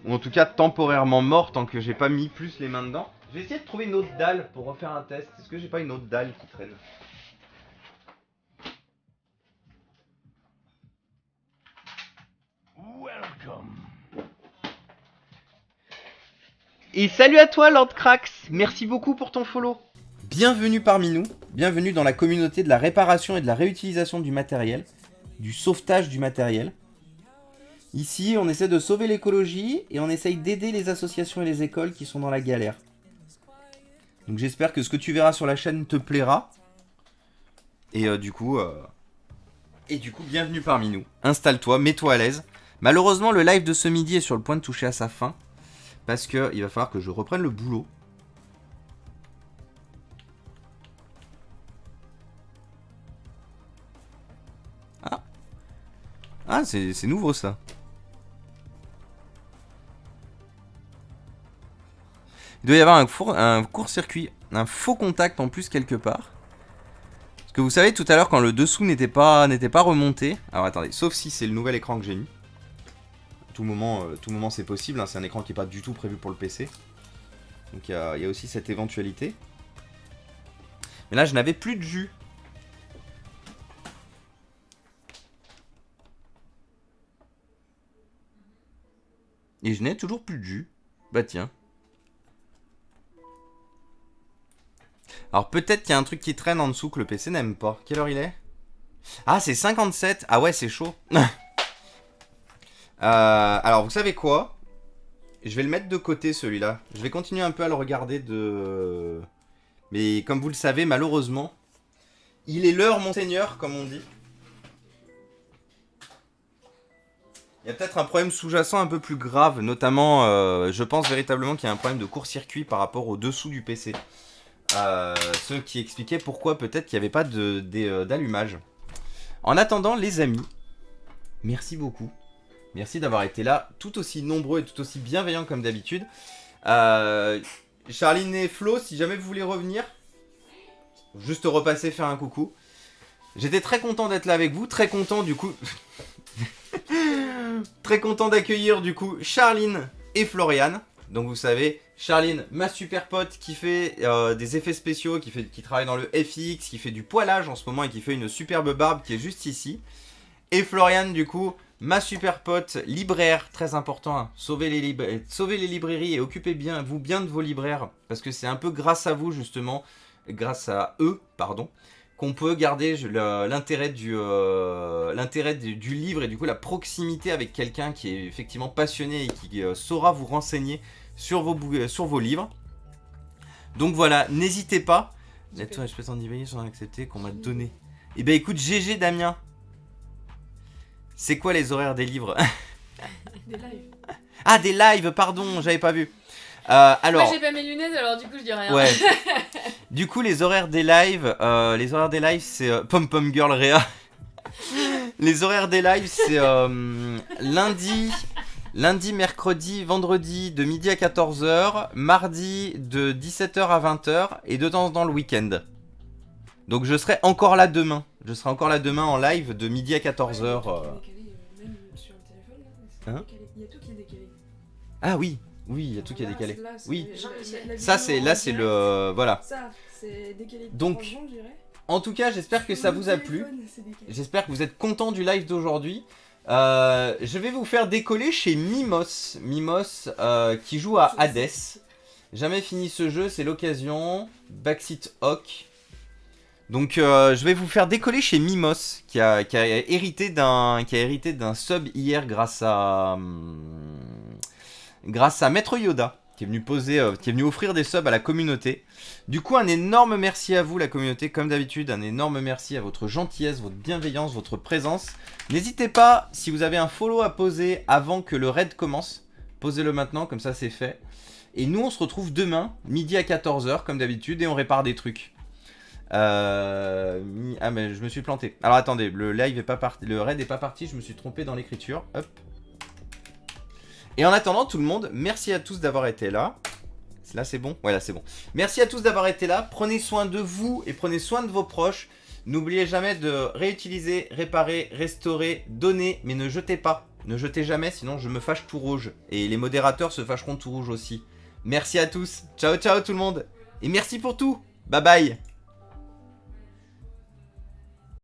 Ou en tout cas temporairement mort tant que j'ai pas mis plus les mains dedans. Je vais essayer de trouver une autre dalle pour refaire un test. Est-ce que j'ai pas une autre dalle qui traîne? Welcome. Et salut à toi Lord Krax, merci beaucoup pour ton follow. Bienvenue parmi nous, bienvenue dans la communauté de la réparation et de la réutilisation du matériel, du sauvetage du matériel. Ici, on essaie de sauver l'écologie et on essaye d'aider les associations et les écoles qui sont dans la galère. Donc j'espère que ce que tu verras sur la chaîne te plaira. Et du coup, bienvenue parmi nous. Installe-toi, mets-toi à l'aise. Malheureusement, le live de ce midi est sur le point de toucher à sa fin. Parce que il va falloir que je reprenne le boulot. Ah, c'est nouveau ça. Il doit y avoir un court-circuit, un faux contact en plus quelque part. Parce que vous savez tout à l'heure quand le dessous n'était pas remonté. Alors attendez, sauf si c'est le nouvel écran que j'ai mis. Tout moment c'est possible, hein, c'est un écran qui n'est pas du tout prévu pour le PC. Donc il y a aussi cette éventualité. Mais là je n'avais plus de jus. Et je n'ai toujours plus de jus. Bah tiens. Alors peut-être qu'il y a un truc qui traîne en dessous que le PC n'aime pas. Quelle heure il est? Ah c'est 57. Ah ouais c'est chaud. Alors vous savez quoi? Je vais le mettre de côté celui-là. Je vais continuer un peu à le regarder de... Mais comme vous le savez malheureusement, il est l'heure monseigneur comme on dit. Il y a peut-être un problème sous-jacent un peu plus grave. Notamment je pense véritablement qu'il y a un problème de court-circuit par rapport au dessous du PC. Ce qui expliquait pourquoi peut-être qu'il n'y avait pas d'allumage. En attendant les amis, merci beaucoup. Merci d'avoir été là, tout aussi nombreux et tout aussi bienveillants comme d'habitude. Charline et Flo, si jamais vous voulez revenir, juste repasser faire un coucou. J'étais très content d'être là avec vous, très content du coup... très content d'accueillir du coup Charline et Florian. Donc vous savez, Charline, ma super pote qui fait des effets spéciaux, qui travaille dans le FX, qui fait du poilage en ce moment et qui fait une superbe barbe qui est juste ici. Et Florian du coup, ma super pote libraire, très important, hein. Sauvez les librairies et occupez bien de vos libraires. Parce que c'est un peu grâce à vous justement, grâce à eux, pardon, qu'on peut garder l'intérêt du livre et du coup la proximité avec quelqu'un qui est effectivement passionné et qui saura vous renseigner sur vos livres. Donc voilà, n'hésitez pas. Lettre espèce en divayer sont acceptés qu'on m'a donné. Et ben écoute GG Damien. C'est quoi les horaires des livres? Des lives. Ah des lives, pardon, j'avais pas vu. Alors, moi j'ai pas mes lunettes alors du coup je dis rien. Ouais. Du coup les horaires des lives, c'est Pom Pom Girl Réa. Les horaires des lives c'est lundi, mercredi, vendredi de midi à 14h, mardi de 17h à 20h et de temps en temps le week-end. Donc je serai encore là demain. Je serai encore là demain en live de midi à 14h. Même sur le téléphone, là, Hein décalé. Il y a tout qui est décalé. Ah oui, il y a tout qui est décalé. Là, Oui. la Ça vidéo là en c'est direct, le voilà. Ça, c'est décalé de Donc, 3 secondes, je dirais. En tout cas, j'espère que Sur ça le vous a plu. téléphone, c'est décalé. J'espère que vous êtes contents du live d'aujourd'hui. Je vais vous faire décoller chez Mimos. Mimos qui joue à Hades. Jamais fini ce jeu, c'est l'occasion. Backseat Hawk. Donc je vais vous faire décoller chez Mimos qui a hérité d'un sub hier grâce à Maître Yoda. qui est venu poser, qui est venu offrir des subs à la communauté. Du coup, un énorme merci à vous, la communauté, comme d'habitude, un énorme merci à votre gentillesse, votre bienveillance, votre présence. N'hésitez pas, si vous avez un follow à poser avant que le raid commence, posez-le maintenant, comme ça c'est fait. Et nous, on se retrouve demain, midi à 14 h, comme d'habitude, et on répare des trucs. Ah, mais je me suis planté. Alors attendez, le live est pas parti, le raid est pas parti, je me suis trompé dans l'écriture. Hop. Et en attendant, tout le monde, merci à tous d'avoir été là. Là, c'est bon? Ouais, là, c'est bon. Merci à tous d'avoir été là. Prenez soin de vous et prenez soin de vos proches. N'oubliez jamais de réutiliser, réparer, restaurer, donner, mais ne jetez pas. Ne jetez jamais, sinon je me fâche tout rouge. Et les modérateurs se fâcheront tout rouge aussi. Merci à tous. Ciao, ciao tout le monde. Et merci pour tout. Bye bye.